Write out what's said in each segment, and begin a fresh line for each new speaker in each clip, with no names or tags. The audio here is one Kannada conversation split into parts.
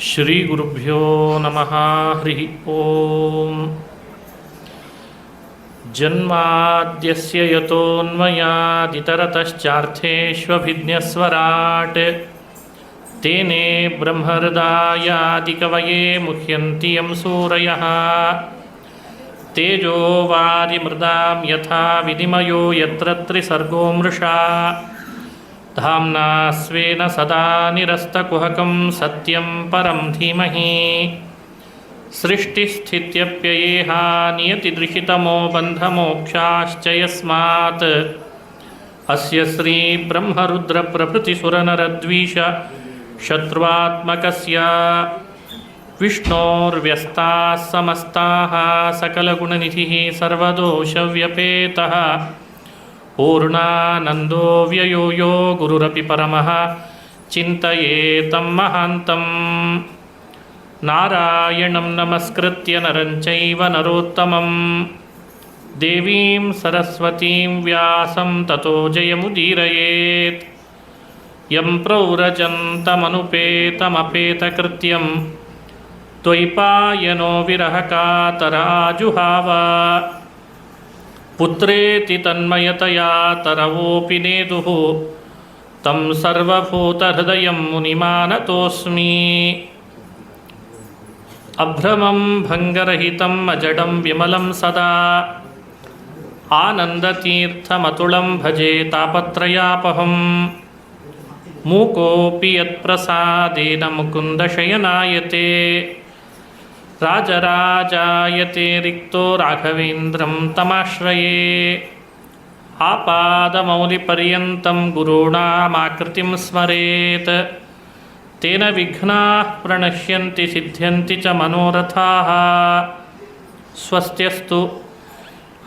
ಶ್ರೀ ಗುರುಭ್ಯೋ ನಮಃ. ಹರಿ ಓಂ. ಜನ್ಮಾದ್ಯಸ್ಯ ಯತೋನ್ಮಯಾದಿತರತಶ್ಚಾರ್ಥೇಷ್ವಭಿಜ್ಞಸ್ವರಾಟ್ ತೇನೇ ಬ್ರಹ್ಮಹೃದಾಯಾದಿಕವಯೇ ಮುಹ್ಯಂತಿ ಯಂ ಸೂರಯಃ. ತೇಜೋ ವಾರಿಮೃದಾಂ ಯಥಾ ವಿನಿಮಯೋ ಯತ್ರ ತ್ರಿಸರ್ಗೋ ಮೃಷಾ ಧಾಮ್ನಾ ಸ್ವೇನ ಸದಾ ನಿರಸ್ತಕುಹಕಂ ಸತ್ಯಂ ಪರಂ ಧೀಮಹಿ. ಸೃಷ್ಟಿಸ್ಥಿತ್ಯಪ್ಯಯೇಹ ನಿಯತಿದೃಶಿತಮೋ ಬಂಧಮೋಕ್ಷಾಶ್ಚ ಯಸ್ಮಾತ್ ಅಸ್ಯ ಶ್ರೀ ಬ್ರಹ್ಮರುದ್ರಪ್ರಭೃತಿಸುರನರದ್ವೀಷ ಶತ್ರುವಾತ್ಮಕಸ್ಯ ವಿಷ್ಣೋರ್ವ್ಯಸ್ತಾಃ ಸಮಸ್ತಾಃ ಸಕಲಗುಣನಿಧಿಃ ಸರ್ವದೋಷವ್ಯಪೇತಃ ಪೂರ್ಣಾನಂದೋ ವ್ಯಯೋ ಯೋ ಗುರುರಪಿ ಪರಮಃ ಚಿಂತಯೇತಂ ಮಹಾಂತಂ. ನಾರಾಯಣಂ ನಮಸ್ಕೃತ್ಯ ನರಂ ಚೈವ ನರೋತ್ತಮಂ ದೇವೀಂ ಸರಸ್ವತೀಂ ವ್ಯಾಸಂ ತತೋ ಜಯಮುದೀರಯೇತ್. ಯಂ ಪ್ರವ್ರಜन्तಮನುಪೇತಮಪೇತಕೃತ್ಯಂ ದ್ವೈಪಾಯನೋ ವಿರಹಕಾತರಾಜುಹಾವ. ಪುತ್ರೇತಿ ತನ್ಮಯತಯಾ ತರವೋಪಿ ನೇದುಃ ತಂ ಸರ್ವಭೂತಹೃದಯಂ ಮುನಿಮಾನತೋಸ್ಮಿ. ಅಭ್ರಮಂ ಭಂಗರಹಿತಂ ಅಜಡಂ ವಿಮಲಂ ಸದಾ ಆನಂದತೀರ್ಥಮತುಳಂ ಭಜೆ ತಾಪತ್ರಯಾಪಹಂ. ಮೂಕೋಪಿ ಯತ್ಪ್ರಸಾದೇನ ಮುಕುಂದಶಯನಾಯತೆ ರಾಜರಾಜಾಯತೆ ರಿಕ್ತೋ ರಾಘವೇಂದ್ರಂ ತಮಾಶ್ರಯೇ. ಆಪಾದಮೌಲಿಪರ್ಯಂತಂ ಗುರುಣಾಮಾಕೃತಿಂ ಸ್ಮರೇತ್ ತೇನ ವಿಘ್ನಾಃ ಪ್ರಣಶ್ಯಂತಿ ಸಿದ್ಧ್ಯಂತಿ ಚ ಮನೋರಥಾಃ. ಸ್ವಸ್ತ್ಯಸ್ತು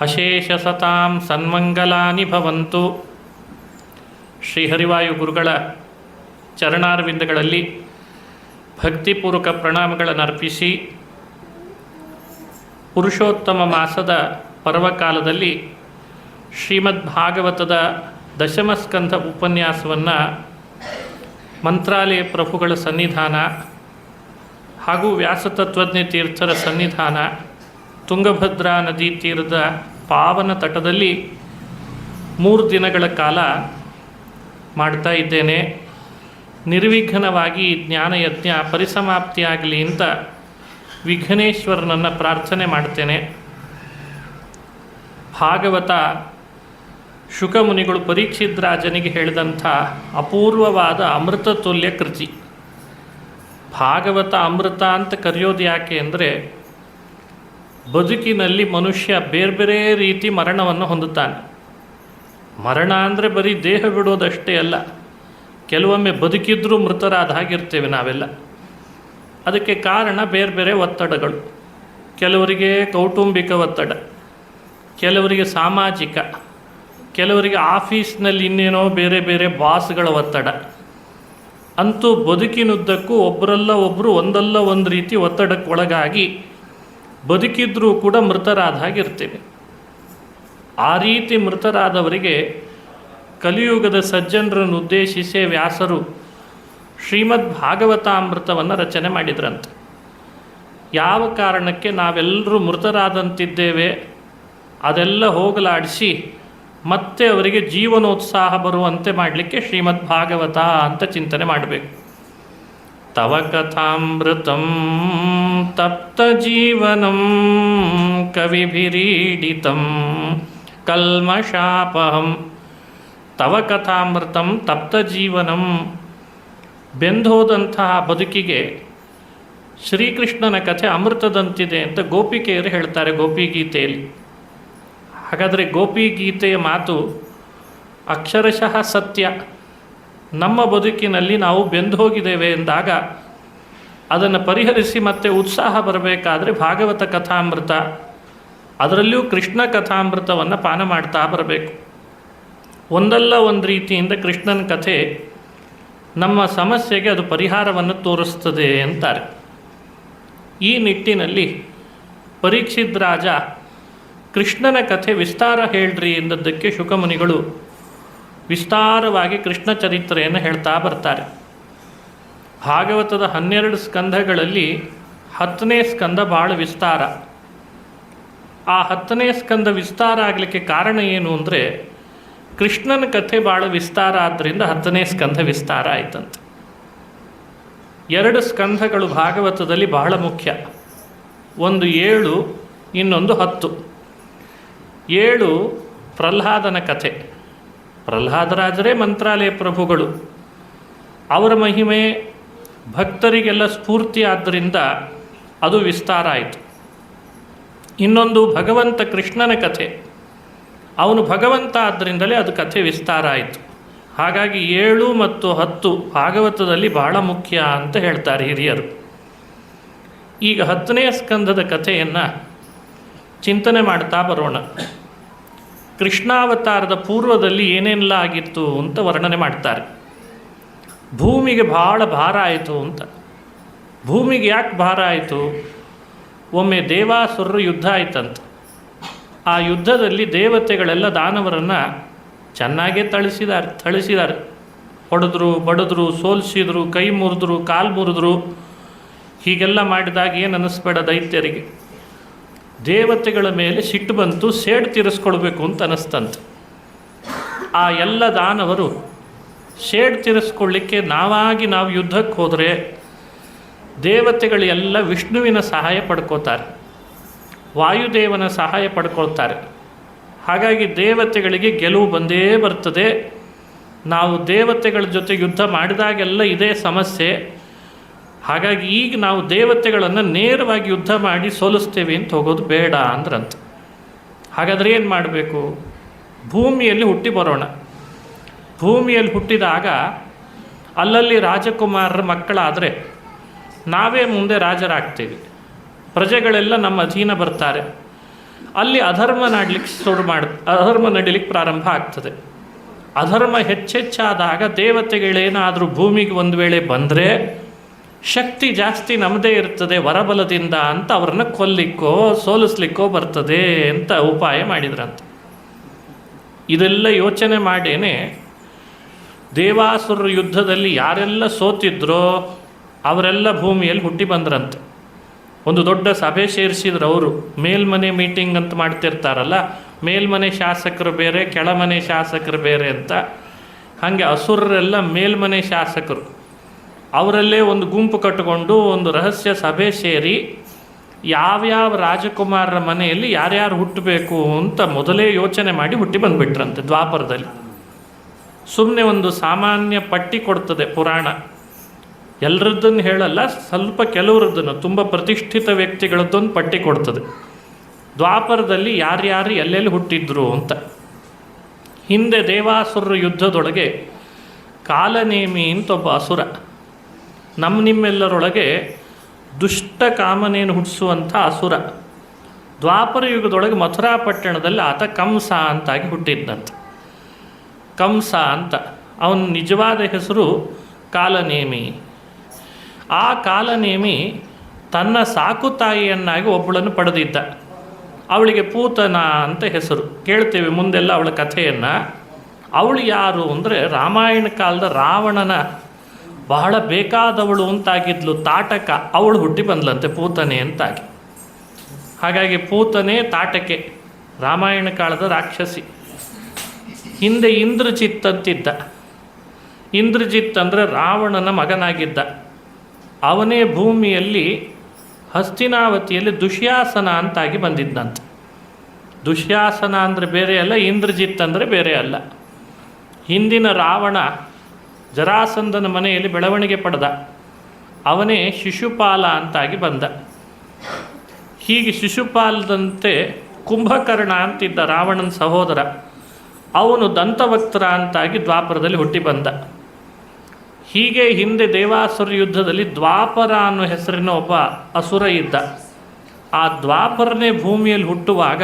ಅಶೇಷಸತಾಂ ಸನ್ಮಂಗಲಾನಿ ಭವಂತು. ಶ್ರೀಹರಿವಾಯು ಗುರುಗಳ ಚರಣಾರವಿಂದಗಳಲ್ಲಿ ಭಕ್ತಿಪೂರ್ವಕ ಪ್ರಣಾಮಗಳನ್ನು ಅರ್ಪಿಸಿ, ಪುರುಷೋತ್ತಮ ಮಾಸದ ಪರ್ವಕಾಲದಲ್ಲಿ ಶ್ರೀಮದ್ ಭಾಗವತದ ದಶಮಸ್ಕಂಧ ಉಪನ್ಯಾಸವನ್ನು ಮಂತ್ರಾಲಯ ಪ್ರಭುಗಳ ಸನ್ನಿಧಾನ ಹಾಗೂ ವ್ಯಾಸತತ್ವಜ್ಞ ತೀರ್ಥರ ಸನ್ನಿಧಾನ ತುಂಗಭದ್ರಾ ನದಿ ತೀರದ ಪಾವನ ತಟದಲ್ಲಿ 3 ದಿನಗಳ ಕಾಲ ಮಾಡ್ತಾ ಇದ್ದೇನೆ. ನಿರ್ವಿಘ್ನವಾಗಿ ಜ್ಞಾನಯಜ್ಞ ಪರಿಸಮಾಪ್ತಿಯಾಗಲಿ ಅಂತ ವಿಘ್ನೇಶ್ವರನನ್ನು ಪ್ರಾರ್ಥನೆ ಮಾಡ್ತೇನೆ. ಭಾಗವತ ಶುಕಮುನಿಗಳು ಪರೀಕ್ಷಿದ್ರಾಜನಿಗೆ ಹೇಳಿದಂಥ ಅಪೂರ್ವವಾದ ಅಮೃತ ತುಲ್ಯ ಕೃತಿ. ಭಾಗವತ ಅಮೃತ ಅಂತ ಕರೆಯೋದು ಯಾಕೆ ಅಂದರೆ, ಬದುಕಿನಲ್ಲಿ ಮನುಷ್ಯ ಬೇರೆ ಬೇರೆ ರೀತಿ ಮರಣವನ್ನು ಹೊಂದುತ್ತಾನೆ. ಮರಣ ಅಂದರೆ ಬರೀ ದೇಹ ಬಿಡೋದಷ್ಟೇ ಅಲ್ಲ, ಕೆಲವೊಮ್ಮೆ ಬದುಕಿದ್ರೂ ಮೃತರಾದ ಹಾಗಿರ್ತೇವೆ ನಾವೆಲ್ಲ. ಅದಕ್ಕೆ ಕಾರಣ ಬೇರೆ ಬೇರೆ ಒತ್ತಡಗಳು. ಕೆಲವರಿಗೆ ಕೌಟುಂಬಿಕ ಒತ್ತಡ, ಕೆಲವರಿಗೆ ಸಾಮಾಜಿಕ, ಕೆಲವರಿಗೆ ಆಫೀಸ್ನಲ್ಲಿ ಇನ್ನೇನೋ ಬೇರೆ ಬೇರೆ ಬಾಸ್ಗಳ ಒತ್ತಡ. ಅಂತೂ ಬದುಕಿನುದ್ದಕ್ಕೂ ಒಬ್ಬರಲ್ಲ ಒಬ್ಬರು ಒಂದಲ್ಲ ಒಂದು ರೀತಿ ಒತ್ತಡಕ್ಕೆ ಒಳಗಾಗಿ ಬದುಕಿದ್ರೂ ಕೂಡ ಮೃತರಾದ ಹಾಗಿರ್ತೇವೆ. ಆ ರೀತಿ ಮೃತರಾದವರಿಗೆ ಕಲಿಯುಗದ ಸಜ್ಜನರನ್ನು ಉದ್ದೇಶಿಸಿ ವ್ಯಾಸರು ಶ್ರೀಮದ್ ಭಾಗವತಾಮೃತವನ್ನು ರಚನೆ ಮಾಡಿದ್ರಂತೆ. ಯಾವ ಕಾರಣಕ್ಕೆ ನಾವೆಲ್ಲರೂ ಮೃತರಾದಂತಿದ್ದೇವೆ ಅದೆಲ್ಲ ಹೋಗಲಾಡಿಸಿ ಮತ್ತೆ ಅವರಿಗೆ ಜೀವನೋತ್ಸಾಹ ಬರುವಂತೆ ಮಾಡಲಿಕ್ಕೆ ಶ್ರೀಮದ್ ಭಾಗವತ ಅಂತ ಚಿಂತನೆ ಮಾಡಬೇಕು. ತವ ಕಥಾಮೃತಂ ತಪ್ತ ಜೀವನಂ ಕವಿಭಿರೀಡಿತಂ ಕಲ್ಮಷಾಪಹಂ. ತವ ಕಥಾಮೃತಂ ತಪ್ತ ಜೀವನಂ. ಬೆಂದೋದಂತಹ ಬದುಕಿಗೆ ಶ್ರೀಕೃಷ್ಣನ ಕಥೆ ಅಮೃತದಂತಿದೆ ಅಂತ ಗೋಪಿಕೆಯರು ಹೇಳ್ತಾರೆ ಗೋಪಿಗೀತೆಯಲ್ಲಿ. ಹಾಗಾದರೆ ಗೋಪಿಗೀತೆಯ ಮಾತು ಅಕ್ಷರಶಃ ಸತ್ಯ. ನಮ್ಮ ಬದುಕಿನಲ್ಲಿ ನಾವು ಬೆಂದು ಹೋಗಿದ್ದೇವೆ ಎಂದಾಗ ಅದನ್ನು ಪರಿಹರಿಸಿ ಮತ್ತೆ ಉತ್ಸಾಹ ಬರಬೇಕಾದ್ರೆ ಭಾಗವತ ಕಥಾಮೃತ, ಅದರಲ್ಲಿಯೂ ಕೃಷ್ಣ ಕಥಾಮೃತವನ್ನು ಪಾನ ಮಾಡ್ತಾ ಬರಬೇಕು. ಒಂದಲ್ಲ ಒಂದು ರೀತಿಯಿಂದ ಕೃಷ್ಣನ ಕಥೆ ನಮ್ಮ ಸಮಸ್ಯೆಗೆ ಅದು ಪರಿಹಾರವನ್ನು ತೋರಿಸ್ತದೆ ಅಂತಾರೆ. ಈ ನಿಟ್ಟಿನಲ್ಲಿ ಪರೀಕ್ಷಿತ್ ರಾಜ ಕೃಷ್ಣನ ಕಥೆ ವಿಸ್ತಾರ ಹೇಳ್ರಿ ಎಂದದ್ದಕ್ಕೆ ಶುಕಮುನಿಗಳು ವಿಸ್ತಾರವಾಗಿ ಕೃಷ್ಣ ಚರಿತ್ರೆಯನ್ನು ಹೇಳ್ತಾ ಬರ್ತಾರೆ. ಭಾಗವತದ 12 ಸ್ಕಂಧಗಳಲ್ಲಿ 10ನೇ ಸ್ಕಂದ ಭಾಳ ವಿಸ್ತಾರ. ಆ 10ನೇ ಸ್ಕಂದ ವಿಸ್ತಾರ ಆಗಲಿಕ್ಕೆ ಕಾರಣ ಏನು ಅಂದರೆ ಕೃಷ್ಣನ ಕಥೆ ಭಾಳ ವಿಸ್ತಾರ ಆದ್ದರಿಂದ 10ನೇ ಸ್ಕಂಧ ವಿಸ್ತಾರ ಆಯ್ತಂತೆ. 2 ಸ್ಕಂಧಗಳು ಭಾಗವತದಲ್ಲಿ ಬಹಳ ಮುಖ್ಯ. ಒಂದು 7, ಇನ್ನೊಂದು 10. 7 ಪ್ರಹ್ಲಾದನ ಕಥೆ. ಪ್ರಹ್ಲಾದರಾಜರೇ ಮಂತ್ರಾಲಯ ಪ್ರಭುಗಳು. ಅವರ ಮಹಿಮೆ ಭಕ್ತರಿಗೆಲ್ಲ ಸ್ಫೂರ್ತಿ ಆದ್ದರಿಂದ ಅದು ವಿಸ್ತಾರ ಆಯಿತು. ಇನ್ನೊಂದು ಭಗವಂತ ಕೃಷ್ಣನ ಕಥೆ. ಅವನು ಭಗವಂತ ಆದ್ದರಿಂದಲೇ ಅದು ಕಥೆ ವಿಸ್ತಾರ ಆಯಿತು. ಹಾಗಾಗಿ 7 ಮತ್ತು 10 ಭಾಗವತದಲ್ಲಿ ಬಹಳ ಮುಖ್ಯ ಅಂತ ಹೇಳ್ತಾರೆ ಹಿರಿಯರು. ಈಗ 10ನೇ ಸ್ಕಂಧದ ಕಥೆಯನ್ನು ಚಿಂತನೆ ಮಾಡ್ತಾ ಬರೋಣ. ಕೃಷ್ಣಾವತಾರದ ಪೂರ್ವದಲ್ಲಿ ಏನೆಲ್ಲ ಆಗಿತ್ತು ಅಂತ ವರ್ಣನೆ ಮಾಡ್ತಾರೆ. ಭೂಮಿಗೆ ಭಾಳ ಭಾರ ಆಯಿತು ಅಂತ. ಭೂಮಿಗೆ ಯಾಕೆ ಭಾರ ಆಯಿತು? ಒಮ್ಮೆ ದೇವಾಸುರರು ಯುದ್ಧ ಆಯ್ತಂತ. ಆ ಯುದ್ಧದಲ್ಲಿ ದೇವತೆಗಳೆಲ್ಲ ದಾನವರನ್ನು ಚೆನ್ನಾಗೇ ಥಳಿಸಿದ್ದಾರೆ. ಹೊಡೆದ್ರು, ಬಡಿದ್ರು, ಸೋಲಿಸಿದ್ರು, ಕೈ ಮುರಿದ್ರು, ಕಾಲು ಮುರಿದ್ರು. ಹೀಗೆಲ್ಲ ಮಾಡಿದಾಗ ಏನು ಅನ್ನಿಸ್ಬೇಡ ದೈತ್ಯರಿಗೆ, ದೇವತೆಗಳ ಮೇಲೆ ಸಿಟ್ಟು ಬಂತು, ಸೇಡು ತೀರಿಸ್ಕೊಳ್ಬೇಕು ಅಂತ ಅನ್ನಿಸ್ತಂತೆ. ಆ ಎಲ್ಲ ದಾನವರು ಸೇಡು ತೀರಿಸ್ಕೊಳ್ಳಿಕ್ಕೆ ನಾವು ಯುದ್ಧಕ್ಕೆ ಹೋದರೆ ದೇವತೆಗಳು ಎಲ್ಲ ವಿಷ್ಣುವಿನ ಸಹಾಯ ಪಡ್ಕೋತಾರೆ, ವಾಯುದೇವನ ಸಹಾಯ ಪಡ್ಕೊಳ್ತಾರೆ. ಹಾಗಾಗಿ ದೇವತೆಗಳಿಗೆ ಗೆಲುವು ಬಂದೇ ಬರ್ತದೆ. ನಾವು ದೇವತೆಗಳ ಜೊತೆ ಯುದ್ಧ ಮಾಡಿದಾಗೆಲ್ಲ ಇದೇ ಸಮಸ್ಯೆ. ಹಾಗಾಗಿ ಈಗ ನಾವು ದೇವತೆಗಳನ್ನು ನೇರವಾಗಿ ಯುದ್ಧ ಮಾಡಿ ಸೋಲಿಸ್ತೇವೆ ಅಂತ ಹೋಗೋದು ಬೇಡ ಅಂದ್ರಂತ. ಹಾಗಾದರೆ ಏನು ಮಾಡಬೇಕು? ಭೂಮಿಯಲ್ಲಿ ಹುಟ್ಟಿ ಬರೋಣ. ಭೂಮಿಯಲ್ಲಿ ಹುಟ್ಟಿದಾಗ ಅಲ್ಲಲ್ಲಿ ರಾಜಕುಮಾರರ ಮಕ್ಕಳಾದರೆ ನಾವೇ ಮುಂದೆ ರಾಜರಾಗ್ತೀವಿ. ಪ್ರಜೆಗಳೆಲ್ಲ ನಮ್ಮ ಅಧೀನ ಬರ್ತಾರೆ. ಅಲ್ಲಿ ಅಧರ್ಮ ನಡೀಲಿಕ್ಕೆ ಪ್ರಾರಂಭ ಆಗ್ತದೆ. ಅಧರ್ಮ ಹೆಚ್ಚೆಚ್ಚಾದಾಗ ದೇವತೆಗಳೇನಾದರೂ ಭೂಮಿಗೆ ಒಂದು ವೇಳೆ ಬಂದರೆ ಶಕ್ತಿ ಜಾಸ್ತಿ ನಮ್ಮದೇ ಇರ್ತದೆ ವರಬಲದಿಂದ ಅಂತ ಅವ್ರನ್ನ ಕೊಲ್ಲಿಕ್ಕೋ ಸೋಲಿಸ್ಲಿಕ್ಕೋ ಬರ್ತದೆ ಅಂತ ಉಪಾಯ ಮಾಡಿದ್ರಂತ. ಇದೆಲ್ಲ ಯೋಚನೆ ಮಾಡೇನೆ ದೇವಾಸುರ ಯುದ್ಧದಲ್ಲಿ ಯಾರೆಲ್ಲ ಸೋತಿದ್ರೋ ಅವರೆಲ್ಲ ಭೂಮಿಯಲ್ಲಿ ಹುಟ್ಟಿ ಬಂದ್ರಂತೆ. ಒಂದು ದೊಡ್ಡ ಸಭೆ ಸೇರಿಸಿದ್ರು ಅವರು. ಮೇಲ್ಮನೆ ಮೀಟಿಂಗ್ ಅಂತ ಮಾಡ್ತಿರ್ತಾರಲ್ಲ, ಮೇಲ್ಮನೆ ಶಾಸಕರು ಬೇರೆ, ಕೆಳಮನೆ ಶಾಸಕರು ಬೇರೆ ಅಂತ. ಹಾಗೆ ಅಸುರರೆಲ್ಲ ಮೇಲ್ಮನೆ ಶಾಸಕರು. ಅವರಲ್ಲೇ ಒಂದು ಗುಂಪು ಕಟ್ಟಿಕೊಂಡು ಒಂದು ರಹಸ್ಯ ಸಭೆ ಸೇರಿ ಯಾವ್ಯಾವ ರಾಜಕುಮಾರರ ಮನೆಯಲ್ಲಿ ಯಾರ್ಯಾರು ಹುಟ್ಟಬೇಕು ಅಂತ ಮೊದಲೇ ಯೋಚನೆ ಮಾಡಿ ಹುಟ್ಟಿ ಬಂದುಬಿಟ್ರಂತೆ ದ್ವಾಪರದಲ್ಲಿ. ಸುಮ್ಮನೆ ಒಂದು ಸಾಮಾನ್ಯ ಪಟ್ಟಿ ಕೊಡ್ತದೆ ಪುರಾಣ. ಎಲ್ಲರದ್ದನ್ನು ಹೇಳಲ್ಲ, ಸ್ವಲ್ಪ ಕೆಲವರದ್ದನ್ನು, ತುಂಬ ಪ್ರತಿಷ್ಠಿತ ವ್ಯಕ್ತಿಗಳದ್ದೊಂದು ಪಟ್ಟಿ ಕೊಡ್ತದೆ. ದ್ವಾಪರದಲ್ಲಿ ಯಾರ್ಯಾರು ಎಲ್ಲೆಲ್ಲಿ ಹುಟ್ಟಿದ್ರು ಅಂತ. ಹಿಂದೆ ದೇವಾಸುರರ ಯುದ್ಧದೊಳಗೆ ಕಾಲನೇಮಿ ಅಂತ ಒಬ್ಬ ಅಸುರ, ನಿಮ್ಮೆಲ್ಲರೊಳಗೆ ದುಷ್ಟ ಕಾಮನೇನು ಹುಟ್ಟಿಸುವಂಥ ಅಸುರ. ದ್ವಾಪರ ಯುಗದೊಳಗೆ ಮಥುರಾ ಪಟ್ಟಣದಲ್ಲಿ ಆತ ಕಂಸ ಅಂತಾಗಿ ಹುಟ್ಟಿದ್ದಂತೆ. ಕಂಸ ಅಂತ ಅವನ ನಿಜವಾದ ಹೆಸರು ಕಾಲನೇಮಿ. ಆ ಕಾಲನೇಮಿ ತನ್ನ ಸಾಕು ತಾಯಿಯನ್ನಾಗಿ ಒಬ್ಬಳನ್ನು ಪಡೆದಿದ್ದ. ಅವಳಿಗೆ ಪೂತನ ಅಂತ ಹೆಸರು. ಕೇಳ್ತೇವೆ ಮುಂದೆಲ್ಲ ಅವಳ ಕಥೆಯನ್ನು. ಅವಳು ಯಾರು ಅಂದರೆ ರಾಮಾಯಣ ಕಾಲದ ರಾವಣನ ಬಹಳ ಬೇಕಾದವಳು ಅಂತಾಗಿದ್ಲು ತಾಟಕ. ಅವಳು ಹುಟ್ಟಿ ಬಂದ್ಲಂತೆ ಪೂತನೆ ಅಂತಾಗಿ. ಹಾಗಾಗಿ ಪೂತನೆ ತಾಟಕೆ ರಾಮಾಯಣ ಕಾಲದ ರಾಕ್ಷಸಿ. ಹಿಂದೆ ಇಂದ್ರಜಿತ್ ಅಂತಿದ್ದ. ಇಂದ್ರಜಿತ್ ಅಂದರೆ ರಾವಣನ ಮಗನಾಗಿದ್ದ. ಅವನೇ ಭೂಮಿಯಲ್ಲಿ ಹಸ್ತಿನಾವತಿಯಲ್ಲಿ ದುಶ್ಯಾಸನ ಅಂತಾಗಿ ಬಂದಿದ್ದಂತೆ. ದುಶ್ಯಾಸನ ಅಂದರೆ ಬೇರೆ ಅಲ್ಲ, ಇಂದ್ರಜಿತ್ ಅಂದರೆ ಬೇರೆ ಅಲ್ಲ. ಹಿಂದಿನ ರಾವಣ ಜರಾಸಂಧನ ಮನೆಯಲ್ಲಿ ಬೆಳವಣಿಗೆ ಪಡೆದ. ಅವನೇ ಶಿಶುಪಾಲ ಅಂತಾಗಿ ಬಂದ. ಹೀಗೆ ಶಿಶುಪಾಲದಂತೆ ಕುಂಭಕರ್ಣ ಅಂತಿದ್ದ ರಾವಣನ ಸಹೋದರ. ಅವನು ದಂತವಕ್ತರ ಅಂತಾಗಿ ದ್ವಾಪರದಲ್ಲಿ ಹುಟ್ಟಿ ಬಂದ. ಹೀಗೆ ಹಿಂದೆ ದೇವಾಸುರ ಯುದ್ಧದಲ್ಲಿ ದ್ವಾಪರ ಅನ್ನೋ ಹೆಸರಿನ ಒಬ್ಬ ಅಸುರ ಇದ್ದ. ಆ ದ್ವಾಪರನೇ ಭೂಮಿಯಲ್ಲಿ ಹುಟ್ಟುವಾಗ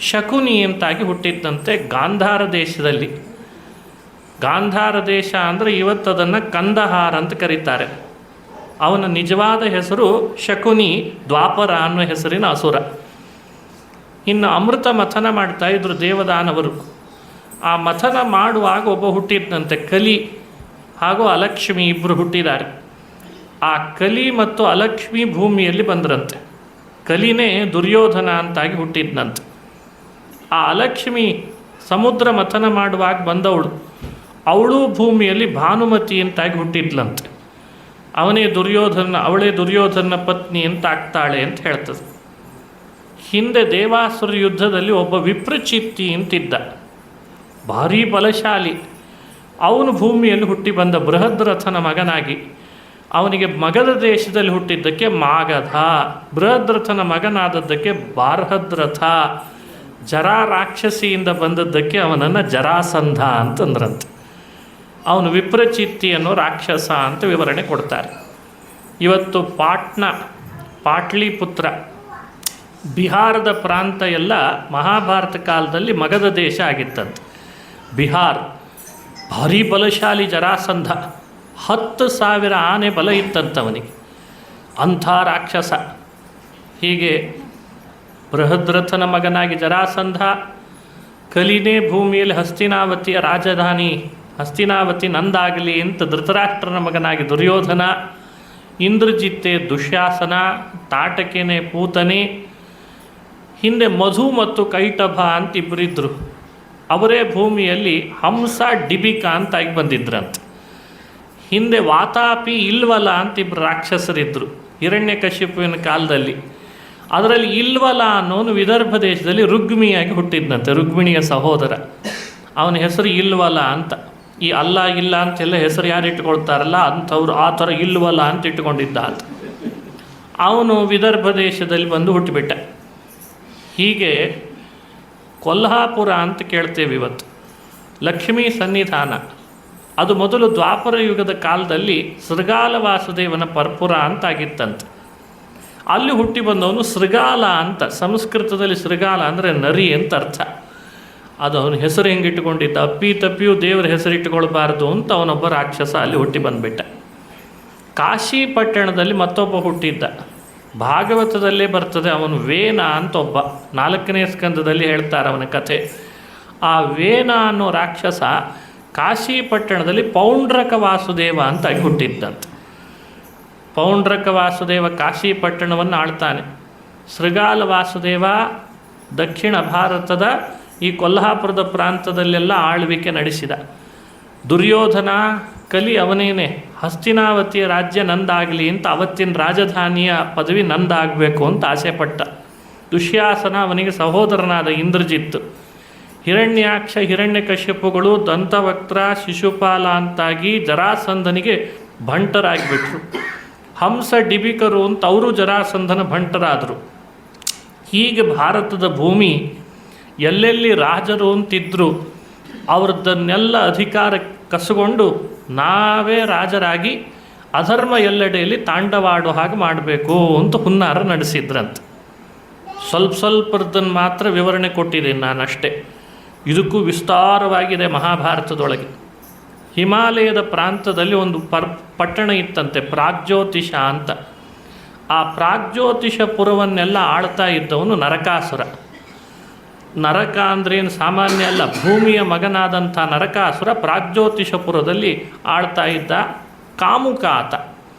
ಶಕುನಿ ಅಂತಾಗಿ ಹುಟ್ಟಿದ್ದಂತೆ ಗಾಂಧಾರ ದೇಶದಲ್ಲಿ. ಗಾಂಧಾರ ದೇಶ ಅಂದರೆ ಇವತ್ತು ಅದನ್ನು ಕಂದಹಾರ ಅಂತ ಕರೀತಾರೆ. ಅವನ ನಿಜವಾದ ಹೆಸರು ಶಕುನಿ, ದ್ವಾಪರ ಅನ್ನೋ ಹೆಸರಿನ ಅಸುರ. ಇನ್ನು ಅಮೃತ ಮಥನ ಮಾಡ್ತಾಯಿದ್ರು ದೇವದಾನವರು. ಆ ಮಥನ ಮಾಡುವಾಗ ಒಬ್ಬ ಹುಟ್ಟಿದ್ದಂತೆ ಕಲಿ ಹಾಗೂ ಅಲಕ್ಷ್ಮಿ, ಇಬ್ಬರು ಹುಟ್ಟಿದ್ದಾರೆ. ಆ ಕಲಿ ಮತ್ತು ಅಲಕ್ಷ್ಮಿ ಭೂಮಿಯಲ್ಲಿ ಬಂದ್ರಂತೆ. ಕಲಿನೇ ದುರ್ಯೋಧನ ಅಂತಾಗಿ ಹುಟ್ಟಿದ್ನಂತೆ. ಆ ಅಲಕ್ಷ್ಮಿ ಸಮುದ್ರ ಮಥನ ಮಾಡುವಾಗ ಬಂದವಳು, ಅವಳು ಭೂಮಿಯಲ್ಲಿ ಭಾನುಮತಿ ಅಂತಾಗಿ ಹುಟ್ಟಿದ್ಲಂತೆ. ಅವಳೇ ದುರ್ಯೋಧನ ಪತ್ನಿ ಅಂತ ಆಗ್ತಾಳೆ ಅಂತ ಹೇಳ್ತದೆ. ಹಿಂದೆ ದೇವಾಸುರ ಯುದ್ಧದಲ್ಲಿ ಒಬ್ಬ ವಿಪ್ರಚಿತ್ತಿ ಅಂತಿದ್ದ, ಭಾರೀ ಬಲಶಾಲಿ. ಅವನು ಭೂಮಿಯಲ್ಲಿ ಹುಟ್ಟಿ ಬಂದ ಬೃಹದ್ರಥನ ಮಗನಾಗಿ. ಅವನಿಗೆ ಮಗಧ ದೇಶದಲ್ಲಿ ಹುಟ್ಟಿದ್ದಕ್ಕೆ ಮಾಗಧ, ಬೃಹದ್ರಥನ ಮಗನಾದದ್ದಕ್ಕೆ ಬಾರ್ಹದ್ರಥ, ಜರಾ ರಾಕ್ಷಸಿಯಿಂದ ಬಂದದ್ದಕ್ಕೆ ಅವನನ್ನು ಜರಾಸಂಧ ಅಂತಂದ್ರಂತೆ. ಅವನು ವಿಪ್ರಚಿತ್ತಿ ಅನ್ನೋ ರಾಕ್ಷಸ ಅಂತ ವಿವರಣೆ ಕೊಡ್ತಾರೆ. ಇವತ್ತು ಪಾಟ್ಲಿಪುತ್ರ, ಬಿಹಾರದ ಪ್ರಾಂತ ಎಲ್ಲ ಮಹಾಭಾರತ ಕಾಲದಲ್ಲಿ ಮಗಧ ದೇಶ ಆಗಿತ್ತಂತೆ. ಬಿಹಾರ್ ಭಾರೀ ಬಲಶಾಲಿ ಜರಾಸಂಧ, 10,000 ಆನೆ ಬಲ ಇತ್ತಂತವನಿಗೆ, ಅಂಥ ರಾಕ್ಷಸ. ಹೀಗೆ ಬೃಹದ್ರಥನ ಮಗನಾಗಿ ಜರಾಸಂಧ, ಕಲಿನೇ ಭೂಮಿಯಲ್ಲಿ ಹಸ್ತಿನಾವತಿಯ ರಾಜಧಾನಿ ಹಸ್ತಿನಾವತಿ ನಂದಾಗಲಿ ಅಂತ ಧೃತರಾಷ್ಟ್ರನ ಮಗನಾಗಿ ದುರ್ಯೋಧನ, ಇಂದ್ರಜಿತ್ತೆ ದುಶ್ಯಾಸನ, ತಾಟಕೆನೆ ಪೂತನೆ. ಹಿಂದೆ ಮಧು ಮತ್ತು ಕೈಟಭ ಅಂತ ಇಬ್ಬರಿದ್ದರು. ಅವರೇ ಭೂಮಿಯಲ್ಲಿ ಹಂಸ ಡಿಬಿಕಾ ಅಂತಾಗಿ ಬಂದಿದ್ರಂತೆ. ಹಿಂದೆ ವಾತಾಪಿ ಇಲ್ವಲ ಅಂತ ಇಬ್ಬರು ರಾಕ್ಷಸರಿದ್ದರು ಹಿರಣ್ಯಕಶಿಪುವಿನ ಕಾಲದಲ್ಲಿ. ಅದರಲ್ಲಿ ಇಲ್ವಲ ಅನ್ನೋನು ವಿದರ್ಭ ದೇಶದಲ್ಲಿ ರುಗ್ಮಿಯಾಗಿ ಹುಟ್ಟಿದ್ನಂತೆ, ರುಗ್ಮಿಣಿಯ ಸಹೋದರ. ಅವನ ಹೆಸರು ಇಲ್ವಲ ಅಂತ. ಈ ಅಲ್ಲ ಇಲ್ಲ ಅಂತೆಲ್ಲ ಹೆಸರು ಯಾರು ಇಟ್ಕೊಳ್ತಾರಲ್ಲ ಅಂಥವ್ರು ಆ ಥರ ಇಲ್ವಲ್ಲ ಅಂತ ಇಟ್ಕೊಂಡಿದ್ದ ಅಂತ. ಅವನು ವಿದರ್ಭ ದೇಶದಲ್ಲಿ ಬಂದು ಹುಟ್ಟಿಬಿಟ್ಟ. ಹೀಗೆ ಕೊಲ್ಹಾಪುರ ಅಂತ ಕೇಳ್ತೇವೆ ಇವತ್ತು, ಲಕ್ಷ್ಮೀ ಸನ್ನಿಧಾನ. ಅದು ಮೊದಲು ದ್ವಾಪರ ಯುಗದ ಕಾಲದಲ್ಲಿ ಶೃಗಾಲ ವಾಸುದೇವನ ಪರ್ಪುರ ಅಂತಾಗಿತ್ತಂತೆ. ಅಲ್ಲಿ ಹುಟ್ಟಿ ಬಂದವನು ಶೃಗಾಲ ಅಂತ. ಸಂಸ್ಕೃತದಲ್ಲಿ ಶೃಗಾಲ ಅಂದರೆ ನರಿ ಅಂತ ಅರ್ಥ. ಅದು ಅವನ ಹೆಸರು ಹೆಂಗಿಟ್ಟುಕೊಂಡಿದ್ದ, ತಪ್ಪಿಯೂ ದೇವರ ಹೆಸರಿಟ್ಟುಕೊಳ್ಬಾರ್ದು ಅಂತ ಅವನೊಬ್ಬ ರಾಕ್ಷಸ ಅಲ್ಲಿ ಹುಟ್ಟಿ ಬಂದುಬಿಟ್ಟ. ಕಾಶಿ ಪಟ್ಟಣದಲ್ಲಿ ಮತ್ತೊಬ್ಬ ಹುಟ್ಟಿದ್ದ, ಭಾಗವತದಲ್ಲೇ ಬರ್ತದೆ. ಅವನು ವೇನ ಅಂತ ಒಬ್ಬ, 4ನೇ ಸ್ಕಂದದಲ್ಲಿ ಹೇಳ್ತಾರೆ ಅವನ ಕಥೆ. ಆ ವೇನ ಅನ್ನೋ ರಾಕ್ಷಸ ಕಾಶಿ ಪಟ್ಟಣದಲ್ಲಿ ಪೌಂಡ್ರಕ ವಾಸುದೇವ ಅಂತಾಗಿ ಹುಟ್ಟಿದ್ದಂತೆ. ಪೌಂಡ್ರಕ ವಾಸುದೇವ ಕಾಶಿ ಪಟ್ಟಣವನ್ನು ಆಳ್ತಾನೆ. ಶೃಗಾಲ ವಾಸುದೇವ ದಕ್ಷಿಣ ಭಾರತದ ಈ ಕೊಲ್ಹಾಪುರದ ಪ್ರಾಂತದಲ್ಲೆಲ್ಲ ಆಳ್ವಿಕೆ ನಡೆಸಿದ. ದುರ್ಯೋಧನ ಕಲಿ ಅವನೇನೆ, ಹಸ್ತಿನಾವತಿಯ ರಾಜ್ಯ ನಂದಾಗಲಿ ಅಂತ, ಅವತ್ತಿನ ರಾಜಧಾನಿಯ ಪದವಿ ನಂದಾಗಬೇಕು ಅಂತ ಆಸೆಪಟ್ಟ. ದುಶ್ಯಾಸನ ಅವನಿಗೆ ಸಹೋದರನಾದ ಇಂದ್ರಜಿತ್. ಹಿರಣ್ಯಾಕ್ಷ ಹಿರಣ್ಯಕಶ್ಯಪುಗಳು ದಂತವಕ್ತ್ರ ಶಿಶುಪಾಲ ಅಂತಾಗಿ ಜರಾಸಂಧನಿಗೆ ಭಂಟರಾಗಿಬಿಟ್ರು. ಹಂಸ ಡಿಬಿಕರು ಅಂತ ಅವರು ಜರಾಸಂಧನ ಭಂಟರಾದರು. ಹೀಗೆ ಭಾರತದ ಭೂಮಿ ಎಲ್ಲೆಲ್ಲಿ ರಾಜರು ಅಂತಿದ್ರು ಅವ್ರದ್ದನ್ನೆಲ್ಲ ಅಧಿಕಾರ ಕಸಗೊಂಡು ನಾವೇ ರಾಜರಾಗಿ ಅಧರ್ಮ ಎಲ್ಲೆಡೆಯಲ್ಲಿ ತಾಂಡವಾಡೋ ಹಾಗೆ ಮಾಡಬೇಕು ಅಂತ ಹುನ್ನಾರ ನಡೆಸಿದ್ರಂತೆ. ಸ್ವಲ್ಪದನ್ನು ಮಾತ್ರ ವಿವರಣೆ ಕೊಟ್ಟಿದ್ದೀನಿ ನಾನಷ್ಟೇ. ಇದಕ್ಕೂ ವಿಸ್ತಾರವಾಗಿದೆ ಮಹಾಭಾರತದೊಳಗೆ. ಹಿಮಾಲಯದ ಪ್ರಾಂತದಲ್ಲಿ ಒಂದು ಪಟ್ಟಣ ಇತ್ತಂತೆ, ಪ್ರಾಗ್ಜ್ಯೋತಿಷ ಅಂತ. ಆ ಪ್ರಾಗ್ಜ್ಯೋತಿಷಪುರವನ್ನೆಲ್ಲ ಆಳ್ತಾ ಇದ್ದವನು ನರಕಾಸುರ. ನರಕ ಅಂದ್ರೇನು ಸಾಮಾನ್ಯ ಅಲ್ಲ, ಭೂಮಿಯ ಮಗನಾದಂಥ ನರಕಾಸುರ ಪ್ರಾಗ್ಜ್ಯೋತಿಷಪುರದಲ್ಲಿ ಆಳ್ತಾ ಇದ್ದ. ಕಾಮುಕ ಆತ.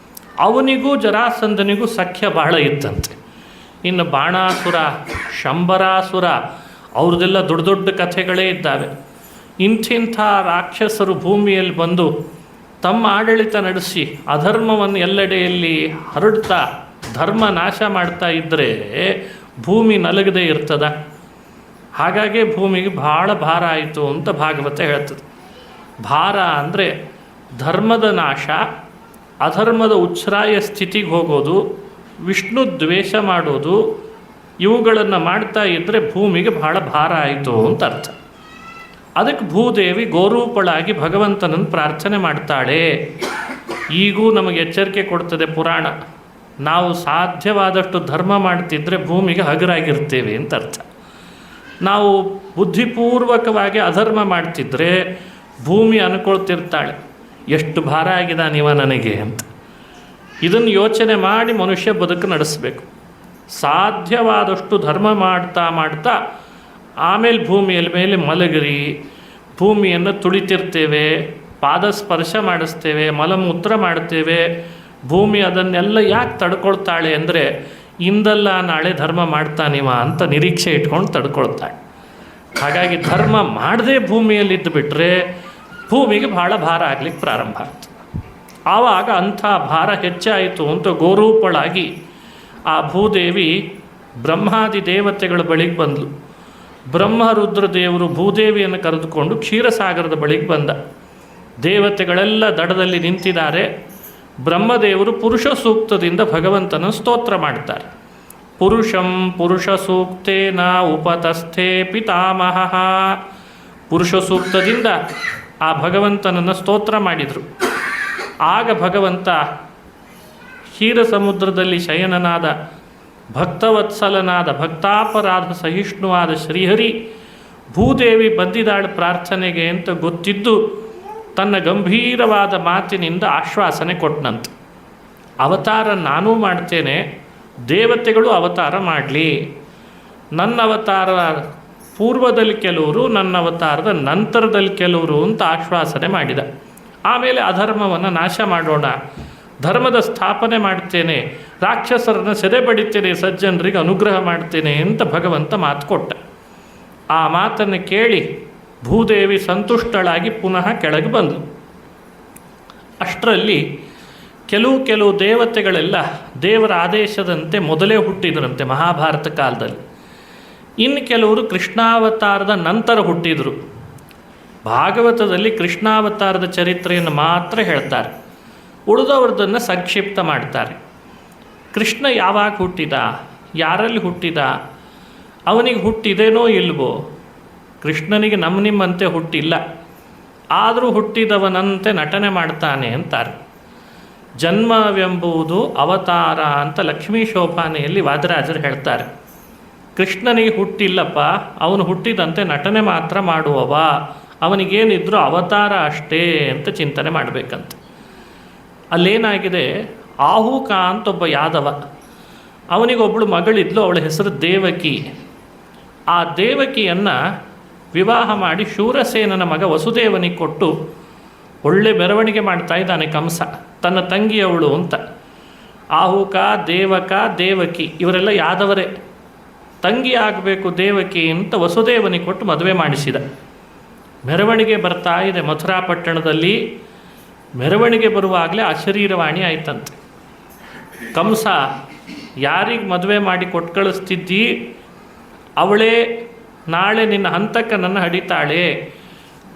ಅವನಿಗೂ ಜರಾಸಂಧನಿಗೂ ಸಖ್ಯ ಬಹಳ ಇತ್ತಂತೆ. ಇನ್ನು ಬಾಣಾಸುರ, ಶಂಬರಾಸುರ, ಅವ್ರದ್ದೆಲ್ಲ ದೊಡ್ಡ ದೊಡ್ಡ ಕಥೆಗಳೇ ಇದ್ದಾವೆ. ಇಂಥಿಂಥ ರಾಕ್ಷಸರು ಭೂಮಿಯಲ್ಲಿ ಬಂದು ತಮ್ಮ ಆಡಳಿತ ನಡೆಸಿ ಅಧರ್ಮವನ್ನು ಎಲ್ಲೆಡೆಯಲ್ಲಿ ಹರಡ್ತಾ ಧರ್ಮ ನಾಶ ಮಾಡ್ತಾ ಇದ್ದರೆ ಭೂಮಿ ನಲಗದೇ ಇರ್ತದ. ಹಾಗಾಗಿ ಭೂಮಿಗೆ ಭಾಳ ಭಾರ ಆಯಿತು ಅಂತ ಭಾಗವತ ಹೇಳ್ತದೆ. ಭಾರ ಅಂದರೆ ಧರ್ಮದ ನಾಶ, ಅಧರ್ಮದ ಉಚ್ಛ್ರಾಯ ಸ್ಥಿತಿಗೆ ಹೋಗೋದು, ವಿಷ್ಣು ದ್ವೇಷ ಮಾಡೋದು, ಇವುಗಳನ್ನು ಮಾಡ್ತಾ ಇದ್ದರೆ ಭೂಮಿಗೆ ಭಾಳ ಭಾರ ಆಯಿತು ಅಂತ ಅರ್ಥ. ಅದಕ್ಕೆ ಭೂದೇವಿ ಗೋರೂಪಳಾಗಿ ಭಗವಂತನನ್ನು ಪ್ರಾರ್ಥನೆ ಮಾಡ್ತಾಳೆ. ಈಗೂ ನಮಗೆ ಎಚ್ಚರಿಕೆ ಕೊಡ್ತದೆ ಪುರಾಣ. ನಾವು ಸಾಧ್ಯವಾದಷ್ಟು ಧರ್ಮ ಮಾಡ್ತಿದ್ರೆ ಭೂಮಿಗೆ ಹಗರಾಗಿರ್ತೇವೆ ಅಂತ ಅರ್ಥ. ನಾವು ಬುದ್ಧಿಪೂರ್ವಕವಾಗಿ ಅಧರ್ಮ ಮಾಡ್ತಿದ್ರೆ ಭೂಮಿ ಅನ್ಕೊಳ್ತಿರ್ತಾಳೆ, ಎಷ್ಟು ಭಾರ ಆಗಿದಾನಿವ ನನಗೆ ಅಂತ. ಇದನ್ನು ಯೋಚನೆ ಮಾಡಿ ಮನುಷ್ಯ ಬದುಕು ನಡೆಸಬೇಕು. ಸಾಧ್ಯವಾದಷ್ಟು ಧರ್ಮ ಮಾಡ್ತಾ ಆಮೇಲೆ ಭೂಮಿಯಲ್ಲಿ ಮೇಲೆ ಮಲಗಿರಿ, ಭೂಮಿಯನ್ನು ತುಳಿತಿರ್ತೇವೆ, ಪಾದಸ್ಪರ್ಶ ಮಾಡಿಸ್ತೇವೆ, ಮಲಮೂತ್ರ ಮಾಡ್ತೇವೆ, ಭೂಮಿ ಅದನ್ನೆಲ್ಲ ಯಾಕೆ ತಡ್ಕೊಳ್ತಾಳೆ ಅಂದರೆ ಇಂದಲ್ಲ ನಾಳೆ ಧರ್ಮ ಮಾಡ್ತಾನಿವ ಅಂತ ನಿರೀಕ್ಷೆ ಇಟ್ಕೊಂಡು ತಡ್ಕೊಳ್ತಾಳೆ. ಹಾಗಾಗಿ ಧರ್ಮ ಮಾಡದೆ ಭೂಮಿಯಲ್ಲಿದ್ದು ಬಿಟ್ಟರೆ ಭೂಮಿಗೆ ಭಾಳ ಭಾರ ಆಗಲಿಕ್ಕೆ ಪ್ರಾರಂಭ ಆಗ್ತದೆ. ಆವಾಗ ಅಂಥ ಭಾರ ಹೆಚ್ಚಾಯಿತು ಅಂತ ಗೋರೂಪಳಾಗಿ ಆ ಭೂದೇವಿ ಬ್ರಹ್ಮಾದಿ ದೇವತೆಗಳ ಬಳಿಗೆ ಬಂದಳು. ಬ್ರಹ್ಮ ರುದ್ರ ದೇವರು ಭೂದೇವಿಯನ್ನು ಕರೆದುಕೊಂಡು ಕ್ಷೀರಸಾಗರದ ಬಳಿಗೆ ಬಂದ. ದೇವತೆಗಳೆಲ್ಲ ದಡದಲ್ಲಿ ನಿಂತಿದ್ದಾರೆ. ಬ್ರಹ್ಮದೇವರು ಪುರುಷ ಸೂಕ್ತದಿಂದ ಭಗವಂತನ ಸ್ತೋತ್ರ ಮಾಡ್ತಾರೆ. ಪುರುಷಂ ಪುರುಷ ಸೂಕ್ತೇನ ಉಪತಸ್ಥೆ ಪಿತಾಮಹ. ಪುರುಷ ಸೂಕ್ತದಿಂದ ಆ ಭಗವಂತನನ್ನು ಸ್ತೋತ್ರ ಮಾಡಿದರು. ಆಗ ಭಗವಂತ ಕ್ಷೀರ ಸಮುದ್ರದಲ್ಲಿ ಶಯನನಾದ ಭಕ್ತವತ್ಸಲನಾದ ಭಕ್ತಾಪರಾಧ ಸಹಿಷ್ಣುವಾದ ಶ್ರೀಹರಿ ಭೂದೇವಿ ಬಂದಿದ್ದಾಳ ಪ್ರಾರ್ಥನೆಗೆ ಅಂತ ಗೊತ್ತಿದ್ದು ತನ್ನ ಗಂಭೀರವಾದ ಮಾತಿನಿಂದ ಆಶ್ವಾಸನೆ ಕೊಟ್ಟನಂತೆ. ಅವತಾರ ನಾನೂ ಮಾಡ್ತೇನೆ, ದೇವತೆಗಳು ಅವತಾರ ಮಾಡಲಿ. ನನ್ನ ಅವತಾರ ಪೂರ್ವದಲ್ಲಿ ಕೆಲವರು, ನನ್ನ ಅವತಾರದ ನಂತರದಲ್ಲಿ ಕೆಲವರು ಅಂತ ಆಶ್ವಾಸನೆ ಮಾಡಿದ. ಆಮೇಲೆ ಅಧರ್ಮವನ್ನು ನಾಶ ಮಾಡೋಣ, ಧರ್ಮದ ಸ್ಥಾಪನೆ ಮಾಡ್ತೇನೆ, ರಾಕ್ಷಸರನ್ನು ಸೆದೆ ಬಡಿತೇನೆ, ಸಜ್ಜನರಿಗೆ ಅನುಗ್ರಹ ಮಾಡ್ತೇನೆ ಅಂತ ಭಗವಂತ ಮಾತು ಕೊಟ್ಟ. ಆ ಮಾತನ್ನು ಕೇಳಿ ಭೂದೇವಿ ಸಂತುಷ್ಟಳಾಗಿ ಪುನಃ ಕೆಳಗೆ ಬಂದಳು. ಅಷ್ಟರಲ್ಲಿ ಕೆಲವು ದೇವತೆಗಳೆಲ್ಲ ದೇವರ ಆದೇಶದಂತೆ ಮೊದಲೇ ಹುಟ್ಟಿದ್ರಂತೆ ಮಹಾಭಾರತ ಕಾಲದಲ್ಲಿ. ಇನ್ನು ಕೆಲವರು ಕೃಷ್ಣಾವತಾರದ ನಂತರ ಹುಟ್ಟಿದರು. ಭಾಗವತದಲ್ಲಿ ಕೃಷ್ಣಾವತಾರದ ಚರಿತ್ರೆಯನ್ನು ಮಾತ್ರ ಹೇಳ್ತಾರೆ, ಉಳಿದವ್ರದನ್ನು ಸಂಕ್ಷಿಪ್ತ ಮಾಡ್ತಾರೆ. ಕೃಷ್ಣ ಯಾವಾಗ ಹುಟ್ಟಿದ, ಯಾರಲ್ಲಿ ಹುಟ್ಟಿದ, ಅವನಿಗೆ ಹುಟ್ಟಿದೇನೋ ಇಲ್ವೋ? ಕೃಷ್ಣನಿಗೆ ನಿಮ್ಮಂತೆ ಹುಟ್ಟಿಲ್ಲ, ಆದರೂ ಹುಟ್ಟಿದವನಂತೆ ನಟನೆ ಮಾಡ್ತಾನೆ ಅಂತಾರೆ. ಜನ್ಮವೆಂಬುದು ಅವತಾರ ಅಂತ ಲಕ್ಷ್ಮೀ ಶೋಭಾನೆಯಲ್ಲಿ ವಾದರಾಜರು ಹೇಳ್ತಾರೆ. ಕೃಷ್ಣನಿಗೆ ಹುಟ್ಟಿಲ್ಲಪ್ಪ, ಅವನು ಹುಟ್ಟಿದಂತೆ ನಟನೆ ಮಾತ್ರ ಮಾಡುವವ, ಅವನಿಗೇನಿದ್ರೂ ಅವತಾರ ಅಷ್ಟೇ ಅಂತ ಚಿಂತನೆ ಮಾಡಬೇಕಂತ. ಅಲ್ಲೇನಾಗಿದೆ, ಆಹುಕ ಅಂತ ಒಬ್ಬ ಯಾದವ, ಅವನಿಗೊಬ್ಬಳು ಮಗಳಿದ್ಲು, ಅವಳ ಹೆಸರು ದೇವಕಿ. ಆ ದೇವಕಿಯನ್ನು ವಿವಾಹ ಮಾಡಿ ಶೂರಸೇನನ ಮಗ ವಸುದೇವನಿಗೆ ಕೊಟ್ಟು ಒಳ್ಳೆ ಮೆರವಣಿಗೆ ಮಾಡ್ತಾ ಇದ್ದಾನೆ ಕಂಸ, ತನ್ನ ತಂಗಿಯವಳು ಅಂತ. ಆಹುಕ, ದೇವಕ, ದೇವಕಿ ಇವರೆಲ್ಲ ಯಾದವರೇ. ತಂಗಿ ಆಗಬೇಕು ದೇವಕಿ ಅಂತ ವಸುದೇವನಿಗೆ ಕೊಟ್ಟು ಮದುವೆ ಮಾಡಿಸಿದ. ಮೆರವಣಿಗೆ ಬರ್ತಾ ಇದೆ ಮಥುರಾ ಪಟ್ಟಣದಲ್ಲಿ. ಮೆರವಣಿಗೆ ಬರುವಾಗಲೇ ಅಶರೀರವಾಣಿ ಆಯ್ತಂತೆ. ಕಂಸ, ಯಾರಿಗೆ ಮದುವೆ ಮಾಡಿ ಕೊಟ್ಟು ಕಳಿಸ್ತಿದ್ದಿ ಅವಳೇ ನಾಳೆ ನಿನ್ನ ಹಂತಕನನ್ನು ಹಡಿತಾಳೆ,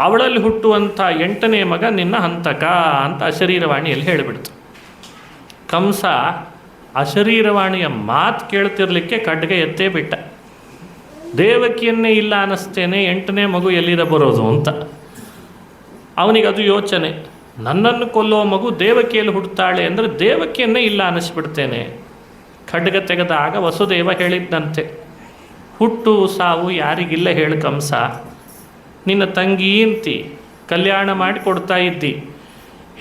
ಅವಳಲ್ಲಿ ಹುಟ್ಟುವಂಥ 8ನೇ ಮಗ ನಿನ್ನ ಹಂತಕ ಅಂತ ಅಶರೀರವಾಣಿಯಲ್ಲಿ ಹೇಳಿಬಿಡ್ತು. ಕಂಸ ಅಶರೀರವಾಣಿಯ ಮಾತು ಕೇಳ್ತಿರ್ಲಿಕ್ಕೆ ಖಡ್ಗ ಎತ್ತೇ ಬಿಟ್ಟ. ದೇವಕಿಯನ್ನೇ ಇಲ್ಲ ಅನ್ನಿಸ್ತೇನೆ, 8ನೇ ಮಗು ಎಲ್ಲಿರ ಬರೋದು ಅಂತ. ಅವನಿಗದು ಯೋಚನೆ, ನನ್ನನ್ನು ಕೊಲ್ಲೋ ಮಗು ದೇವಕಿಯಲ್ಲಿ ಹುಡ್ತಾಳೆ ಅಂದರೆ ದೇವಕಿಯನ್ನೇ ಇಲ್ಲ ಅನ್ನಿಸ್ಬಿಡ್ತೇನೆ. ಖಡ್ಗ ತೆಗೆದಾಗ ವಸುದೇವ ಹೇಳಿದ್ದಂತೆ, ಹುಟ್ಟು ಸಾವು ಯಾರಿಗಿಲ್ಲ ಹೇಳು ಕಂಸ, ನಿನ್ನ ತಂಗಿ ಅಂತಿ ಕಲ್ಯಾಣ ಮಾಡಿ ಕೊಡ್ತಾ ಇದ್ದಿ,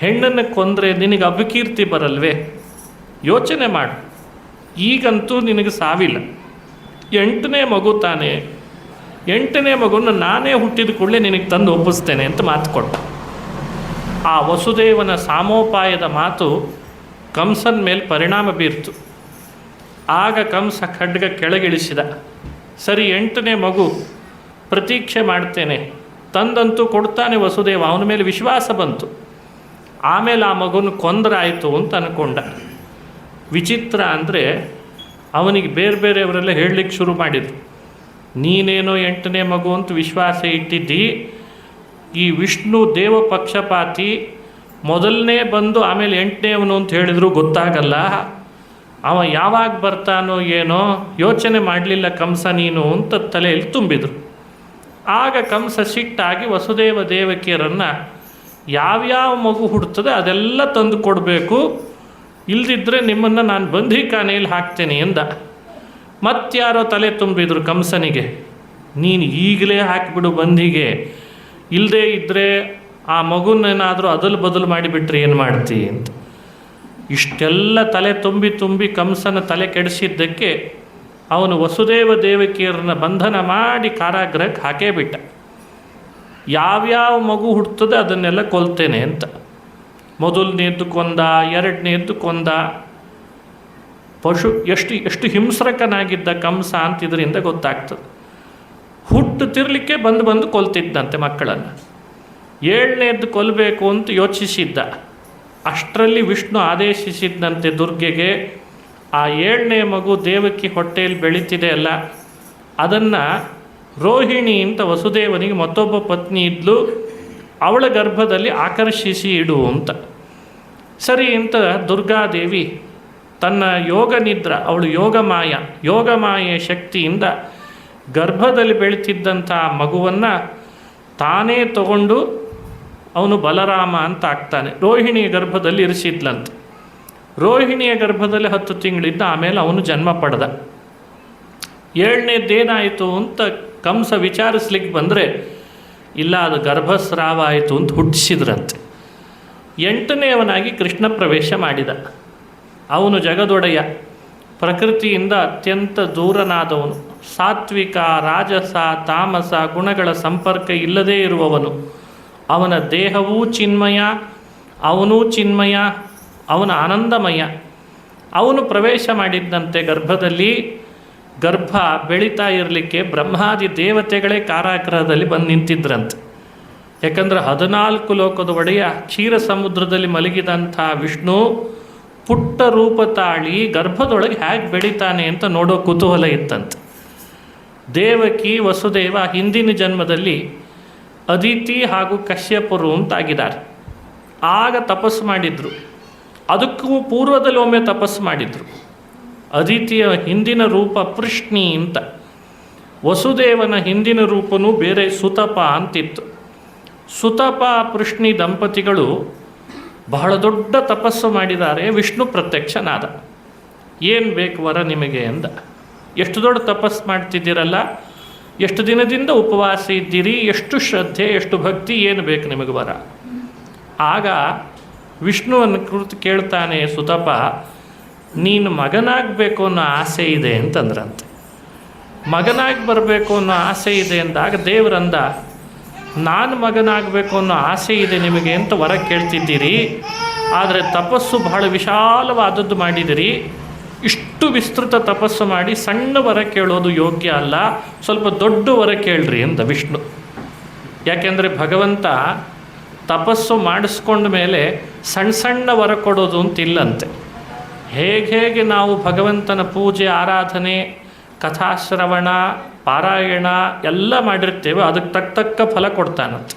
ಹೆಣ್ಣನ್ನು ಕೊಂದರೆ ನಿನಗೆ ಅಪಕೀರ್ತಿ ಬರಲ್ವೇ? ಯೋಚನೆ ಮಾಡು, ಈಗಂತೂ ನಿನಗೆ ಸಾವಿಲ್ಲ, 8ನೇ ಮಗು ತಾನೇ, 8ನೇ ಮಗುನ ನಾನೇ ಹುಟ್ಟಿದ ಕೂಡಲೇ ನಿನಗೆ ತಂದು ಒಪ್ಪಿಸ್ತೇನೆ ಅಂತ ಮಾತು ಕೊಟ್ಟ. ಆ ವಸುದೇವನ ಸಾಮೋಪಾಯದ ಮಾತು ಕಂಸನ ಮೇಲೆ ಪರಿಣಾಮ ಬೀರ್ತು. ಆಗ ಕಂಸ ಖಡ್ಗ ಕೆಳಗಿಳಿಸಿದ. ಸರಿ, 8ನೇ ಮಗು ಪ್ರತೀಕ್ಷೆ ಮಾಡ್ತೇನೆ, ತಂದಂತೂ ಕೊಡ್ತಾನೆ ವಸುದೇವ, ಅವನ ಮೇಲೆ ವಿಶ್ವಾಸ ಬಂತು. ಆಮೇಲೆ ಆ ಮಗುನ ಕೊಂದರಾಯಿತು ಅಂತ ಅಂದ್ಕೊಂಡ. ವಿಚಿತ್ರ ಅಂದರೆ ಅವನಿಗೆ ಬೇರೆ ಬೇರೆಯವರೆಲ್ಲ ಹೇಳಲಿಕ್ಕೆ ಶುರು ಮಾಡಿದರು, ನೀನೇನೋ 8ನೇ ಮಗು ಅಂತ ವಿಶ್ವಾಸ ಇಟ್ಟಿದ್ದಿ, ಈ ವಿಷ್ಣು ದೇವ ಪಕ್ಷಪಾತಿ, ಮೊದಲನೇ ಬಂದು ಆಮೇಲೆ 8ನೇವನು ಅಂತ ಹೇಳಿದ್ರು ಗೊತ್ತಾಗಲ್ಲ, ಅವ ಯಾವಾಗ ಬರ್ತಾನೋ ಏನೋ ಯೋಚನೆ ಮಾಡಲಿಲ್ಲ ಕಂಸ ನೀನು ಅಂತ ತಲೆಯಲ್ಲಿ ತುಂಬಿದರು. ಆಗ ಕಂಸ ಸಿಟ್ಟಾಗಿ ವಸುದೇವ ದೇವಕಿಯರನ್ನು ಯಾವ್ಯಾವ ಮಗು ಹುಡ್ತದೆ ಅದೆಲ್ಲ ತಂದು ಕೊಡಬೇಕು, ಇಲ್ದಿದ್ದರೆ ನಿಮ್ಮನ್ನು ನಾನು ಬಂಧಿಖಾನೆಯಲ್ಲಿ ಹಾಕ್ತೇನೆ ಎಂದ. ಮತ್ತಾರೋ ತಲೆ ತುಂಬಿದ್ರು ಕಂಸನಿಗೆ, ನೀನು ಈಗಲೇ ಹಾಕಿಬಿಡು ಬಂಧಿಗೆ, ಇಲ್ಲದೇ ಇದ್ದರೆ ಆ ಮಗುನೇನಾದರೂ ಅದಲು ಬದಲು ಮಾಡಿಬಿಟ್ರೆ ಏನು ಮಾಡ್ತಿ ಅಂತ. ಇಷ್ಟೆಲ್ಲ ತಲೆ ತುಂಬಿ ಕಂಸನ ತಲೆ ಕೆಡಿಸಿದ್ದಕ್ಕೆ ಅವನು ವಸುದೇವ ದೇವಕಿಯರನ್ನ ಬಂಧನ ಮಾಡಿ ಕಾರಾಗೃಹಕ್ಕೆ ಹಾಕೇ ಬಿಟ್ಟ. ಯಾವ್ಯಾವ ಮಗು ಹುಡ್ತದೆ ಅದನ್ನೆಲ್ಲ ಕೊಲ್ತೇನೆ ಅಂತ. ಮೊದಲನೇದ್ದು ಕೊಂದ, ಎರಡನೇದ್ದು ಕೊಂದ. ಪಶು ಎಷ್ಟು ಎಷ್ಟು ಹಿಂಸ್ರಕನಾಗಿದ್ದ ಕಂಸ ಅಂತ ಇದರಿಂದ ಗೊತ್ತಾಗ್ತದೆ. ಹುಟ್ಟುತ್ತಿರಲಿಕ್ಕೆ ಬಂದು ಕೊಲ್ತಿದ್ದಂತೆ ಮಕ್ಕಳನ್ನು. 7ನೇದ್ದು ಕೊಲ್ಲಬೇಕು ಅಂತ ಯೋಚಿಸಿದ್ದ. ಅಷ್ಟರಲ್ಲಿ ವಿಷ್ಣು ಆದೇಶಿಸಿದ್ದಂತೆ ದುರ್ಗೆಗೆ, ಆ 7ನೇ ಮಗು ದೇವಕಿ ಹೊಟ್ಟೆಯಲ್ಲಿ ಬೆಳೀತಿದೆ ಅಲ್ಲ, ಅದನ್ನು ರೋಹಿಣಿ ಅಂತ ವಸುದೇವನಿಗೆ ಮತ್ತೊಬ್ಬ ಪತ್ನಿ ಇದ್ಲು, ಅವಳ ಗರ್ಭದಲ್ಲಿ ಆಕರ್ಷಿಸಿ ಇಡು ಅಂತ. ಸರಿ ಅಂತ ದುರ್ಗಾದೇವಿ ತನ್ನ ಯೋಗ ನಿದ್ರ, ಅವಳು ಯೋಗಮಾಯೆ ಶಕ್ತಿಯಿಂದ ಗರ್ಭದಲ್ಲಿ ಬೆಳೀತಿದ್ದಂಥ ಮಗುವನ್ನು ತಾನೇ ತಗೊಂಡು ಅವನು ಬಲರಾಮ ಅಂತ ಆಗ್ತಾನೆ. ರೋಹಿಣಿಯ ಗರ್ಭದಲ್ಲಿ ಇರಿಸಿದ್ಲಂತೆ. ರೋಹಿಣಿಯ ಗರ್ಭದಲ್ಲಿ 10 ತಿಂಗಳಿದ್ದ. ಆಮೇಲೆ ಅವನು ಜನ್ಮ ಪಡೆದ. 7ನೇದ್ದೇನಾಯಿತು ಅಂತ ಕಂಸ ವಿಚಾರಿಸ್ಲಿಕ್ಕೆ ಬಂದರೆ, ಇಲ್ಲ ಅದು ಗರ್ಭಸ್ರಾವ ಆಯಿತು ಅಂತ ಹುಟ್ಟಿಸಿದ್ರಂತೆ. 8ನೇವನಾಗಿ ಕೃಷ್ಣ ಪ್ರವೇಶ ಮಾಡಿದ. ಅವನು ಜಗದೊಡೆಯ, ಪ್ರಕೃತಿಯಿಂದ ಅತ್ಯಂತ ದೂರನಾದವನು, ಸಾತ್ವಿಕ, ರಾಜಸ, ತಾಮಸ ಗುಣಗಳ ಸಂಪರ್ಕ ಇಲ್ಲದೇ ಇರುವವನು. ಅವನ ದೇಹವೂ ಚಿನ್ಮಯ, ಅವನೂ ಚಿನ್ಮಯ, ಅವನ ಆನಂದಮಯ. ಅವನು ಪ್ರವೇಶ ಮಾಡಿದ್ದಂತೆ ಗರ್ಭದಲ್ಲಿ. ಗರ್ಭ ಬೆಳೀತಾ ಇರಲಿಕ್ಕೆ ಬ್ರಹ್ಮಾದಿ ದೇವತೆಗಳೇ ಕಾರಾಗೃಹದಲ್ಲಿ ಬಂದು ನಿಂತಿದ್ರಂತೆ. ಯಾಕಂದರೆ 14 ಲೋಕದ ಒಡೆಯ ಕ್ಷೀರ ಸಮುದ್ರದಲ್ಲಿ ಮಲಗಿದಂಥ ವಿಷ್ಣು ಪುಟ್ಟ ರೂಪ ತಾಳಿ ಗರ್ಭದೊಳಗೆ ಹೇಗೆ ಬೆಳೀತಾನೆ ಅಂತ ನೋಡೋ ಕುತೂಹಲ ಇತ್ತಂತೆ. ದೇವಕಿ ವಸುದೇವ ಹಿಂದಿನ ಜನ್ಮದಲ್ಲಿ ಅದಿತಿ ಹಾಗೂ ಕಶ್ಯಪರು ಅಂತಾಗಿದ್ದಾರೆ. ಆಗ ತಪಸ್ಸು ಮಾಡಿದರು. ಅದಕ್ಕೂ ಪೂರ್ವದಲ್ಲಿ ಒಮ್ಮೆ ತಪಸ್ಸು ಮಾಡಿದರು. ಅದಿತಿಯ ಹಿಂದಿನ ರೂಪ ಪೃಷ್ಣಿ ಅಂತ, ವಸುದೇವನ ಹಿಂದಿನ ರೂಪನೂ ಬೇರೆ ಸುತಪ ಅಂತಿತ್ತು. ಸುತಪ ಪೃಷ್ಣಿ ದಂಪತಿಗಳು ಬಹಳ ದೊಡ್ಡ ತಪಸ್ಸು ಮಾಡಿದ್ದಾರೆ. ವಿಷ್ಣು ಪ್ರತ್ಯಕ್ಷನಾದ. ಏನು ಬೇಕು ವರ ನಿಮಗೆ ಅಂದ. ಎಷ್ಟು ದೊಡ್ಡ ತಪಸ್ಸು ಮಾಡ್ತಿದ್ದೀರಲ್ಲ, ಎಷ್ಟು ದಿನದಿಂದ ಉಪವಾಸ ಇದ್ದೀರಿ, ಎಷ್ಟು ಶ್ರದ್ಧೆ, ಎಷ್ಟು ಭಕ್ತಿ, ಏನು ಬೇಕು ನಿಮಗೆ ವರ? ಆಗ ವಿಷ್ಣುವನ್ನು ಕುರಿತು ಕೇಳ್ತಾನೆ ಸುತಪ, ನೀನು ಮಗನಾಗಬೇಕು ಅನ್ನೋ ಆಸೆ ಇದೆ ಅಂತಂದ್ರಂತೆ. ಮಗನಾಗಿ ಬರಬೇಕು ಅನ್ನೋ ಆಸೆ ಇದೆ ಅಂದಾಗ ದೇವರಂದ, ನಾನು ಮಗನಾಗಬೇಕು ಅನ್ನೋ ಆಸೆ ಇದೆ ನಿಮಗೆ ಅಂತ ವರ ಕೇಳ್ತಿದ್ದೀರಿ, ಆದರೆ ತಪಸ್ಸು ಬಹಳ ವಿಶಾಲವಾದದ್ದು ಮಾಡಿದಿರಿ. ಇಷ್ಟು ವಿಸ್ತೃತ ತಪಸ್ಸು ಮಾಡಿ ಸಣ್ಣ ವರ ಕೇಳೋದು ಯೋಗ್ಯ ಅಲ್ಲ, ಸ್ವಲ್ಪ ದೊಡ್ಡ ವರ ಕೇಳ್ರಿ ಅಂತ ವಿಷ್ಣು. ಯಾಕೆಂದರೆ ಭಗವಂತ ತಪಸ್ಸು ಮಾಡಿಸ್ಕೊಂಡ ಮೇಲೆ ಸಣ್ಣ ವರ ಕೊಡೋದು ಅಂತಿಲ್ಲಂತೆ. ಹೇಗೆ ನಾವು ಭಗವಂತನ ಪೂಜೆ, ಆರಾಧನೆ, ಕಥಾಶ್ರವಣ, ಪಾರಾಯಣ ಎಲ್ಲ ಮಾಡಿರ್ತೇವೆ, ಅದಕ್ಕೆ ತಕ್ಕ ಫಲ ಕೊಡ್ತಾನಂತೆ.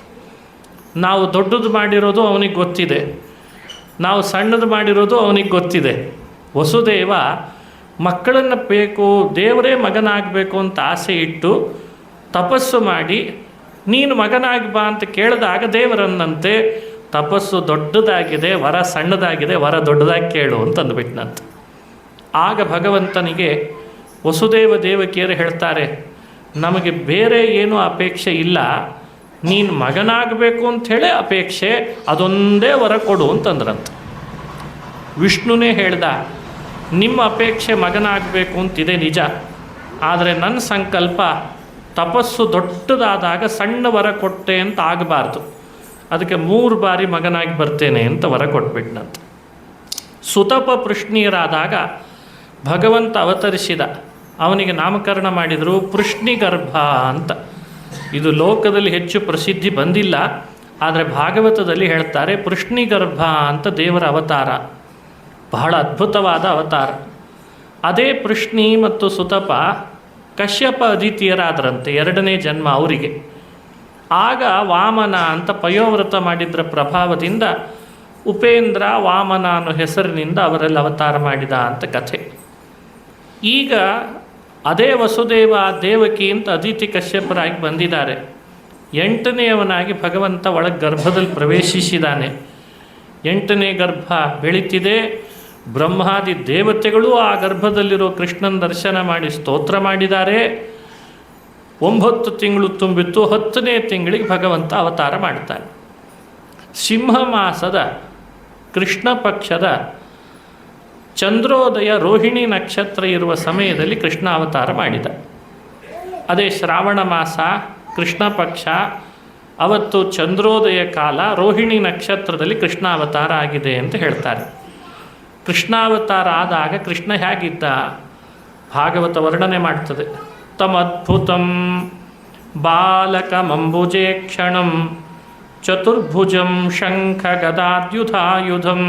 ನಾವು ದೊಡ್ಡದು ಮಾಡಿರೋದು ಅವನಿಗೆ ಗೊತ್ತಿದೆ, ನಾವು ಸಣ್ಣದು ಮಾಡಿರೋದು ಅವನಿಗೆ ಗೊತ್ತಿದೆ. ವಸುದೇವ ಮಕ್ಕಳನ್ನು ಬೇಕು, ದೇವರೇ ಮಗನಾಗಬೇಕು ಅಂತ ಆಸೆ ಇಟ್ಟು ತಪಸ್ಸು ಮಾಡಿ ನೀನು ಮಗನಾಗಿ ಬಾ ಅಂತ ಕೇಳಿದಾಗ ದೇವರನ್ನಂತೆ, ತಪಸ್ಸು ದೊಡ್ಡದಾಗಿದೆ, ವರ ಸಣ್ಣದಾಗಿದೆ, ವರ ದೊಡ್ಡದಾಗಿ ಕೇಳು ಅಂತಂದುಬಿಟ್ನಂತೆ. ಆಗ ಭಗವಂತನಿಗೆ ವಸುದೇವ ದೇವಕಿಯರು ಹೇಳ್ತಾರೆ, ನಮಗೆ ಬೇರೆ ಏನೂ ಅಪೇಕ್ಷೆ ಇಲ್ಲ, ನೀನು ಮಗನಾಗಬೇಕು ಅಂಥೇಳಿ ಅಪೇಕ್ಷೆ, ಅದೊಂದೇ ವರ ಕೊಡು ಅಂತಂದ್ರಂತೆ. ವಿಷ್ಣುನೇ ಹೇಳ್ದ, ನಿಮ್ಮ ಅಪೇಕ್ಷೆ ಮಗನಾಗಬೇಕು ಅಂತಿದೆ ನಿಜ, ಆದರೆ ನನ್ನ ಸಂಕಲ್ಪ ತಪಸ್ಸು ದೊಡ್ಡದಾದಾಗ ಸಣ್ಣ ವರ ಕೊಟ್ಟೆ ಅಂತ ಆಗಬಾರ್ದು, ಅದಕ್ಕೆ 3 ಬಾರಿ ಮಗನಾಗಿ ಬರ್ತೇನೆ ಅಂತ ವರ ಕೊಟ್ಬಿಟ್ನಂತೆ. ಸುತಪ ಪೃಷ್ಣಿಯರಾದಾಗ ಭಗವಂತ ಅವತರಿಸಿದ. ಅವನಿಗೆ ನಾಮಕರಣ ಮಾಡಿದರು ಪೃಷ್ಣಿಗರ್ಭ ಅಂತ. ಇದು ಲೋಕದಲ್ಲಿ ಹೆಚ್ಚು ಪ್ರಸಿದ್ಧಿ ಬಂದಿಲ್ಲ, ಆದರೆ ಭಾಗವತದಲ್ಲಿ ಹೇಳ್ತಾರೆ ಪೃಷ್ಣಿಗರ್ಭ ಅಂತ ದೇವರ ಅವತಾರ, ಬಹಳ ಅದ್ಭುತವಾದ ಅವತಾರ. ಅದೇ ಪೃಷ್ಣಿ ಮತ್ತು ಸುತಪ ಕಶ್ಯಪ ಅದಿತಿಯರಾದ್ರಂತೆ, 2ನೇ ಜನ್ಮ ಅವರಿಗೆ. ಆಗ ವಾಮನ ಅಂತ ಪಯೋವ್ರತ ಮಾಡಿದ್ರ ಪ್ರಭಾವದಿಂದ ಉಪೇಂದ್ರ ವಾಮನ ಅನ್ನೋ ಹೆಸರಿನಿಂದ ಅವರೆಲ್ಲ ಅವತಾರ ಮಾಡಿದ ಅಂತ ಕಥೆ. ಈಗ ಅದೇ ವಸುದೇವ ದೇವಕಿ ಅಂತ ಅದಿತಿ ಕಶ್ಯಪರಾಗಿ ಬಂದಿದ್ದಾರೆ. 8ನೇಯವನಾಗಿ ಭಗವಂತ ಒಳಗೆ ಗರ್ಭದಲ್ಲಿ ಪ್ರವೇಶಿಸಿದ್ದಾನೆ. 8ನೇ ಗರ್ಭ ಬೆಳೀತಿದೆ. ಬ್ರಹ್ಮಾದಿ ದೇವತೆಗಳು ಆ ಗರ್ಭದಲ್ಲಿರೋ ಕೃಷ್ಣನ ದರ್ಶನ ಮಾಡಿ ಸ್ತೋತ್ರ ಮಾಡಿದ್ದಾರೆ. 9 ತಿಂಗಳು ತುಂಬಿತ್ತು. 10ನೇ ತಿಂಗಳಿಗೆ ಭಗವಂತ ಅವತಾರ ಮಾಡ್ತಾನೆ. ಸಿಂಹ ಮಾಸದ ಕೃಷ್ಣ ಪಕ್ಷದ ಚಂದ್ರೋದಯ ರೋಹಿಣಿ ನಕ್ಷತ್ರ ಇರುವ ಸಮಯದಲ್ಲಿ ಕೃಷ್ಣ ಅವತಾರ ಮಾಡಿದ. ಅದೇ ಶ್ರಾವಣ ಮಾಸ ಕೃಷ್ಣ ಪಕ್ಷ ಅವತ್ತು ಚಂದ್ರೋದಯ ಕಾಲ, ರೋಹಿಣಿ ನಕ್ಷತ್ರದಲ್ಲಿ ಕೃಷ್ಣಾವತಾರ ಆಗಿದೆ ಅಂತ ಹೇಳ್ತಾರೆ. ಕೃಷ್ಣಾವತಾರ ಆದಾಗ ಕೃಷ್ಣ ಹೇಗಿದ್ದ ಭಾಗವತ ವರ್ಣನೆ ಮಾಡ್ತದೆ. ತಮದ್ಭುತಂ ಬಾಲಕಮಂಬುಜೇ ಕ್ಷಣಂ ಚತುರ್ಭುಜಂ ಶಂಖ ಗದಾದ್ಯುಧಾಯುಧಂ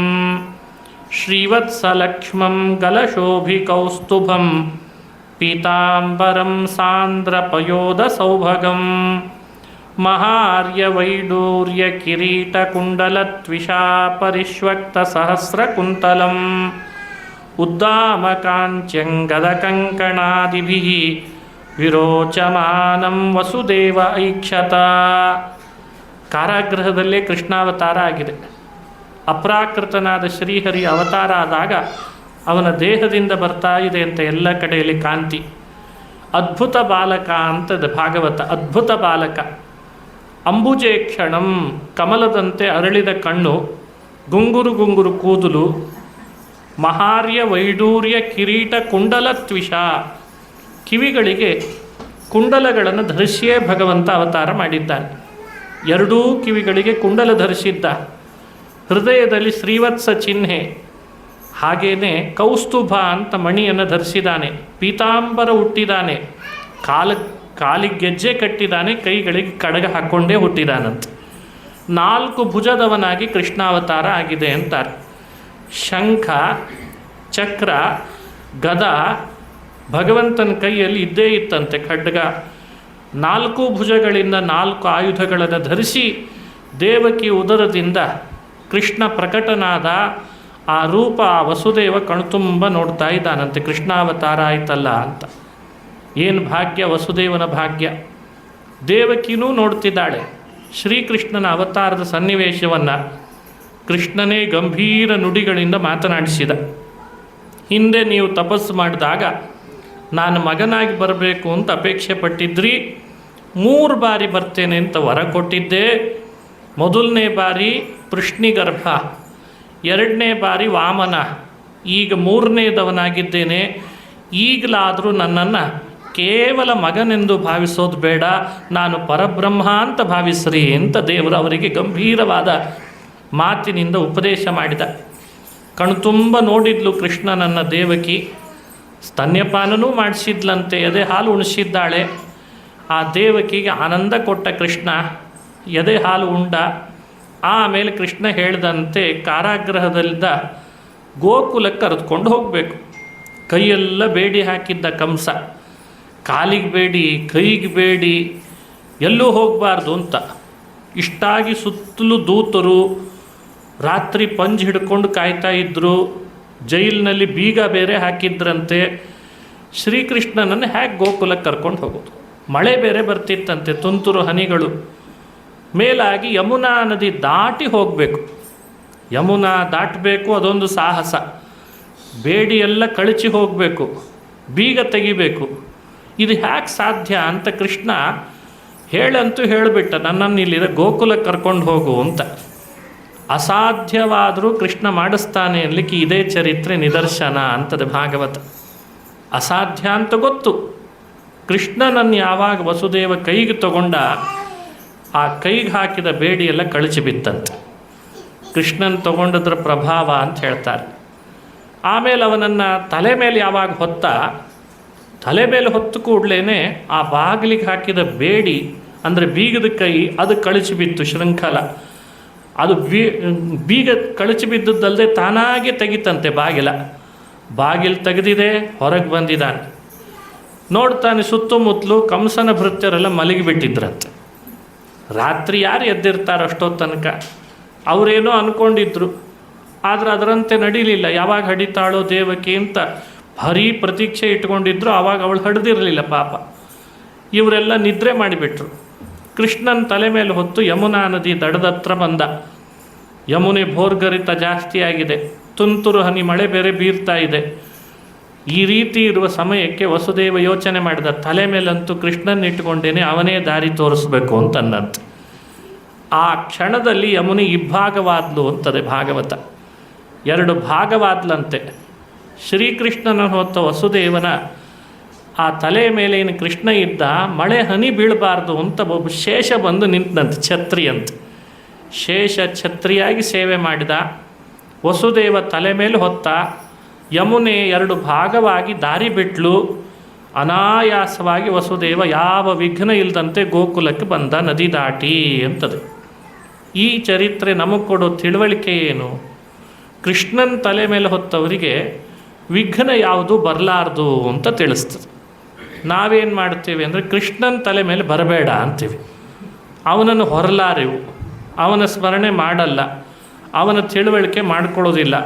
ಶ್ರೀವತ್ಸಲಕ್ಷ್ಮಂ ಗಲಶೋಭಿಕೌಸ್ತುಭಂ ಪೀತಾಂಬರಂ ಸಾಂದ್ರಪಯೋಧ ಸೌಭಗಂ ಮಹಾರ್ಯವೈಡೂರ್ಯ ಕಿರೀಟಕುಂಡಲತ್ವಿಷಾ ಪರಿಷ್ವಕ್ತ ಸಹಸ್ರಕುಂತಲಂ ಉದ್ದಾಮಕಾಂಚ್ಯಂಗದಕಂಕಣಾದಿಭಿಃ ವಿರೋಚಮಾನಂ ವಸುದೇವ ಐಕ್ಷತ. ಕಾರಾಗೃಹದಲ್ಲೇ ಕೃಷ್ಣಾವತಾರ ಆಗಿದೆ. ಅಪ್ರಾಕೃತನಾದ ಶ್ರೀಹರಿ ಅವತಾರ ಆದಾಗ ಅವನ ದೇಹದಿಂದ ಬರ್ತಾ ಇದೆ ಅಂತ ಎಲ್ಲ ಕಡೆಯಲ್ಲಿ ಕಾಂತಿ. ಅದ್ಭುತ ಬಾಲಕ ಅಂತದ ಭಾಗವತ. ಅದ್ಭುತ ಬಾಲಕ. ಅಂಬುಜೇ ಕ್ಷಣಂ, ಕಮಲದಂತೆ ಅರಳಿದ ಕಣ್ಣು, ಗುಂಗುರು ಗುಂಗುರು ಕೂದಲು, ಮಹಾರ್ಯ ವೈಡೂರ್ಯ ಕಿರೀಟ ಕುಂಡಲತ್ವಿಷ, ಕಿವಿಗಳಿಗೆ ಕುಂಡಲಗಳನ್ನು ಧರಿಸಿಯೇ ಭಗವಂತ ಅವತಾರ ಮಾಡಿದ್ದಾನೆ. ಎರಡೂ ಕಿವಿಗಳಿಗೆ ಕುಂಡಲ ಧರಿಸಿದ್ದ. ಹೃದಯದಲ್ಲಿ ಶ್ರೀವತ್ಸ ಚಿಹ್ನೆ, ಹಾಗೇನೆ ಕೌಸ್ತುಭ ಅಂತ ಮಣಿಯನ್ನು ಧರಿಸಿದ್ದಾನೆ. ಪೀತಾಂಬರ ಹುಟ್ಟಿದ್ದಾನೆ. ಕಾಲಿಗೆ ಗೆಜ್ಜೆ ಕಟ್ಟಿದ್ದಾನೆ. ಕೈಗಳಿಗೆ ಕಡಗ ಹಾಕ್ಕೊಂಡೇ ಹುಟ್ಟಿದಾನಂತೆ. 4 ಭುಜದವನಾಗಿ ಕೃಷ್ಣಾವತಾರ ಆಗಿದೆ ಅಂತಾರೆ. ಶಂಖ, ಚಕ್ರ, ಗದ ಭಗವಂತನ ಕೈಯಲ್ಲಿ ಇದ್ದೇ ಇತ್ತಂತೆ. ಖಡ್ಗ. 4 ಭುಜಗಳಿಂದ 4 ಆಯುಧಗಳನ್ನು ಧರಿಸಿ ದೇವಕಿ ಉದರದಿಂದ ಕೃಷ್ಣ ಪ್ರಕಟನಾದ ಆ ರೂಪ ವಸುದೇವ ಕಣ್ತುಂಬ ನೋಡ್ತಾ ಇದ್ದಾನಂತೆ. ಕೃಷ್ಣಾವತಾರ ಆಯ್ತಲ್ಲ ಅಂತ. ಏನು ಭಾಗ್ಯ, ವಸುದೇವನ ಭಾಗ್ಯ. ದೇವಕಿನೂ ನೋಡ್ತಿದ್ದಾಳೆ ಶ್ರೀಕೃಷ್ಣನ ಅವತಾರದ ಸನ್ನಿವೇಶವನ್ನು. ಕೃಷ್ಣನೇ ಗಂಭೀರ ನುಡಿಗಳಿಂದ ಮಾತನಾಡಿಸಿದ. ಹಿಂದೆ ನೀವು ತಪಸ್ಸು ಮಾಡಿದಾಗ ನಾನು ಮಗನಾಗಿ ಬರಬೇಕು ಅಂತ ಅಪೇಕ್ಷೆ ಪಟ್ಟಿದ್ರಿ. 3 ಬಾರಿ ಬರ್ತೇನೆ ಅಂತ ವರ ಕೊಟ್ಟಿದ್ದೆ. ಮೊದಲನೇ ಬಾರಿ ಪೃಷ್ಣಿಗರ್ಭ, 2ನೇ ಬಾರಿ ವಾಮನ, ಈಗ 3ನೇದವನಾಗಿದ್ದೇನೆ. ಈಗಲಾದರೂ ನನ್ನನ್ನು ಕೇವಲ ಮಗನೆಂದು ಭಾವಿಸೋದು ಬೇಡ, ನಾನು ಪರಬ್ರಹ್ಮ ಅಂತ ಭಾವಿಸ್ರಿ ಅಂತ ದೇವರು ಅವರಿಗೆ ಗಂಭೀರವಾದ ಮಾತಿನಿಂದ ಉಪದೇಶ ಮಾಡಿದ. ಕಣ್ತುಂಬ ನೋಡಿದ್ಲು ಕೃಷ್ಣನನ್ನ ದೇವಕಿ. ಸ್ತನ್ಯಪಾನನೂ ಮಾಡಿಸಿದ್ಲಂತೆ, ಎದೆ ಹಾಲು ಉಣಿಸಿದ್ದಾಳೆ. ಆ ದೇವಕಿಗೆ ಆನಂದ ಕೊಟ್ಟ ಕೃಷ್ಣ ಎದೆ ಹಾಲು ಉಂಡ. ಆಮೇಲೆ ಕೃಷ್ಣ ಹೇಳಿದಂತೆ ಕಾರಾಗೃಹದಲ್ಲಿದ್ದ ಗೋಕುಲಕ್ಕೆ ಕರೆದುಕೊಂಡು ಹೋಗಬೇಕು. ಕೈಯೆಲ್ಲ ಬೇಡಿ ಹಾಕಿದ್ದ ಕಂಸ. ಕಾಲಿಗೆ ಬೇಡಿ, ಕೈಗೆ ಬೇಡಿ, ಎಲ್ಲೂ ಹೋಗಬಾರ್ದು ಅಂತ. ಇಷ್ಟಾಗಿ ಸುತ್ತಲೂ ದೂತರು ರಾತ್ರಿ ಪಂಜ್ ಹಿಡ್ಕೊಂಡು ಕಾಯ್ತಾ ಇದ್ದರು. ಜೈಲಿನಲ್ಲಿ ಬೀಗ ಬೇರೆ ಹಾಕಿದ್ರಂತೆ. ಶ್ರೀಕೃಷ್ಣನನ್ನು ಹೇಗೆ ಗೋಕುಲಕ್ಕೆ ಕರ್ಕೊಂಡು ಹೋಗೋದು? ಮಳೆ ಬೇರೆ ಬರ್ತಿತ್ತಂತೆ, ತುಂತುರು ಹನಿಗಳು. ಮೇಲಾಗಿ ಯಮುನಾ ನದಿ ದಾಟಿ ಹೋಗಬೇಕು. ಯಮುನಾ ದಾಟಬೇಕು, ಅದೊಂದು ಸಾಹಸ. ಬೇಡಿ ಎಲ್ಲ ಕಳಚಿ ಹೋಗಬೇಕು, ಬೀಗ ತೆಗಿಬೇಕು. ಇದು ಹ್ಯಾಕೆ ಸಾಧ್ಯ ಅಂತ ಕೃಷ್ಣ ಹೇಳಂತೂ ಹೇಳಿಬಿಟ್ಟ, ನನ್ನನ್ನು ಇಲ್ಲಿದೆ ಗೋಕುಲಕ್ಕೆ ಕರ್ಕೊಂಡು ಹೋಗು ಅಂತ. ಅಸಾಧ್ಯವಾದರೂ ಕೃಷ್ಣ ಮಾಡಿಸ್ತಾನೆ ಅನ್ಲಿಕ್ಕೆ ಇದೇ ಚರಿತ್ರೆ ನಿದರ್ಶನ ಅಂತದೆ ಭಾಗವತ. ಅಸಾಧ್ಯ ಅಂತ ಗೊತ್ತು. ಕೃಷ್ಣನನ್ನು ಯಾವಾಗ ವಸುದೇವ ಕೈಗೆ ತಗೊಂಡ, ಆ ಕೈಗೆ ಹಾಕಿದ ಬೇಡಿ ಎಲ್ಲ ಕಳಚಿ ಬಿತ್ತಂತೆ. ಕೃಷ್ಣನ ತಗೊಂಡದ್ರ ಪ್ರಭಾವ ಅಂತ ಹೇಳ್ತಾರೆ. ಆಮೇಲೆ ಅವನನ್ನು ತಲೆ ಮೇಲೆ ಯಾವಾಗ ಹೊತ್ತ, ತಲೆ ಮೇಲೆ ಹೊತ್ತು ಕೂಡಲೇ ಆ ಬಾಗಿಲಿಗೆ ಹಾಕಿದ ಬೇಡಿ ಅಂದರೆ ಬೀಗದ ಕೈ ಅದು ಕಳಚಿ ಬಿತ್ತು. ಶೃಂಖಲ ಅದು ಬೀಗ ಕಳಚಿ ಬಿದ್ದದ್ದಲ್ಲದೆ ತಾನಾಗೆ ತೆಗಿತಂತೆ ಬಾಗಿಲು ತೆಗೆದಿದೆ, ಹೊರಗೆ ಬಂದಿದ್ದಾನೆ. ನೋಡ್ತಾನೆ ಸುತ್ತಮುತ್ತಲು ಕಂಸನ ಭೃತ್ಯರೆಲ್ಲ ಮಲಗಿಬಿಟ್ಟಿದ್ರಂತೆ. ರಾತ್ರಿ ಯಾರು ಎದ್ದಿರ್ತಾರೆ ಅಷ್ಟೊತ್ತು ತನಕ? ಅವರೇನೋ ಅಂದ್ಕೊಂಡಿದ್ರು, ಆದರೆ ಅದರಂತೆ ನಡೀಲಿಲ್ಲ. ಯಾವಾಗ ಹಡಿತಾಳೋ ದೇವಕಿ ಅಂತ ಭಾರೀ ಪ್ರತೀಕ್ಷೆ ಇಟ್ಕೊಂಡಿದ್ರು. ಆವಾಗ ಅವಳು ಹಡ್ದಿರಲಿಲ್ಲ ಪಾಪ. ಇವರೆಲ್ಲ ನಿದ್ರೆ ಮಾಡಿಬಿಟ್ರು. ಕೃಷ್ಣನ ತಲೆ ಮೇಲೆ ಹೊತ್ತು ಯಮುನಾ ನದಿ ದಡದತ್ರ ಬಂದ. ಯಮುನೆ ಭೋರ್ಗರಿತ ಜಾಸ್ತಿ ಆಗಿದೆ, ತುಂತುರು ಹನಿ ಮಳೆ ಬೇರೆ ಬೀರ್ತಾ ಇದೆ. ಈ ರೀತಿ ಇರುವ ಸಮಯಕ್ಕೆ ವಸುದೇವ ಯೋಚನೆ ಮಾಡಿದ, ತಲೆ ಮೇಲಂತೂ ಕೃಷ್ಣನ ಇಟ್ಟುಕೊಂಡೇನೆ, ಅವನೇ ದಾರಿ ತೋರಿಸ್ಬೇಕು ಅಂತನ್ನಂತೆ. ಆ ಕ್ಷಣದಲ್ಲಿ ಯಮುನೆ ಇಬ್ಬಾಗವಾದ್ಲು ಅಂತದೆ ಭಾಗವತ. 2 ಭಾಗವಾದ್ಲಂತೆ. ಶ್ರೀಕೃಷ್ಣನ ಹೊತ್ತ ವಸುದೇವನ ಆ ತಲೆ ಮೇಲೆ ಏನು ಕೃಷ್ಣ ಇದ್ದ, ಮಳೆ ಹನಿ ಬೀಳಬಾರ್ದು ಅಂತ ಒಬ್ಬ ಶೇಷ ಬಂದು ನಿಂತಂತೆ, ಛತ್ರಿ ಅಂತ. ಶೇಷ ಛತ್ರಿಯಾಗಿ ಸೇವೆ ಮಾಡಿದ. ವಸುದೇವ ತಲೆ ಮೇಲೆ ಹೊತ್ತ. ಯಮುನೆ 2 ಭಾಗವಾಗಿ ದಾರಿ ಬಿಟ್ಲು. ಅನಾಯಾಸವಾಗಿ ವಸುದೇವ ಯಾವ ವಿಘ್ನ ಇಲ್ಲದಂತೆ ಗೋಕುಲಕ್ಕೆ ಬಂದ, ನದಿ ದಾಟಿ ಅಂತದೆ. ಈ ಚರಿತ್ರೆ ನಮಗೆ ಕೊಡೋ ತಿಳುವಳಿಕೆ ಏನು? ಕೃಷ್ಣನ ತಲೆ ಮೇಲೆ ಹೊತ್ತವರಿಗೆ ವಿಘ್ನ ಯಾವುದು ಬರಲಾರ್ದು ಅಂತ ತಿಳಿಸ್ತದೆ. ನಾವೇನು ಮಾಡ್ತೀವಿ ಅಂದರೆ ಕೃಷ್ಣನ ತಲೆ ಮೇಲೆ ಬರಬೇಡ ಅಂತೀವಿ. ಅವನನ್ನು ಹೊರಲಾರೆವು, ಅವನ ಸ್ಮರಣೆ ಮಾಡಲ್ಲ, ಅವನ ತಿಳುವಳಿಕೆ ಮಾಡಿಕೊಳ್ಳೋದಿಲ್ಲ.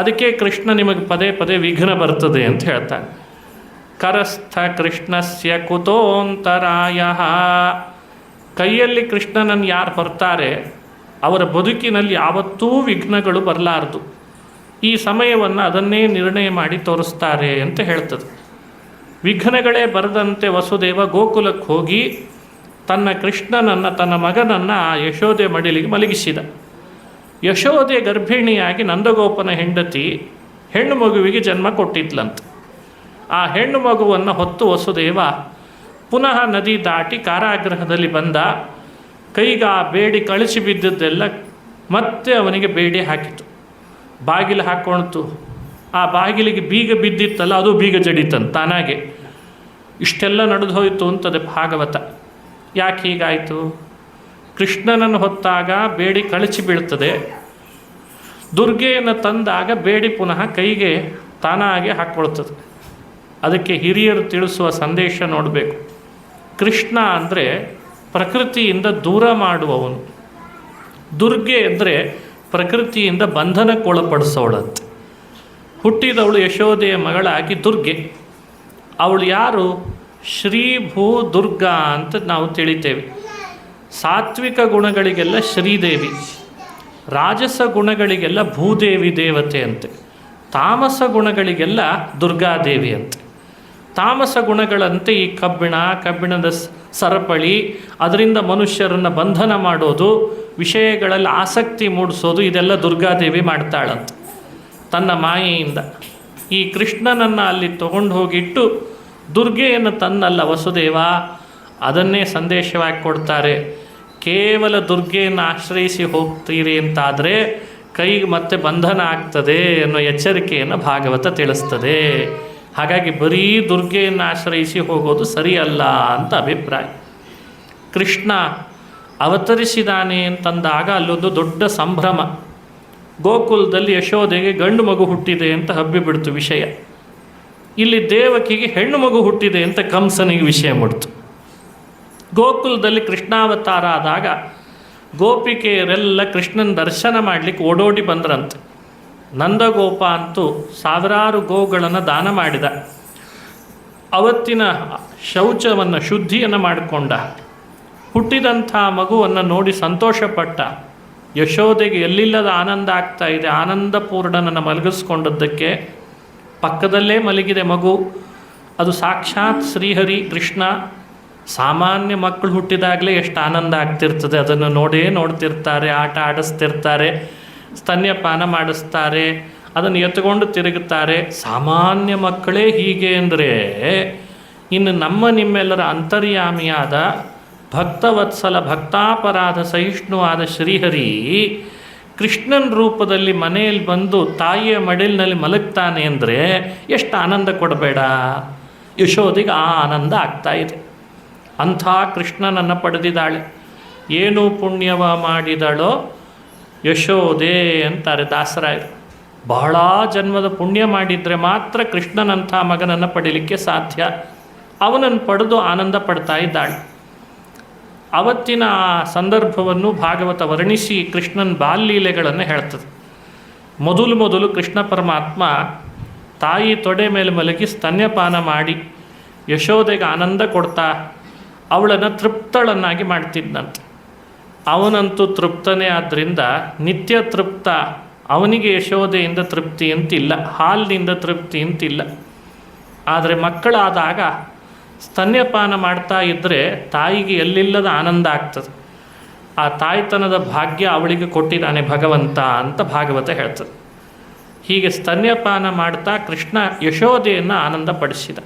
ಅದಕ್ಕೆ ಕೃಷ್ಣ ನಿಮಗೆ ಪದೇ ಪದೇ ವಿಘ್ನ ಬರ್ತದೆ ಅಂತ ಹೇಳ್ತಾನೆ. ಕರಸ್ಥ ಕೃಷ್ಣಸ್ಯ ಕುತೋಂತರಾಯ. ಕೈಯಲ್ಲಿ ಕೃಷ್ಣನನ್ನು ಯಾರು ಹೊರ್ತಾರೆ ಅವರ ಬದುಕಿನಲ್ಲಿ ಯಾವತ್ತೂ ವಿಘ್ನಗಳು ಬರಲಾರದು. ಈ ಸಮಯವನ್ನು ಅದನ್ನೇ ನಿರ್ಣಯ ಮಾಡಿ ತೋರಿಸ್ತಾರೆ ಅಂತ ಹೇಳ್ತದೆ. ವಿಘ್ನಗಳೇ ಬರದಂತೆ ವಸುದೇವ ಗೋಕುಲಕ್ಕೆ ಹೋಗಿ ತನ್ನ ಕೃಷ್ಣನನ್ನು, ತನ್ನ ಮಗನನ್ನು ಆ ಯಶೋದೆ ಮಡಿಲಿಗೆ ಮಲಗಿಸಿದ. ಯಶೋದೆ ಗರ್ಭಿಣಿಯಾಗಿ ನಂದಗೋಪನ ಹೆಂಡತಿ ಹೆಣ್ಣು ಮಗುವಿಗೆ ಜನ್ಮ ಕೊಟ್ಟಿದ್ಲಂತೆ. ಆ ಹೆಣ್ಣು ಮಗುವನ್ನು ಹೊತ್ತು ವಸುದೇವ ಪುನಃ ನದಿ ದಾಟಿ ಕಾರಾಗೃಹದಲ್ಲಿ ಬಂದ. ಕೈಗೆ ಆ ಬೇಡಿ ಕಳಿಸಿ ಬಿದ್ದದ್ದೆಲ್ಲ ಮತ್ತೆ ಅವನಿಗೆ ಬೇಡಿ ಹಾಕಿತು. ಬಾಗಿಲು ಹಾಕ್ಕೊಳ್ತು. ಆ ಬಾಗಿಲಿಗೆ ಬೀಗ ಬಿದ್ದಿತ್ತಲ್ಲ, ಅದು ಬೀಗ ಜಡಿತಂತ ತಾನಾಗೆ. ಇಷ್ಟೆಲ್ಲ ನಡೆದು ಹೋಯಿತು ಅಂತದೆ ಭಾಗವತ. ಯಾಕೆ ಹೀಗಾಯಿತು? ಕೃಷ್ಣನನ್ನು ಹೊತ್ತಾಗ ಬೇಡಿ ಕಳಚಿ ಬೀಳ್ತದೆ, ದುರ್ಗೆಯನ್ನು ತಂದಾಗ ಬೇಡಿ ಪುನಃ ಕೈಗೆ ತಾನಾಗೆ ಹಾಕ್ಕೊಳ್ತದೆ. ಅದಕ್ಕೆ ಹಿರಿಯರು ತಿಳಿಸುವ ಸಂದೇಶ ನೋಡಬೇಕು. ಕೃಷ್ಣ ಅಂದರೆ ಪ್ರಕೃತಿಯಿಂದ ದೂರ ಮಾಡುವವನು, ದುರ್ಗೆ ಅಂದರೆ ಪ್ರಕೃತಿಯಿಂದ ಬಂಧನಕ್ಕೊಳಪಡಿಸೋಳಂತೆ. ಹುಟ್ಟಿದವಳು ಯಶೋದೆಯ ಮಗಳಾಗಿ ದುರ್ಗೆ. ಅವಳು ಯಾರು? ಶ್ರೀ ಭೂ ದುರ್ಗಾ ಅಂತ ನಾವು ತಿಳಿತೇವೆ. ಸಾತ್ವಿಕ ಗುಣಗಳಿಗೆಲ್ಲ ಶ್ರೀದೇವಿ, ರಾಜಸ ಗುಣಗಳಿಗೆಲ್ಲ ಭೂದೇವಿ ದೇವತೆ ಅಂತೆ, ತಾಮಸ ಗುಣಗಳಿಗೆಲ್ಲ ದುರ್ಗಾದೇವಿ ಅಂತೆ. ತಾಮಸ ಗುಣಗಳಂತೆ ಈ ಕಬ್ಬಿಣದ ಸರಪಳಿ, ಅದರಿಂದ ಮನುಷ್ಯರನ್ನು ಬಂಧನ ಮಾಡೋದು, ವಿಷಯಗಳಲ್ಲಿ ಆಸಕ್ತಿ ಮೂಡಿಸೋದು, ಇದೆಲ್ಲ ದುರ್ಗಾದೇವಿ ಮಾಡ್ತಾಳಂತೆ ತನ್ನ ಮಾಯೆಯಿಂದ. ಈ ಕೃಷ್ಣನನ್ನು ಅಲ್ಲಿ ತಗೊಂಡು ಹೋಗಿಟ್ಟು ದುರ್ಗೆಯನ್ನು ತನ್ನಲ್ಲ ವಸುದೇವ, ಅದನ್ನೇ ಸಂದೇಶವಾಗಿ ಕೊಡ್ತಾರೆ. ಕೇವಲ ದುರ್ಗೆಯನ್ನು ಆಶ್ರಯಿಸಿ ಹೋಗ್ತೀರಿ ಅಂತಾದರೆ ಕೈಗೆ ಮತ್ತೆ ಬಂಧನ ಆಗ್ತದೆ ಅನ್ನೋ ಎಚ್ಚರಿಕೆಯನ್ನು ಭಾಗವತ ತಿಳಿಸ್ತದೆ. ಹಾಗಾಗಿ ಬರೀ ದುರ್ಗೆಯನ್ನು ಆಶ್ರಯಿಸಿ ಹೋಗೋದು ಸರಿಯಲ್ಲ ಅಂತ ಅಭಿಪ್ರಾಯ. ಕೃಷ್ಣ ಅವತರಿಸಿದಾನೆ ಅಂತಂದಾಗ ಅಲ್ಲೊಂದು ದೊಡ್ಡ ಸಂಭ್ರಮ. ಗೋಕುಲದಲ್ಲಿ ಯಶೋದೆಗೆ ಗಂಡು ಮಗು ಹುಟ್ಟಿದೆ ಅಂತ ಹಬ್ಬಿಬಿಡ್ತು ವಿಷಯ. ಇಲ್ಲಿ ದೇವಕಿಗೆ ಹೆಣ್ಣು ಮಗು ಹುಟ್ಟಿದೆ ಅಂತ ಕಂಸನಿಗೆ ವಿಷಯ ಮುಡ್ತು. ಗೋಕುಲದಲ್ಲಿ ಕೃಷ್ಣಾವತಾರ ಆದಾಗ ಗೋಪಿಕೆಯರೆಲ್ಲ ಕೃಷ್ಣನ ದರ್ಶನ ಮಾಡಲಿಕ್ಕೆ ಓಡೋಡಿ ಬಂದ್ರಂತೆ. ನಂದಗೋಪ ಅಂತೂ ಸಾವಿರಾರು ಗೋಗಳನ್ನು ದಾನ ಮಾಡಿದ. ಅವತ್ತಿನ ಶೌಚವನ್ನು ಶುದ್ಧಿಯನ್ನು ಮಾಡಿಕೊಂಡ. ಹುಟ್ಟಿದಂಥ ಮಗುವನ್ನು ನೋಡಿ ಸಂತೋಷಪಟ್ಟ. ಯಶೋದೆಗೆ ಎಲ್ಲಿಲ್ಲದ ಆನಂದ ಆಗ್ತಾ ಇದೆ. ಆನಂದಪೂರ್ಣನನ್ನು ಮಲಗಿಸ್ಕೊಂಡದ್ದಕ್ಕೆ ಪಕ್ಕದಲ್ಲೇ ಮಲಗಿದೆ ಮಗು. ಅದು ಸಾಕ್ಷಾತ್ ಶ್ರೀಹರಿ ಕೃಷ್ಣ. ಸಾಮಾನ್ಯ ಮಕ್ಕಳು ಹುಟ್ಟಿದಾಗಲೇ ಎಷ್ಟು ಆನಂದ ಆಗ್ತಿರ್ತದೆ, ಅದನ್ನು ನೋಡ್ತಿರ್ತಾರೆ, ಆಟ ಆಡಿಸ್ತಿರ್ತಾರೆ, ಸ್ತನ್ಯಪಾನ ಮಾಡಿಸ್ತಾರೆ, ಅದನ್ನು ಎತ್ಕೊಂಡು ತಿರುಗುತ್ತಾರೆ. ಸಾಮಾನ್ಯ ಮಕ್ಕಳೇ ಹೀಗೆ ಅಂದರೆ ಇನ್ನು ನಿಮ್ಮೆಲ್ಲರ ಅಂತರ್ಯಾಮಿಯಾದ ಭಕ್ತವತ್ಸಲ ಭಕ್ತಾಪರಾಧ ಸಹಿಷ್ಣುವಾದ ಶ್ರೀಹರಿ ಕೃಷ್ಣನ ರೂಪದಲ್ಲಿ ಮನೆಯಲ್ಲಿ ಬಂದು ತಾಯಿಯ ಮಡಿಲಿನಲ್ಲಿ ಮಲಗ್ತಾನೆ ಅಂದರೆ ಎಷ್ಟು ಆನಂದ ಕೊಡಬೇಡ. ಯಶೋದಿಗೆ ಆ ಆನಂದ ಆಗ್ತಾ ಇದೆ. ಅಂಥ ಕೃಷ್ಣನನ್ನು ಪಡೆದಿದ್ದಾಳೆ. ಏನು ಪುಣ್ಯವ ಮಾಡಿದಳೋ ಯಶೋದೆ ಅಂತಾರೆ ದಾಸರಾಯರು. ಬಹಳ ಜನ್ಮದ ಪುಣ್ಯ ಮಾಡಿದರೆ ಮಾತ್ರ ಕೃಷ್ಣನಂಥ ಮಗನನ್ನು ಪಡೀಲಿಕ್ಕೆ ಸಾಧ್ಯ. ಅವನನ್ನು ಪಡೆದು ಆನಂದ ಪಡ್ತಾ ಇದ್ದಾಳೆ. ಅವತ್ತಿನ ಆ ಸಂದರ್ಭವನ್ನು ಭಾಗವತ ವರ್ಣಿಸಿ ಕೃಷ್ಣನ ಬಾಲ್ಯಲೀಲೆಗಳನ್ನು ಹೇಳ್ತದೆ. ಮೊದಲು ಕೃಷ್ಣ ಪರಮಾತ್ಮ ತಾಯಿ ತೊಡೆ ಮೇಲೆ ಮಲಗಿ ಸ್ತನ್ಯಪಾನ ಮಾಡಿ ಯಶೋದೆಗೆ ಆನಂದ ಕೊಡ್ತಾ ಅವಳನ್ನು ತೃಪ್ತಳನ್ನಾಗಿ ಮಾಡ್ತಿದ್ದಂತೆ. ಅವನಂತೂ ತೃಪ್ತನೇ ಆದ್ದರಿಂದ ನಿತ್ಯ ತೃಪ್ತ. ಅವನಿಗೆ ಯಶೋದೆಯಿಂದ ತೃಪ್ತಿ ಅಂತಿಲ್ಲ, ಹಾಲಿನಿಂದ ತೃಪ್ತಿ ಅಂತಿಲ್ಲ. ಆದರೆ ಮಕ್ಕಳಾದಾಗ ಸ್ತನ್ಯಪಾನ ಮಾಡ್ತಾ ಇದ್ದರೆ ತಾಯಿಗೆ ಎಲ್ಲಿಲ್ಲದ ಆನಂದ ಆಗ್ತದೆ. ಆ ತಾಯ್ತನದ ಭಾಗ್ಯ ಅವಳಿಗೆ ಕೊಟ್ಟಿದ್ದಾನೆ ಭಗವಂತ ಅಂತ ಭಾಗವತ ಹೇಳ್ತದೆ. ಹೀಗೆ ಸ್ತನ್ಯಪಾನ ಮಾಡ್ತಾ ಕೃಷ್ಣ ಯಶೋದೆಯನ್ನು ಆನಂದಪಡಿಸಿದ.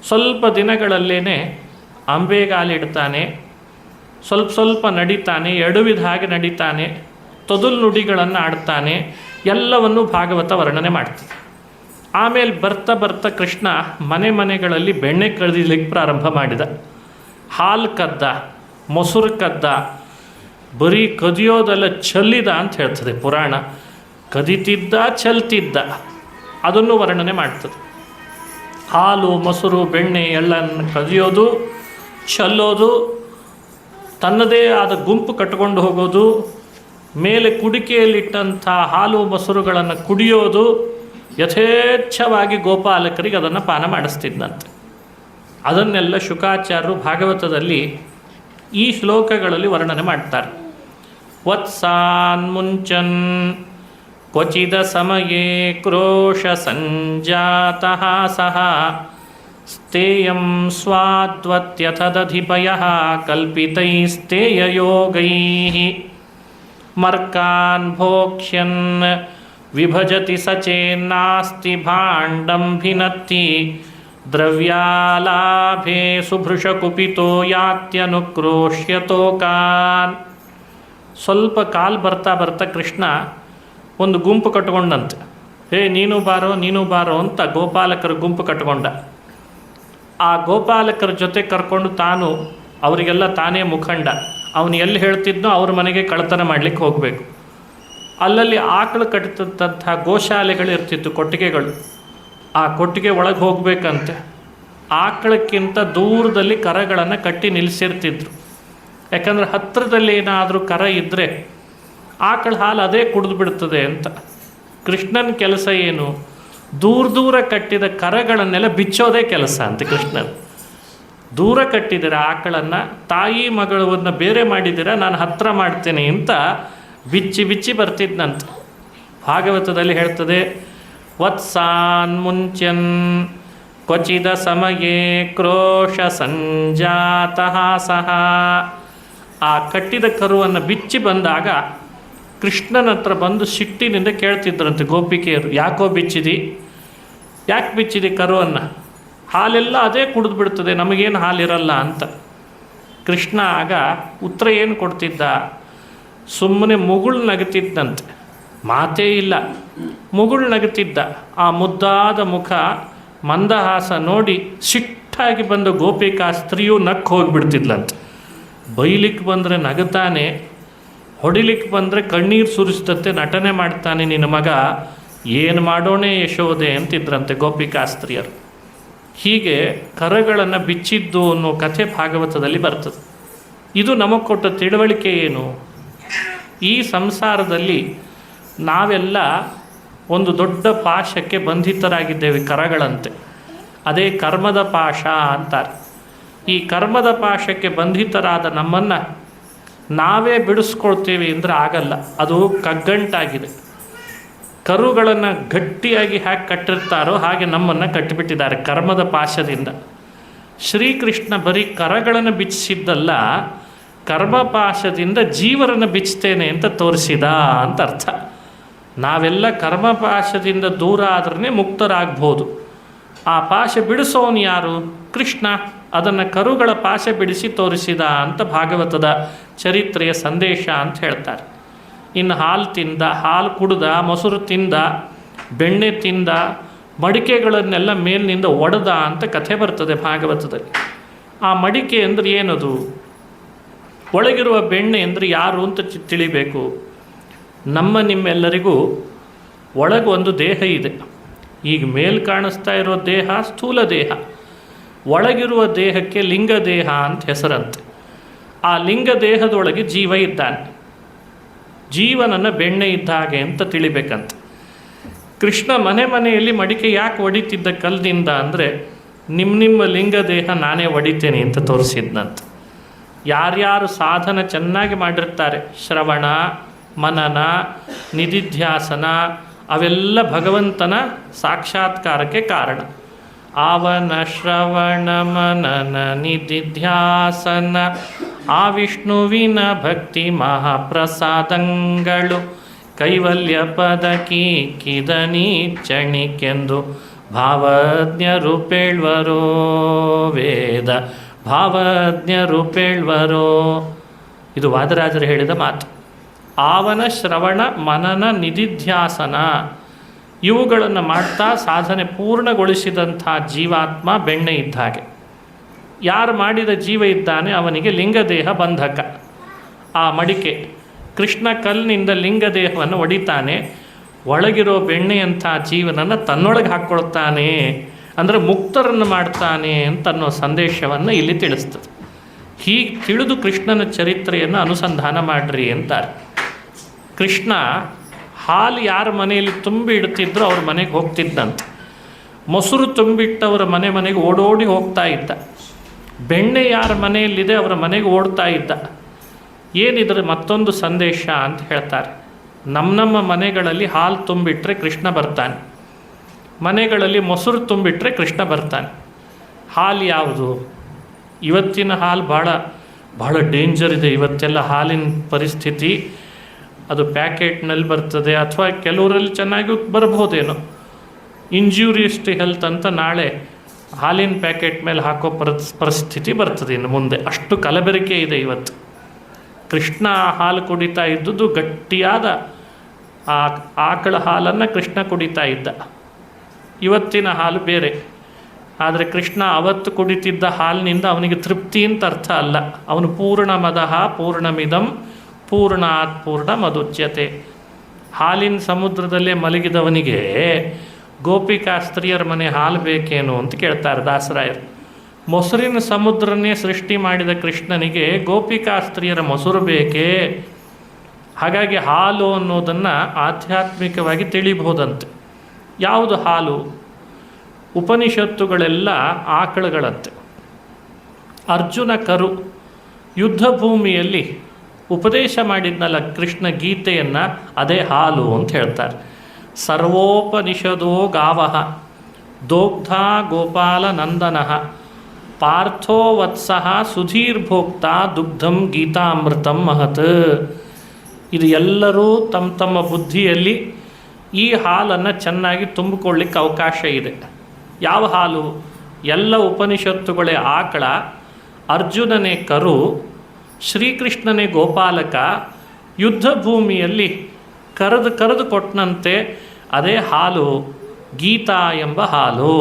ಸ್ವಲ್ಪ ದಿನಗಳಲ್ಲೇ ಅಂಬೆಗಾಲಿಡ್ತಾನೆ, ಸ್ವಲ್ಪ ಸ್ವಲ್ಪ ನಡೀತಾನೆ, ಎಡುವಿದ ಹಾಗೆ ನಡೀತಾನೆ, ತೊದಲು ನುಡಿಗಳನ್ನು ಆಡ್ತಾನೆ, ಎಲ್ಲವನ್ನು ಭಾಗವತ ವರ್ಣನೆ ಮಾಡ್ತದೆ. ಆಮೇಲೆ ಬರ್ತಾ ಬರ್ತಾ ಕೃಷ್ಣ ಮನೆ ಮನೆಗಳಲ್ಲಿ ಬೆಣ್ಣೆ ಕದಿಲಿಕ್ಕೆ ಪ್ರಾರಂಭ ಮಾಡಿದ. ಹಾಲು ಕದ್ದ, ಮೊಸರು ಕದ್ದ, ಬರೀ ಕದಿಯೋದೆಲ್ಲ ಚೆಲ್ಲಿದ ಅಂತ ಹೇಳ್ತದೆ ಪುರಾಣ. ಕದಿತಿದ್ದ, ಚೆಲ್ತಿದ್ದ, ಅದನ್ನು ವರ್ಣನೆ ಮಾಡ್ತದೆ. ಹಾಲು, ಮೊಸರು, ಬೆಣ್ಣೆ ಎಲ್ಲನ್ನು ಕದಿಯೋದು, ಚೆಲ್ಲೋದು, ತನ್ನದೇ ಆದ ಗುಂಪು ಕಟ್ಟಿಕೊಂಡು ಹೋಗೋದು, ಮೇಲೆ ಕುಡಿಕೆಯಲ್ಲಿಟ್ಟಂಥ ಹಾಲು ಮೊಸರುಗಳನ್ನು ಕುಡಿಯೋದು, ಯಥೇಚ್ಛವಾಗಿ ಗೋಪಾಲಕರಿಗೆ ಅದನ್ನು ಪಾನ ಮಾಡಿಸ್ತಿದ್ದಂತೆ. ಅದನ್ನೆಲ್ಲ ಶುಕಾಚಾರ್ಯರು ಭಾಗವತದಲ್ಲಿ ಈ ಶ್ಲೋಕಗಳಲ್ಲಿ ವರ್ಣನೆ ಮಾಡ್ತಾರೆ. ವತ್ಸಾನ್ ಮುಂಚನ್ ಕ್ವಚಿದ ಸಮಯೇ ಕ್ರೋಶ ಸಂಜಾತಃ ಸಹ ಸ್ಥೇಯಂ ಸ್ವಾದ್ವತ್ಯಥದಧಿಪಯಃ ಕಲ್ಪಿತೈಸ್ತೇಯಯೋಗೈಃ ಮರ್ಕಾನ್ ಭೋಕ್ಷ್ಯನ್ ವಿಭಜತಿ ಸಚೇನ್ನಾಸ್ತಿ ಭಾಂಡಂ ಭಿನತ್ತಿ ದ್ರವ್ಯಾಲಾಭೆ ಸುಭೃಶಕುಪಿತೋ ಯಾತ್ಯನುಕ್ರೋಶ್ಯತೋಕಾನ್. ಸ್ವಲ್ಪ ಕಾಲು ಬರ್ತಾ ಬರ್ತಾ ಕೃಷ್ಣ ಒಂದು ಗುಂಪು ಕಟ್ಕೊಂಡಂತೆ. ನೀನು ಬಾರೋ ನೀನು ಬಾರೋ ಅಂತ ಗೋಪಾಲಕರ ಗುಂಪು ಕಟ್ಕೊಂಡ. ಆ ಗೋಪಾಲಕರ ಜೊತೆ ಕರ್ಕೊಂಡು ತಾನು ಅವರಿಗೆಲ್ಲ ತಾನೇ ಮುಖಂಡ. ಅವನು ಎಲ್ಲಿ ಹೇಳ್ತಿದ್ನೋ ಅವ್ರ ಮನೆಗೆ ಕಳ್ಳತನ ಮಾಡಲಿಕ್ಕೆ ಹೋಗಬೇಕು. ಅಲ್ಲಲ್ಲಿ ಆಕಳು ಕಟ್ಟಿದಂಥ ಗೋಶಾಲೆಗಳು ಇರ್ತಿತ್ತು, ಕೊಟ್ಟಿಗೆಗಳು. ಆ ಕೊಟ್ಟಿಗೆ ಒಳಗೆ ಹೋಗಬೇಕಂತೆ. ಆಕಳಕ್ಕಿಂತ ದೂರದಲ್ಲಿ ಕರಗಳನ್ನು ಕಟ್ಟಿ ನಿಲ್ಲಿಸಿರ್ತಿದ್ರು. ಯಾಕಂದರೆ ಹತ್ತಿರದಲ್ಲಿ ಏನಾದರೂ ಕರ ಇದ್ದರೆ ಆಕಳ ಹಾಲು ಅದೇ ಕುಡಿದು ಬಿಡ್ತದೆ ಅಂತ. ಕೃಷ್ಣನ ಕೆಲಸ ಏನು? ದೂರ ದೂರ ಕಟ್ಟಿದ ಕರಗಳನ್ನೆಲ್ಲ ಬಿಚ್ಚೋದೇ ಕೆಲಸ ಅಂತ ಕೃಷ್ಣನ್. ದೂರ ಕಟ್ಟಿದ್ದೀರ ಆಕಳನ್ನು, ತಾಯಿ ಮಗಳನ್ನು ಬೇರೆ ಮಾಡಿದ್ದೀರ, ನಾನು ಹತ್ತಿರ ಮಾಡ್ತೇನೆ ಅಂತ ಬಿಚ್ಚಿ ಬಿಚ್ಚಿ ಬರ್ತಿದ್ನಂತ. ಭಾಗವತದಲ್ಲಿ ಹೇಳ್ತದೆ, ವತ್ಸಾನ್ ಮುಂಚನ್ ಕ್ವಚಿದ ಸಮಯೇ ಕ್ರೋಶ ಸಂಜಾತಃ ಸಹ. ಆ ಕಟ್ಟಿದ ಕರುವನ್ನು ಬಿಚ್ಚಿ ಬಂದಾಗ ಕೃಷ್ಣನ ಹತ್ರ ಬಂದು ಸಿಟ್ಟಿನಿಂದ ಕೇಳ್ತಿದ್ರಂತೆ ಗೋಪಿಕೆಯರು, ಯಾಕೋ ಬಿಚ್ಚಿದಿ, ಯಾಕೆ ಬಿಚ್ಚಿದಿ ಕರುವನ್ನು? ಹಾಲೆಲ್ಲ ಅದೇ ಕುಡಿದು ಬಿಡ್ತದೆ, ನಮಗೇನು ಹಾಲಿರಲ್ಲ ಅಂತ. ಕೃಷ್ಣ ಆಗ ಉತ್ತರ ಏನು ಕೊಡ್ತಿದ್ದ? ಸುಮ್ಮನೆ ಮುಗುಳು ನಗುತ್ತಿದ್ದಂತೆ, ಮಾತೇ ಇಲ್ಲ, ಮುಗುಳು ನಗುತ್ತಿದ್ದ. ಆ ಮುದ್ದಾದ ಮುಖ, ಮಂದಹಾಸ ನೋಡಿ ಸಿಟ್ಟಾಗಿ ಬಂದ ಗೋಪಿಕಾ ಸ್ತ್ರೀಯು ನಕ್ಕು ಹೋಗಿಬಿಡ್ತಿದ್ಲಂತೆ. ಬೈಲಿಕ್ಕೆ ಬಂದರೆ ನಗುತ್ತಾನೆ, ಹೊಡಿಲಿಕ್ಕೆ ಬಂದರೆ ಕಣ್ಣೀರು ಸುರಿಸ್ತಂತೆ ನಟನೆ ಮಾಡ್ತಾನೆ ನಿನ್ನ ಮಗ, ಏನು ಮಾಡೋಣೆ ಯಶೋದೆ ಅಂತಿದ್ರಂತೆ ಗೋಪಿಕಾ ಸ್ತ್ರೀಯರು. ಹೀಗೆ ಕರಗಳನ್ನು ಬಿಚ್ಚಿದ್ದು ಅನ್ನೋ ಕಥೆ ಭಾಗವತದಲ್ಲಿ ಬರ್ತದೆ. ಇದು ನಮಗೆ ಕೊಟ್ಟ ತಿಳುವಳಿಕೆ ಏನು? ಈ ಸಂಸಾರದಲ್ಲಿ ನಾವೆಲ್ಲ ಒಂದು ದೊಡ್ಡ ಪಾಶಕ್ಕೆ ಬಂಧಿತರಾಗಿದ್ದೇವೆ, ಕರಗಳಂತೆ. ಅದೇ ಕರ್ಮದ ಪಾಶ ಅಂತಾರೆ. ಈ ಕರ್ಮದ ಪಾಶಕ್ಕೆ ಬಂಧಿತರಾದ ನಮ್ಮನ್ನು ನಾವೇ ಬಿಡಿಸ್ಕೊಳ್ತೀವಿ ಅಂದರೆ ಆಗಲ್ಲ, ಅದು ಕಗ್ಗಂಟಾಗಿದೆ. ಕರುಗಳನ್ನು ಗಟ್ಟಿಯಾಗಿ ಹೇಗೆ ಕಟ್ಟಿರ್ತಾರೋ ಹಾಗೆ ನಮ್ಮನ್ನು ಕಟ್ಟಿಬಿಟ್ಟಿದ್ದಾರೆ ಕರ್ಮದ ಪಾಶದಿಂದ. ಶ್ರೀಕೃಷ್ಣ ಬರೀ ಕರಗಳನ್ನು ಬಿಚ್ಚಿಸಿದ್ದಲ್ಲ, ಕರ್ಮಪಾಶದಿಂದ ಜೀವರನ್ನು ಬಿಚ್ತೇನೆ ಅಂತ ತೋರಿಸಿದ ಅಂತ ಅರ್ಥ. ನಾವೆಲ್ಲ ಕರ್ಮಪಾಶದಿಂದ ದೂರ ಆದ್ರೇ ಮುಕ್ತರಾಗ್ಬೋದು. ಆ ಪಾಶ ಬಿಡಿಸೋನು ಯಾರು? ಕೃಷ್ಣ. ಅದನ್ನು ಕರುಗಳ ಪಾಶ ಬಿಡಿಸಿ ತೋರಿಸಿದ ಅಂತ ಭಾಗವತದ ಚರಿತ್ರೆಯ ಸಂದೇಶ ಅಂತ ಹೇಳ್ತಾರೆ. ಇನ್ನು ಹಾಲು ತಿಂದ, ಹಾಲು ಕುಡ್ದ, ಮೊಸರು ತಿಂದ, ಬೆಣ್ಣೆ ತಿಂದ, ಮಡಿಕೆಗಳನ್ನೆಲ್ಲ ಮೇಲಿನಿಂದ ಒಡೆದ ಅಂತ ಕಥೆ ಬರ್ತದೆ ಭಾಗವತದಲ್ಲಿ. ಆ ಮಡಿಕೆ ಅಂದರೆ ಏನದು? ಒಳಗಿರುವ ಬೆಣ್ಣೆ ಅಂದರೆ ಯಾರು ಅಂತ ತಿಳಿಬೇಕು. ನಿಮ್ಮೆಲ್ಲರಿಗೂ ಒಳಗೆ ಒಂದು ದೇಹ ಇದೆ. ಈಗ ಮೇಲ್ ಕಾಣಿಸ್ತಾ ಇರೋ ದೇಹ ಸ್ಥೂಲ ದೇಹ. ಒಳಗಿರುವ ದೇಹಕ್ಕೆ ಲಿಂಗ ದೇಹ ಅಂತ ಹೆಸರಂತೆ. ಆ ಲಿಂಗ ದೇಹದೊಳಗೆ ಜೀವ ಇದ್ದಾನೆ. ಜೀವನನ್ನು ಬೆಣ್ಣೆ ಇದ್ದ ಹಾಗೆ ಅಂತ ತಿಳಿಬೇಕಂತೆ. ಕೃಷ್ಣ ಮನೆಯಲ್ಲಿ ಮಡಿಕೆ ಯಾಕೆ ಒಡಿತಿದ್ದ ಕಲ್ಲಿಂದ ಅಂದರೆ ನಿಮ್ಮ ಲಿಂಗ ದೇಹ ನಾನೇ ಒಡಿತೇನೆ ಅಂತ ತೋರಿಸಿದ್ನಂತೆ. ಯಾರ್ಯಾರು ಸಾಧನ ಚೆನ್ನಾಗಿ ಮಾಡಿರ್ತಾರೆ, ಶ್ರವಣ, ಮನನ, ನಿಧಿಧ್ಯಾಸನ, ಅವೆಲ್ಲ ಭಗವಂತನ ಸಾಕ್ಷಾತ್ಕಾರಕ್ಕೆ ಕಾರಣ. ಅವನ ಶ್ರವಣ ಮನನ ನಿಧಿಧ್ಯಾಸನ ಆ ವಿಷ್ಣುವಿನ ಭಕ್ತಿ ಮಹಾಪ್ರಸಾದಂಗಳು ಕೈವಲ್ಯ ಪದಕಿ ಕಿದನಿ ಚಣಿಕೆಂದು ಭಾವಜ್ಞರೂಪೇಳ್ವರೋ ವೇದ ಭಾವಜ್ಞರೂಪೇಳ್ವರೋ. ಇದು ವಾದರಾಜರು ಹೇಳಿದ ಮಾತು. ಆವನ ಶ್ರವಣ ಮನನ ನಿಧಿಧ್ಯಾಸನ ಇವುಗಳನ್ನು ಮಾಡ್ತಾ ಸಾಧನೆ ಪೂರ್ಣಗೊಳಿಸಿದಂಥ ಜೀವಾತ್ಮ ಬೆಣ್ಣೆ ಇದ್ದ ಹಾಗೆ. ಯಾರು ಮಾಡಿದ ಜೀವ ಇದ್ದಾನೆ ಅವನಿಗೆ ಲಿಂಗದೇಹ ಬಂಧಕ. ಆ ಮಡಿಕೆ ಕೃಷ್ಣ ಕಲ್ಲಿನಿಂದ ಲಿಂಗದೇಹವನ್ನು ಒಡಿತಾನೆ, ಒಳಗಿರೋ ಬೆಣ್ಣೆಯಂಥ ಜೀವನನ್ನು ತನ್ನೊಳಗೆ ಹಾಕ್ಕೊಳ್ತಾನೆ, ಅಂದರೆ ಮುಕ್ತರನ್ನು ಮಾಡ್ತಾನೆ ಅಂತ ಅನ್ನೋ ಸಂದೇಶವನ್ನು ಇಲ್ಲಿ ತಿಳಿಸ್ತದೆ. ಹೀಗೆ ತಿಳಿದು ಕೃಷ್ಣನ ಚರಿತ್ರೆಯನ್ನು ಅನುಸಂಧಾನ ಮಾಡಿರಿ ಅಂತಾರೆ. ಕೃಷ್ಣ ಹಾಲು ಯಾರ ಮನೆಯಲ್ಲಿ ತುಂಬಿ ಇಡ್ತಿದ್ರು ಅವ್ರ ಮನೆಗೆ ಹೋಗ್ತಿದ್ದಂತೆ. ಮೊಸರು ತುಂಬಿಟ್ಟವರ ಮನೆಗೆ ಓಡೋಡಿ ಹೋಗ್ತಾ ಇದ್ದ. ಬೆಣ್ಣೆ ಯಾರ ಮನೆಯಲ್ಲಿದೆ ಅವರ ಮನೆಗೆ ಓಡ್ತಾ ಇದ್ದ. ಏನಿದ್ರೆ ಮತ್ತೊಂದು ಸಂದೇಶ ಅಂತ ಹೇಳ್ತಾರೆ. ನಮ್ಮ ಮನೆಗಳಲ್ಲಿ ಹಾಲು ತುಂಬಿಟ್ರೆ ಕೃಷ್ಣ ಬರ್ತಾನೆ, ಮನೆಗಳಲ್ಲಿ ಮೊಸರು ತುಂಬಿಟ್ರೆ ಕೃಷ್ಣ ಬರ್ತಾನೆ. ಹಾಲು ಯಾವುದು? ಇವತ್ತಿನ ಹಾಲು ಭಾಳ ಡೇಂಜರ್ ಇದೆ. ಇವತ್ತೆಲ್ಲ ಹಾಲಿನ ಪರಿಸ್ಥಿತಿ ಅದು ಪ್ಯಾಕೆಟ್ನಲ್ಲಿ ಬರ್ತದೆ, ಅಥವಾ ಕೆಲವರಲ್ಲಿ ಚೆನ್ನಾಗಿ ಬರಬಹುದೇನೋ. ಇಂಜೂರಿಯಸ್ ಟು ಹೆಲ್ತ್ ಅಂತ ನಾಳೆ ಹಾಲಿನ ಪ್ಯಾಕೆಟ್ ಮೇಲೆ ಹಾಕೋ ಪರಿಸ್ಥಿತಿ ಬರ್ತದೆ ಇನ್ನು ಮುಂದೆ. ಅಷ್ಟು ಕಲಬೆರಕೆ ಇದೆ ಇವತ್ತು. ಕೃಷ್ಣ ಹಾಲು ಕುಡಿತಾ ಇದ್ದುದು ಗಟ್ಟಿಯಾದ ಆ ಆಕಳ ಹಾಲನ್ನು ಕೃಷ್ಣ ಕುಡಿತಾ ಇದ್ದ. ಇವತ್ತಿನ ಹಾಲು ಬೇರೆ. ಆದರೆ ಕೃಷ್ಣ ಅವತ್ತು ಕುಡಿತಿದ್ದ ಹಾಲಿನಿಂದ ಅವನಿಗೆ ತೃಪ್ತಿ ಅಂತ ಅರ್ಥ ಅಲ್ಲ. ಅವನು ಪೂರ್ಣ ಮದಃ ಪೂರ್ಣಮಿದಂ ಪೂರ್ಣಾತ್ ಪೂರ್ಣ ಮದುಚ್ಯತೆ. ಹಾಲಿನ ಸಮುದ್ರದಲ್ಲೇ ಮಲಗಿದವನಿಗೆ ಗೋಪಿಕಾ ಸ್ತ್ರೀಯರ ಮನೆ ಹಾಲು ಬೇಕೇನು ಅಂತ ಕೇಳ್ತಾರೆ ದಾಸರಾಯರು. ಮೊಸರಿನ ಸಮುದ್ರನೇ ಸೃಷ್ಟಿ ಮಾಡಿದ ಕೃಷ್ಣನಿಗೆ ಗೋಪಿಕಾ ಸ್ತ್ರೀಯರ ಮೊಸರು ಬೇಕೇ? ಹಾಗಾಗಿ ಹಾಲು ಅನ್ನೋದನ್ನು ಆಧ್ಯಾತ್ಮಿಕವಾಗಿ ತಿಳಿಬಹುದಂತೆ. ಯಾವುದು ಹಾಲು? ಉಪನಿಷತ್ತುಗಳೆಲ್ಲ ಆಕಳುಗಳಂತೆ. ಅರ್ಜುನ ಕರು. ಯುದ್ಧ ಭೂಮಿಯಲ್ಲಿ ಉಪದೇಶ ಮಾಡಿದ್ನಲ್ಲ ಕೃಷ್ಣ ಗೀತೆಯನ್ನು, ಅದೇ ಹಾಲು ಅಂತ ಹೇಳ್ತಾರೆ. ಸರ್ವೋಪನಿಷದೋ ಗಾವಃ ದೋಗ್ಧ ಗೋಪಾಲ ನಂದನಃ ಪಾರ್ಥೋ ವತ್ಸಃ ಸುಧೀರ್ಭೋಕ್ತ ದುಗ್ಧಂ ಗೀತಾಮೃತಂ ಮಹತ್. ಇದು ಎಲ್ಲರೂ ತಮ್ಮ ತಮ್ಮ ಬುದ್ಧಿಯಲ್ಲಿ ಈ ಹಾಲನ್ನು ಚೆನ್ನಾಗಿ ತುಂಬಿಕೊಳ್ಳಿಕ್ಕೆ ಅವಕಾಶ ಇದೆ. ಯಾವ ಹಾಲು? ಎಲ್ಲ ಉಪನಿಷತ್ತುಗಳೇ ಆಕಳ, ಅರ್ಜುನನೇ ಕರು, ಶ್ರೀಕೃಷ್ಣನೇ ಗೋಪಾಲಕ. ಯುದ್ಧ ಭೂಮಿಯಲ್ಲಿ ಕರೆದು ಕೊಟ್ಟನಂತೆ ಅದೇ ಹಾಲು, ಗೀತಾ ಎಂಬ ಹಾಲು.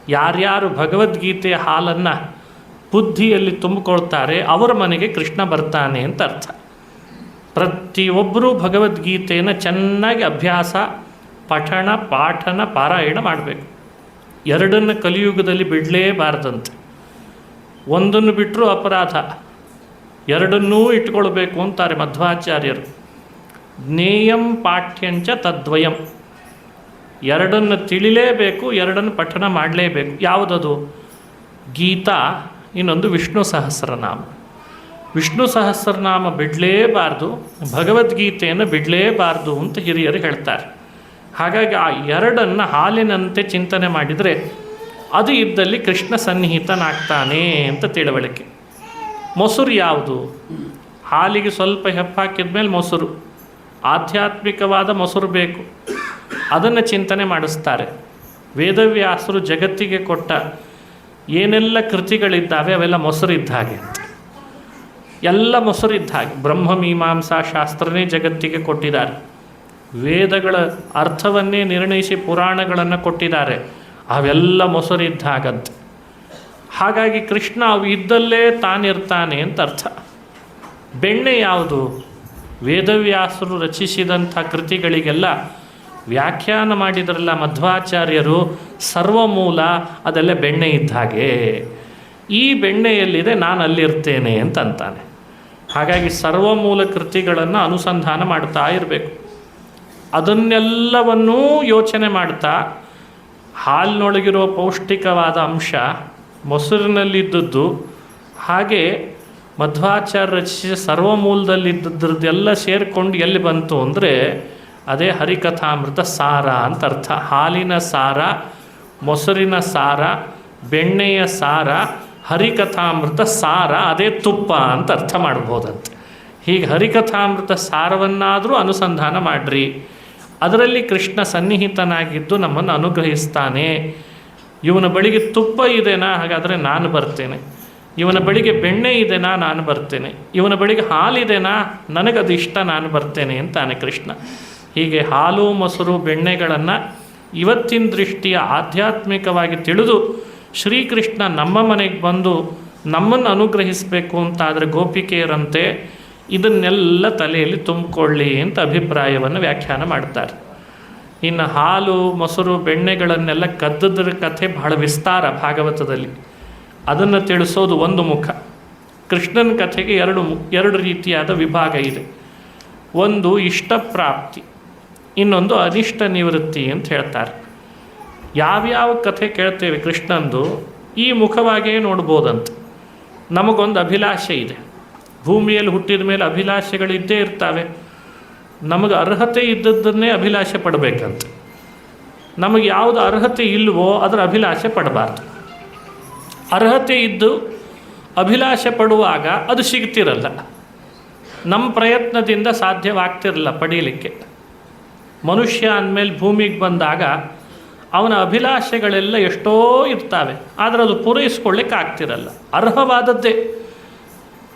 ಯಾರ್ಯಾರು ಭಗವದ್ಗೀತೆಯ ಹಾಲನ್ನು ಬುದ್ಧಿಯಲ್ಲಿ ತುಂಬಿಕೊಳ್ತಾರೆ ಅವರ ಮನೆಗೆ ಕೃಷ್ಣ ಬರ್ತಾನೆ ಅಂತ ಅರ್ಥ. ಪ್ರತಿಯೊಬ್ಬರೂ ಭಗವದ್ಗೀತೆಯನ್ನು ಚೆನ್ನಾಗಿ ಅಭ್ಯಾಸ, ಪಠಣ, ಪಾಠನ, ಪಾರಾಯಣ ಮಾಡಬೇಕು. ಎರಡನ್ನು ಕಲಿಯುಗದಲ್ಲಿ ಬಿಡಲೇಬಾರ್ದಂತೆ. ಒಂದನ್ನು ಬಿಟ್ಟರೂ ಅಪರಾಧ, ಎರಡನ್ನೂ ಇಟ್ಕೊಳ್ಬೇಕು ಅಂತಾರೆ ಮಧ್ವಾಚಾರ್ಯರು. ಜ್ಞೇಯಂ ಪಾಠ್ಯಂಚ ತದ್ವಯಂ. ಎರಡನ್ನು ತಿಳಿಲೇಬೇಕು, ಎರಡನ್ನು ಪಠಣ ಮಾಡಲೇಬೇಕು. ಯಾವುದದು? ಗೀತಾ, ಇನ್ನೊಂದು ವಿಷ್ಣು ಸಹಸ್ರನಾಮ. ವಿಷ್ಣು ಸಹಸ್ರನಾಮ ಬಿಡಲೇಬಾರ್ದು, ಭಗವದ್ಗೀತೆಯನ್ನು ಬಿಡಲೇಬಾರ್ದು ಅಂತ ಹಿರಿಯರು ಹೇಳ್ತಾರೆ. ಹಾಗಾಗಿ ಆ ಎರಡನ್ನು ಹಾಲಿನಂತೆ ಚಿಂತನೆ ಮಾಡಿದರೆ ಅದು ಇದ್ದಲ್ಲಿ ಕೃಷ್ಣ ಸನ್ನಿಹಿತನಾಗ್ತಾನೆ ಅಂತ ತಿಳುವಳಿಕೆ. ಮೊಸರು ಯಾವುದು? ಹಾಲಿಗೆ ಸ್ವಲ್ಪ ಹೆಪ್ಪಾಕಿದ ಮೇಲೆ ಮೊಸರು, ಆಧ್ಯಾತ್ಮಿಕವಾದ ಮೊಸರು ಬೇಕು. ಅದನ್ನು ಚಿಂತನೆ ಮಾಡಿಸ್ತಾರೆ. ವೇದವ್ಯಾಸರು ಜಗತ್ತಿಗೆ ಕೊಟ್ಟ ಏನೆಲ್ಲ ಕೃತಿಗಳಿದ್ದಾವೆ ಅವೆಲ್ಲ ಮೊಸರಿದ್ದ ಹಾಗೆ ಅಂತ. ಎಲ್ಲ ಮೊಸರಿದ್ದ ಹಾಗೆ. ಬ್ರಹ್ಮಮೀಮಾಂಸಾ ಶಾಸ್ತ್ರನೇ ಜಗತ್ತಿಗೆ ಕೊಟ್ಟಿದ್ದಾರೆ. ವೇದಗಳ ಅರ್ಥವನ್ನೇ ನಿರ್ಣಯಿಸಿ ಪುರಾಣಗಳನ್ನು ಕೊಟ್ಟಿದ್ದಾರೆ. ಅವೆಲ್ಲ ಮೊಸರಿದ್ದ ಹಾಗಂತೆ. ಹಾಗಾಗಿ ಕೃಷ್ಣ ಅವು ಇದ್ದಲ್ಲೇ ತಾನಿರ್ತಾನೆ ಅಂತ ಅರ್ಥ. ಬೆಣ್ಣೆ ಯಾವುದು? ವೇದವ್ಯಾಸರು ರಚಿಸಿದಂಥ ಕೃತಿಗಳಿಗೆಲ್ಲ ವ್ಯಾಖ್ಯಾನ ಮಾಡಿದ್ರಲ್ಲ ಮಧ್ವಾಚಾರ್ಯರು, ಸರ್ವಮೂಲ ಅದೆಲ್ಲ ಬೆಣ್ಣೆ ಇದ್ದ ಹಾಗೆ. ಈ ಬೆಣ್ಣೆಯಲ್ಲಿದೆ, ನಾನು ಅಲ್ಲಿರ್ತೇನೆ ಅಂತ ಅಂತಾನೆ. ಹಾಗಾಗಿ ಸರ್ವಮೂಲ ಕೃತಿಗಳನ್ನು ಅನುಸಂಧಾನ ಮಾಡ್ತಾ ಇರಬೇಕು. ಅದನ್ನೆಲ್ಲವನ್ನೂ ಯೋಚನೆ ಮಾಡ್ತಾ ಹಾಲಿನೊಳಗಿರೋ ಪೌಷ್ಟಿಕವಾದ ಅಂಶ ಮೊಸರಿನಲ್ಲಿದ್ದದ್ದು, ಹಾಗೆ ಮಧ್ವಾಚಾರ್ಯ ರಚಿಸಿದ ಸರ್ವಮೂಲದಲ್ಲಿದ್ದದ್ರದ್ದೆಲ್ಲ ಸೇರಿಕೊಂಡು ಎಲ್ಲಿ ಬಂತು ಅಂದರೆ ಅದೇ ಹರಿಕಥಾಮೃತ ಸಾರ ಅಂತ ಅರ್ಥ. ಹಾಲಿನ ಸಾರ, ಮೊಸರಿನ ಸಾರ, ಬೆಣ್ಣೆಯ ಸಾರ, ಹರಿಕಥಾಮೃತ ಸಾರ, ಅದೇ ತುಪ್ಪ ಅಂತ ಅರ್ಥ ಮಾಡ್ಬೋದಂತೆ. ಹೀಗೆ ಹರಿಕಥಾಮೃತ ಸಾರವನ್ನಾದರೂ ಅನುಸಂಧಾನ ಮಾಡಿರಿ. ಅದರಲ್ಲಿ ಕೃಷ್ಣ ಸನ್ನಿಹಿತನಾಗಿದ್ದು ನಮ್ಮನ್ನು ಅನುಗ್ರಹಿಸ್ತಾನೆ. ಇವನ ಬಳಿಗೆ ತುಪ್ಪ ಇದೆನಾ, ಹಾಗಾದರೆ ನಾನು ಬರ್ತೇನೆ. ಇವನ ಬಳಿಗೆ ಬೆಣ್ಣೆ ಇದೆನಾ, ನಾನು ಬರ್ತೇನೆ. ಇವನ ಬಳಿಗೆ ಹಾಲಿದೆನಾ, ನನಗದು ಇಷ್ಟ, ನಾನು ಬರ್ತೇನೆ ಅಂತಾನೆ ಕೃಷ್ಣ. ಹೀಗೆ ಹಾಲು ಮೊಸರು ಬೆಣ್ಣೆಗಳನ್ನು ಇವತ್ತಿನ ದೃಷ್ಟಿಯ ಆಧ್ಯಾತ್ಮಿಕವಾಗಿ ತಿಳಿದು ಶ್ರೀಕೃಷ್ಣ ನಮ್ಮ ಮನೆಗೆ ಬಂದು ನಮ್ಮನ್ನು ಅನುಗ್ರಹಿಸಬೇಕು ಅಂತಾದರೆ ಗೋಪಿಕೆಯರಂತೆ ಇದನ್ನೆಲ್ಲ ತಲೆಯಲ್ಲಿ ತುಂಬಿಕೊಳ್ಳಿ ಅಂತ ಅಭಿಪ್ರಾಯವನ್ನು ವ್ಯಾಖ್ಯಾನ ಮಾಡ್ತಾರೆ. ಇನ್ನು ಹಾಲು ಮೊಸರು ಬೆಣ್ಣೆಗಳನ್ನೆಲ್ಲ ಕದ್ದದ್ರ ಕಥೆ ಬಹಳ ವಿಸ್ತಾರ ಭಾಗವತದಲ್ಲಿ. ಅದನ್ನು ತಿಳಿಸೋದು ಒಂದು ಮುಖ. ಕೃಷ್ಣನ ಕಥೆಗೆ ಎರಡು ರೀತಿಯಾದ ವಿಭಾಗ ಇದೆ. ಒಂದು ಇಷ್ಟಪ್ರಾಪ್ತಿ, ಇನ್ನೊಂದು ಅನಿಷ್ಟ ನಿವೃತ್ತಿ ಅಂತ ಹೇಳ್ತಾರೆ. ಯಾವ್ಯಾವ ಕಥೆ ಕೇಳ್ತೇವೆ ಕೃಷ್ಣಂದು ಈ ಮುಖವಾಗಿಯೇ ನೋಡ್ಬೋದಂತ. ನಮಗೊಂದು ಅಭಿಲಾಷೆ ಇದೆ, ಭೂಮಿಯಲ್ಲಿ ಹುಟ್ಟಿದ ಮೇಲೆ ಅಭಿಲಾಷೆಗಳಿದ್ದೇ ಇರ್ತವೆ. ನಮಗೆ ಅರ್ಹತೆ ಇದ್ದದ್ದನ್ನೇ ಅಭಿಲಾಷೆ ಪಡಬೇಕಂತ. ನಮಗೆ ಯಾವುದು ಅರ್ಹತೆ ಇಲ್ವೋ ಅದರ ಅಭಿಲಾಷೆ ಪಡಬಾರ್ದು. ಅರ್ಹತೆ ಇದ್ದು ಅಭಿಲಾಷೆ ಪಡುವಾಗ ಅದು ಸಿಗ್ತಿರಲ್ಲ, ನಮ್ಮ ಪ್ರಯತ್ನದಿಂದ ಸಾಧ್ಯವಾಗ್ತಿರಲ್ಲ ಪಡೀಲಿಕ್ಕೆ. ಮನುಷ್ಯ ಅಂದಮೇಲೆ ಭೂಮಿಗೆ ಬಂದಾಗ ಅವನ ಅಭಿಲಾಷೆಗಳೆಲ್ಲ ಎಷ್ಟೋ ಇರ್ತವೆ, ಆದರೆ ಅದು ಪೂರೈಸ್ಕೊಳ್ಳಿಕ್ಕೆ ಆಗ್ತಿರಲ್ಲ. ಅರ್ಹವಾದದ್ದೇ.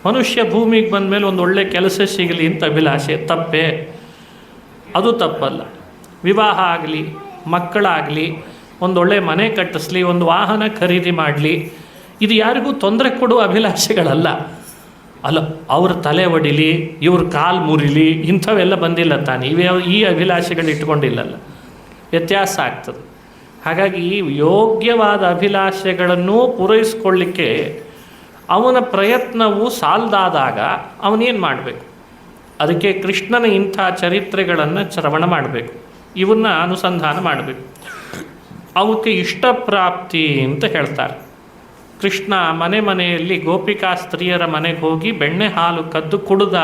ಮನುಷ್ಯ ಭೂಮಿಗೆ ಬಂದ ಮೇಲೆ ಒಂದು ಒಳ್ಳೆ ಕೆಲಸ ಸಿಗಲಿ ಅಂತ ಅಭಿಲಾಷೆ, ತಪ್ಪೇ? ಅದು ತಪ್ಪಲ್ಲ. ವಿವಾಹ ಆಗಲಿ, ಮಕ್ಕಳಾಗಲಿ, ಒಂದೊಳ್ಳೆ ಮನೆ ಕಟ್ಟಿಸ್ಲಿ, ಒಂದು ವಾಹನ ಖರೀದಿ ಮಾಡಲಿ, ಇದು ಯಾರಿಗೂ ತೊಂದರೆ ಕೊಡುವ ಅಭಿಲಾಷೆಗಳಲ್ಲ. ಅಲ್ಲ, ಅವ್ರ ತಲೆ ಒಡಿಲಿ, ಇವ್ರ ಕಾಲು ಮುರಿಲಿ, ಇಂಥವೆಲ್ಲ ಬಂದಿಲ್ಲ ತಾನೆ. ಈ ಅಭಿಲಾಷೆಗಳು ಇಟ್ಕೊಂಡಿಲ್ಲಲ್ಲ, ವ್ಯತ್ಯಾಸ ಆಗ್ತದೆ. ಹಾಗಾಗಿ ಯೋಗ್ಯವಾದ ಅಭಿಲಾಷೆಗಳನ್ನು ಪೂರೈಸ್ಕೊಳ್ಳಿಕ್ಕೆ ಅವನ ಪ್ರಯತ್ನವು ಸಾಲದಾದಾಗ ಅವನೇನು ಮಾಡಬೇಕು? ಅದಕ್ಕೆ ಕೃಷ್ಣನ ಇಂಥ ಚರಿತ್ರೆಗಳನ್ನು ಶ್ರವಣ ಮಾಡಬೇಕು, ಇವನ್ನ ಅನುಸಂಧಾನ ಮಾಡಬೇಕು. ಅವಕ್ಕೆ ಇಷ್ಟಪ್ರಾಪ್ತಿ ಅಂತ ಹೇಳ್ತಾರೆ. ಕೃಷ್ಣ ಮನೆಯಲ್ಲಿ ಗೋಪಿಕಾ ಸ್ತ್ರೀಯರ ಮನೆಗೆ ಹೋಗಿ ಬೆಣ್ಣೆ ಹಾಲು ಕದ್ದು ಕುಡಿದ,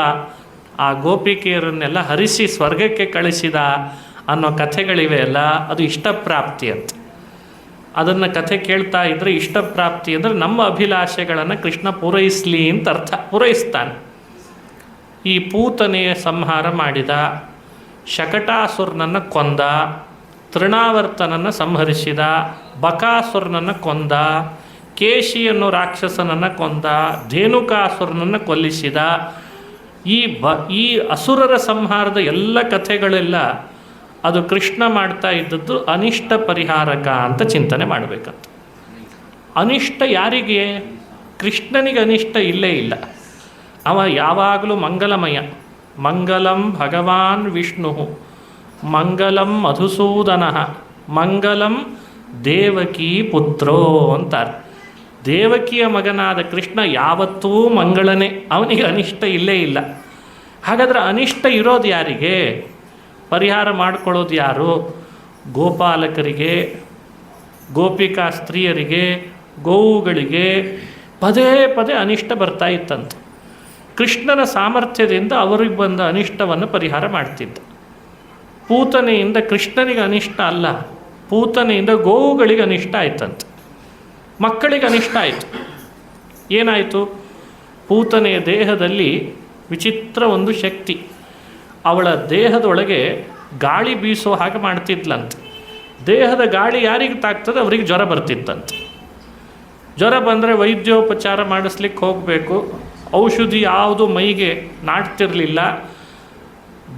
ಆ ಗೋಪಿಕೆಯರನ್ನೆಲ್ಲ ಹರಿಸಿ ಸ್ವರ್ಗಕ್ಕೆ ಕಳಿಸಿದ ಅನ್ನೋ ಕಥೆಗಳಿವೆ ಅಲ್ಲ, ಅದು ಇಷ್ಟಪ್ರಾಪ್ತಿ ಅಂತ. ಅದನ್ನು ಕಥೆ ಕೇಳ್ತಾ ಇದ್ದರೆ ಇಷ್ಟಪ್ರಾಪ್ತಿ ಅಂದರೆ ನಮ್ಮ ಅಭಿಲಾಷೆಗಳನ್ನು ಕೃಷ್ಣ ಪೂರೈಸಲಿ ಅಂತ ಅರ್ಥ. ಪೂರೈಸ್ತಾನೆ. ಈ ಪೂತನೆಯ ಸಂಹಾರ ಮಾಡಿದ, ಶಕಟಾಸುರನನ್ನು ಕೊಂದ, ತೃಣಾವರ್ತನನ್ನು ಸಂಹರಿಸಿದ, ಬಕಾಸುರನನ್ನು ಕೊಂದ, ಕೇಶಿ ಅನ್ನೋ ರಾಕ್ಷಸನನ್ನು ಕೊಂದ, ಧೇನುಕಾಸುರನನ್ನು ಕೊಲ್ಲಿಸಿದ. ಈ ಅಸುರರ ಸಂಹಾರದ ಎಲ್ಲ ಕಥೆಗಳೆಲ್ಲ ಅದು ಕೃಷ್ಣ ಮಾಡ್ತಾ ಇದ್ದದ್ದು ಅನಿಷ್ಟ ಪರಿಹಾರಕ ಅಂತ ಚಿಂತನೆ ಮಾಡಬೇಕಂತ. ಅನಿಷ್ಟ ಯಾರಿಗೆ? ಕೃಷ್ಣನಿಗೆ ಅನಿಷ್ಟ ಇಲ್ಲೇ ಇಲ್ಲ. ಅವ ಯಾವಾಗಲೂ ಮಂಗಲಮಯ. ಮಂಗಲಂ ಭಗವಾನ್ ವಿಷ್ಣು, ಮಂಗಲಂ ಮಧುಸೂದನ, ಮಂಗಲಂ ದೇವಕಿ ಪುತ್ರೋ ಅಂತಾರೆ. ದೇವಕಿಯ ಮಗನಾದ ಕೃಷ್ಣ ಯಾವತ್ತೂ ಮಂಗಳನೇ, ಅವನಿಗೆ ಅನಿಷ್ಟ ಇಲ್ಲೇ ಇಲ್ಲ. ಹಾಗಾದರೆ ಅನಿಷ್ಟ ಇರೋದು ಯಾರಿಗೆ? ಪರಿಹಾರ ಮಾಡಿಕೊಳ್ಳೋದು ಯಾರು? ಗೋಪಾಲಕರಿಗೆ, ಗೋಪಿಕಾ ಸ್ತ್ರೀಯರಿಗೆ, ಗೋವುಗಳಿಗೆ ಪದೇ ಪದೇ ಅನಿಷ್ಟ ಬರ್ತಾ ಇತ್ತಂತೆ. ಕೃಷ್ಣನ ಸಾಮರ್ಥ್ಯದಿಂದ ಅವರಿಗೆ ಬಂದ ಅನಿಷ್ಟವನ್ನು ಪರಿಹಾರ ಮಾಡ್ತಿದ್ದ. ಪೂತನೆಯಿಂದ ಕೃಷ್ಣನಿಗೆ ಅನಿಷ್ಟ ಅಲ್ಲ, ಪೂತನೆಯಿಂದ ಗೋವುಗಳಿಗೆ ಅನಿಷ್ಟ ಆಯ್ತಂತೆ, ಮಕ್ಕಳಿಗೆ ಅನಿಷ್ಟ ಆಯಿತು. ಏನಾಯಿತು? ಪೂತನೆಯ ದೇಹದಲ್ಲಿ ವಿಚಿತ್ರ ಒಂದು ಶಕ್ತಿ. ಅವಳ ದೇಹದೊಳಗೆ ಗಾಳಿ ಬೀಸೋ ಹಾಗೆ ಮಾಡ್ತಿದ್ಲಂತೆ. ದೇಹದ ಗಾಳಿ ಯಾರಿಗೆ ತಾಗ್ತದೆ ಅವರಿಗೆ ಜ್ವರ ಬರ್ತಿತ್ತಂತೆ. ಜ್ವರ ಬಂದರೆ ವೈದ್ಯೋಪಚಾರ ಮಾಡಿಸ್ಲಿಕ್ಕೆ ಹೋಗಬೇಕು. ಔಷಧಿ ಯಾವುದು ಮೈಗೆ ನಾಟ್ತಿರಲಿಲ್ಲ.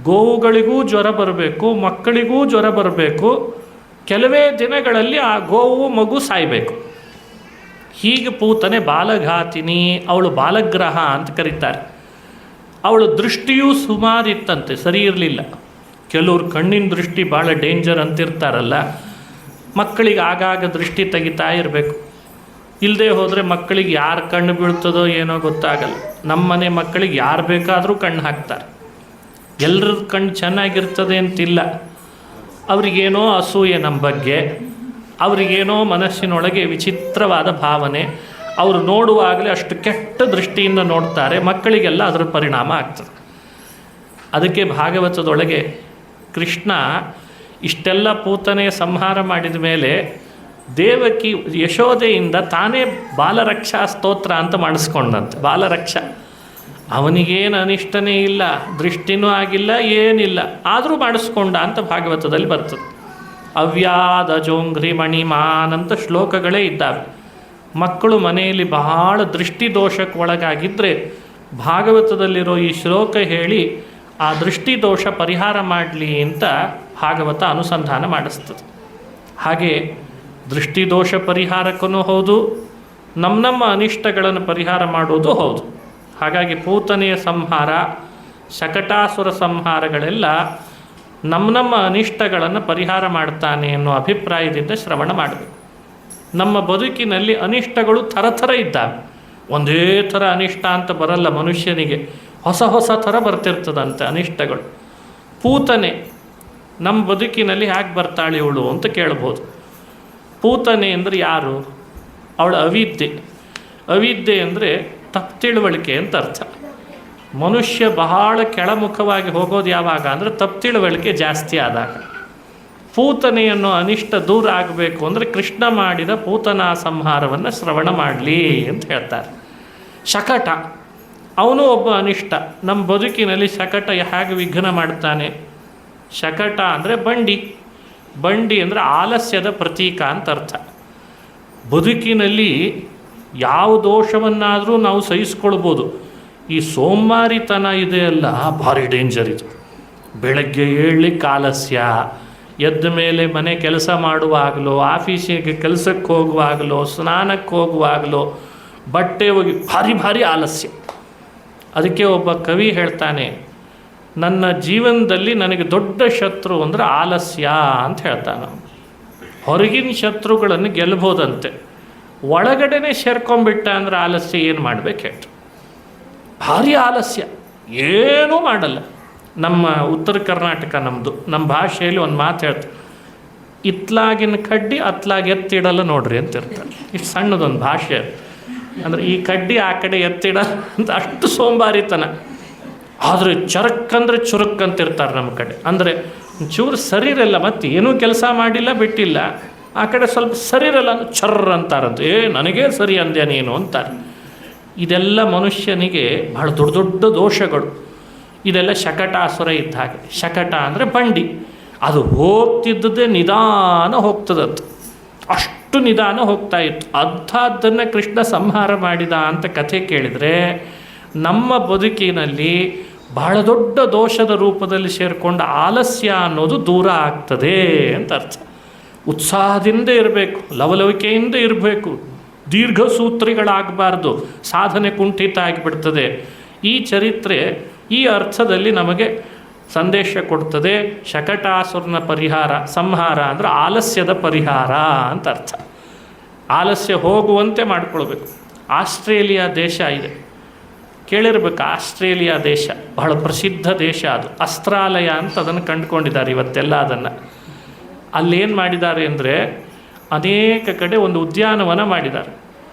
ಗೋವುಗಳಿಗೂ ಜ್ವರ ಬರಬೇಕು, ಮಕ್ಕಳಿಗೂ ಜ್ವರ ಬರಬೇಕು. ಕೆಲವೇ ದಿನಗಳಲ್ಲಿ ಆ ಗೋವು ಮಗು ಸಾಯಬೇಕು. ಹೀಗೆ ಪೂತನೆ ಬಾಲಘಾತಿನಿ, ಅವಳು ಬಾಲಗ್ರಹ ಅಂತ ಕರೀತಾರೆ. ಅವಳ ದೃಷ್ಟಿಯೂ ಸುಮಾರಿತ್ತಂತೆ, ಸರಿ ಇರಲಿಲ್ಲ. ಕೆಲವ್ರು ಕಣ್ಣಿನ ದೃಷ್ಟಿ ಭಾಳ ಡೇಂಜರ್ ಅಂತಿರ್ತಾರಲ್ಲ, ಮಕ್ಕಳಿಗೆ ಆಗಾಗ ದೃಷ್ಟಿ ತೆಗಿತಾ ಇರಬೇಕು. ಇಲ್ಲದೆ ಹೋದರೆ ಮಕ್ಕಳಿಗೆ ಯಾರು ಕಣ್ಣು ಬೀಳ್ತದೋ ಏನೋ ಗೊತ್ತಾಗಲ್ಲ. ನಮ್ಮನೆ ಮಕ್ಕಳಿಗೆ ಯಾರು ಬೇಕಾದರೂ ಕಣ್ಣು ಹಾಕ್ತಾರೆ. ಎಲ್ಲರದ್ದು ಕಣ್ಣು ಚೆನ್ನಾಗಿರ್ತದೆ ಅಂತಿಲ್ಲ. ಅವರಿಗೇನೋ ಅಸೂಯೆ ನಮ್ಮ ಬಗ್ಗೆ, ಅವರಿಗೇನೋ ಮನಸ್ಸಿನೊಳಗೆ ವಿಚಿತ್ರವಾದ ಭಾವನೆ. ಅವರು ನೋಡುವಾಗಲೇ ಅಷ್ಟು ಕೆಟ್ಟ ದೃಷ್ಟಿಯಿಂದ ನೋಡ್ತಾರೆ. ಮಕ್ಕಳಿಗೆಲ್ಲ ಅದರ ಪರಿಣಾಮ ಆಗ್ತದೆ. ಅದಕ್ಕೆ ಭಾಗವತದೊಳಗೆ ಕೃಷ್ಣ ಇಷ್ಟೆಲ್ಲ ಪೂತನೆಯ ಸಂಹಾರ ಮಾಡಿದ ಮೇಲೆ ದೇವಕಿ ಯಶೋದೆಯಿಂದ ತಾನೇ ಬಾಲರಕ್ಷಾ ಸ್ತೋತ್ರ ಅಂತ ಮಾಡಿಸ್ಕೊಂಡಂತೆ. ಬಾಲರಕ್ಷ ಅವನಿಗೇನು ಅನಿಷ್ಟನೇ ಇಲ್ಲ, ದೃಷ್ಟಿನೂ ಆಗಿಲ್ಲ, ಏನಿಲ್ಲ, ಆದರೂ ಮಾಡಿಸ್ಕೊಂಡ ಅಂತ ಭಾಗವತದಲ್ಲಿ ಬರ್ತದೆ. ಅವ್ಯಾದ ಜೋಂಘ್ರಿ ಮಣಿಮಾನ್ ಅಂತ ಶ್ಲೋಕಗಳೇ ಇದ್ದಾವೆ. ಮಕ್ಕಳು ಮನೆಯಲ್ಲಿ ಬಹಳ ದೃಷ್ಟಿದೋಷಕ್ಕೆ ಒಳಗಾಗಿದ್ದರೆ ಭಾಗವತದಲ್ಲಿರೋ ಈ ಶ್ಲೋಕ ಹೇಳಿ ಆ ದೃಷ್ಟಿದೋಷ ಪರಿಹಾರ ಮಾಡಲಿ ಅಂತ ಭಾಗವತ ಅನುಸಂಧಾನ ಮಾಡಿಸ್ತದೆ. ಹಾಗೆ ದೃಷ್ಟಿದೋಷ ಪರಿಹಾರಕ್ಕೂ ಹೌದು, ನಮ್ಮ ಅನಿಷ್ಟಗಳನ್ನು ಪರಿಹಾರ ಮಾಡೋದು ಹೌದು. ಹಾಗಾಗಿ ಪೂತನೆಯ ಸಂಹಾರ, ಶಕಟಾಸುರ ಸಂಹಾರಗಳೆಲ್ಲ ನಮ್ಮ ಅನಿಷ್ಟಗಳನ್ನು ಪರಿಹಾರ ಮಾಡ್ತಾನೆ ಅನ್ನೋ ಅಭಿಪ್ರಾಯದಿಂದ ಶ್ರವಣ ಮಾಡಬೇಕು. ನಮ್ಮ ಬದುಕಿನಲ್ಲಿ ಅನಿಷ್ಟಗಳು ಥರ ಇದ್ದಾವೆ. ಒಂದೇ ಥರ ಅನಿಷ್ಟ ಅಂತ ಬರಲ್ಲ ಮನುಷ್ಯನಿಗೆ, ಹೊಸ ಥರ ಬರ್ತಿರ್ತದಂತೆ ಅನಿಷ್ಟಗಳು. ಪೂತನೆ ನಮ್ಮ ಬದುಕಿನಲ್ಲಿ ಹೇಗೆ ಬರ್ತಾಳೆ ಇವಳು ಅಂತ ಕೇಳ್ಬೋದು. ಪೂತನೆ ಅಂದರೆ ಯಾರು? ಅವಳ ಅವಿದ್ಯೆ ಅಂದರೆ ತಪ್ಪು ತಿಳುವಳಿಕೆ ಅಂತ ಅರ್ಥ. ಮನುಷ್ಯ ಬಹಳ ಕೆಳಮುಖವಾಗಿ ಹೋಗೋದು ಯಾವಾಗ ಅಂದರೆ ತಪ್ಪು ತಿಳುವಳಿಕೆ ಜಾಸ್ತಿ ಆದಾಗ. ಪೂತನೆಯನ್ನು ಅನಿಷ್ಟ ದೂರ ಆಗಬೇಕು ಅಂದರೆ ಕೃಷ್ಣ ಮಾಡಿದ ಪೂತನಾ ಸಂಹಾರವನ್ನು ಶ್ರವಣ ಮಾಡಲಿ ಅಂತ ಹೇಳ್ತಾರೆ. ಶಕಟ ಅವನು ಒಬ್ಬ ಅನಿಷ್ಟ. ನಮ್ಮ ಬದುಕಿನಲ್ಲಿ ಶಕಟ ಹೇಗೆ ವಿಘ್ನ ಮಾಡ್ತಾನೆ? ಶಕಟ ಅಂದರೆ ಬಂಡಿ ಅಂದರೆ ಆಲಸ್ಯದ ಪ್ರತೀಕ ಅಂತ ಅರ್ಥ. ಬದುಕಿನಲ್ಲಿ ಯಾವ ದೋಷವನ್ನಾದರೂ ನಾವು ಸಹಿಸ್ಕೊಳ್ಬೋದು. ಈ ಸೋಮಾರಿತನ ಇದೆಯಲ್ಲ ಭಾರಿ ಡೇಂಜರ್ ಇದು. ಬೆಳಗ್ಗೆ ಏಳಲಿಕ್ಕೆ ಆಲಸ್ಯ, ಎದ್ದ ಮೇಲೆ ಮನೆ ಕೆಲಸ ಮಾಡುವಾಗಲೋ, ಆಫೀಸಿಗೆ ಕೆಲಸಕ್ಕೆ ಹೋಗುವಾಗಲೋ, ಸ್ನಾನಕ್ಕೆ ಹೋಗುವಾಗಲೋ, ಬಟ್ಟೆ ಹೋಗಿ ಭಾರಿ ಆಲಸ್ಯ. ಅದಕ್ಕೆ ಒಬ್ಬ ಕವಿ ಹೇಳ್ತಾನೆ, ನನ್ನ ಜೀವನದಲ್ಲಿ ನನಗೆ ದೊಡ್ಡ ಶತ್ರು ಅಂದರೆ ಆಲಸ್ಯ ಅಂತ ಹೇಳ್ತಾನೆ. ಹೊರಗಿನ ಶತ್ರುಗಳನ್ನು ಗೆಲ್ಬೋದಂತೆ, ಒಳಗಡೆನೆ ಸೇರ್ಕೊಂಡ್ಬಿಟ್ಟ ಅಂದರೆ ಆಲಸ್ಯ ಏನು ಮಾಡಬೇಕು ಹೇಳ್ತು. ಭಾರಿ ಆಲಸ್ಯ, ಏನೂ ಮಾಡಲ್ಲ. ನಮ್ಮ ಉತ್ತರ ಕರ್ನಾಟಕ ನಮ್ಮದು, ನಮ್ಮ ಭಾಷೆಯಲ್ಲಿ ಒಂದು ಮಾತು ಹೇಳ್ತಾರೆ, ಇತ್ಲಾಗಿನ ಕಡ್ಡಿ ಅತ್ಲಾಗಿ ಎತ್ತಿಡಲ್ಲ ನೋಡ್ರಿ ಅಂತ ಇರ್ತಾರೆ. ಇಷ್ಟು ಸಣ್ಣದೊಂದು ಭಾಷೆ ಅಂದರೆ ಈ ಕಡ್ಡಿ ಆ ಕಡೆ ಎತ್ತಿಡಲ್ಲ ಅಂತ, ಅಷ್ಟು ಸೋಂಬಾರಿತನ. ಆದರೆ ಚರಕ್ಕಂದ್ರೆ ಚುರುಕ್ಕಂತಿರ್ತಾರೆ ನಮ್ಮ ಕಡೆ. ಅಂದರೆ ಚೂರು ಸರಿರಲ್ಲ, ಮತ್ತೆ ಏನೂ ಕೆಲಸ ಮಾಡಿಲ್ಲ ಬಿಟ್ಟಿಲ್ಲ, ಆ ಕಡೆ ಸ್ವಲ್ಪ ಸರಿರಲ್ಲ ಚರ್ರ ಅಂತಾರಂತ, ನನಗೇ ಸರಿ ಅಂದ್ಯ ನೀನು ಅಂತಾರೆ. ಇದೆಲ್ಲ ಮನುಷ್ಯನಿಗೆ ಬಹಳ ದೊಡ್ಡ ದೋಷಗಳು. ಇದೆಲ್ಲ ಶಕಟಾಸುರ ಇದ್ದ ಹಾಗೆ. ಶಕಟ ಅಂದರೆ ಬಂಡಿ, ಅದು ಹೋಗ್ತಿದ್ದದೇ ನಿಧಾನ ಹೋಗ್ತದದ್ದು, ಅಷ್ಟು ನಿಧಾನ ಹೋಗ್ತಾ ಇತ್ತು. ಅಂಥದ್ದನ್ನು ಕೃಷ್ಣ ಸಂಹಾರ ಮಾಡಿದ ಅಂತ ಕಥೆ ಕೇಳಿದರೆ ನಮ್ಮ ಬದುಕಿನಲ್ಲಿ ಬಹಳ ದೊಡ್ಡ ದೋಷದ ರೂಪದಲ್ಲಿ ಸೇರಿಕೊಂಡ ಆಲಸ್ಯ ಅನ್ನೋದು ದೂರ ಆಗ್ತದೆ ಅಂತ ಅರ್ಥ. ಉತ್ಸಾಹದಿಂದ ಇರಬೇಕು, ಲವಲವಿಕೆಯಿಂದ ಇರಬೇಕು, ದೀರ್ಘಸೂತ್ರಿಗಳಾಗಬಾರ್ದು, ಸಾಧನೆ ಕುಂಠಿತ ಆಗಿಬಿಡ್ತದೆ. ಈ ಚರಿತ್ರೆ ಈ ಅರ್ಥದಲ್ಲಿ ನಮಗೆ ಸಂದೇಶ ಕೊಡ್ತದೆ. ಶಕಟಾಸುರನ ಸಂಹಾರ ಅಂದರೆ ಆಲಸ್ಯದ ಪರಿಹಾರ ಅಂತ ಅರ್ಥ. ಆಲಸ್ಯ ಹೋಗುವಂತೆ ಮಾಡಿಕೊಳ್ಬೇಕು. ಆಸ್ಟ್ರೇಲಿಯಾ ದೇಶ ಇದೆ, ಕೇಳಿರ್ಬೇಕು. ಆಸ್ಟ್ರೇಲಿಯಾ ದೇಶ ಬಹಳ ಪ್ರಸಿದ್ಧ ದೇಶ, ಅದು ಅಸ್ತ್ರಾಲಯ ಅಂತ ಅದನ್ನು ಕಂಡುಕೊಂಡಿದ್ದಾರೆ ಇವತ್ತೆಲ್ಲ. ಅದನ್ನು ಅಲ್ಲೇನು ಮಾಡಿದ್ದಾರೆ ಅಂದರೆ ಅನೇಕ ಕಡೆ ಒಂದು ಉದ್ಯಾನವನ ಮಾಡಿದ್ದಾರೆ.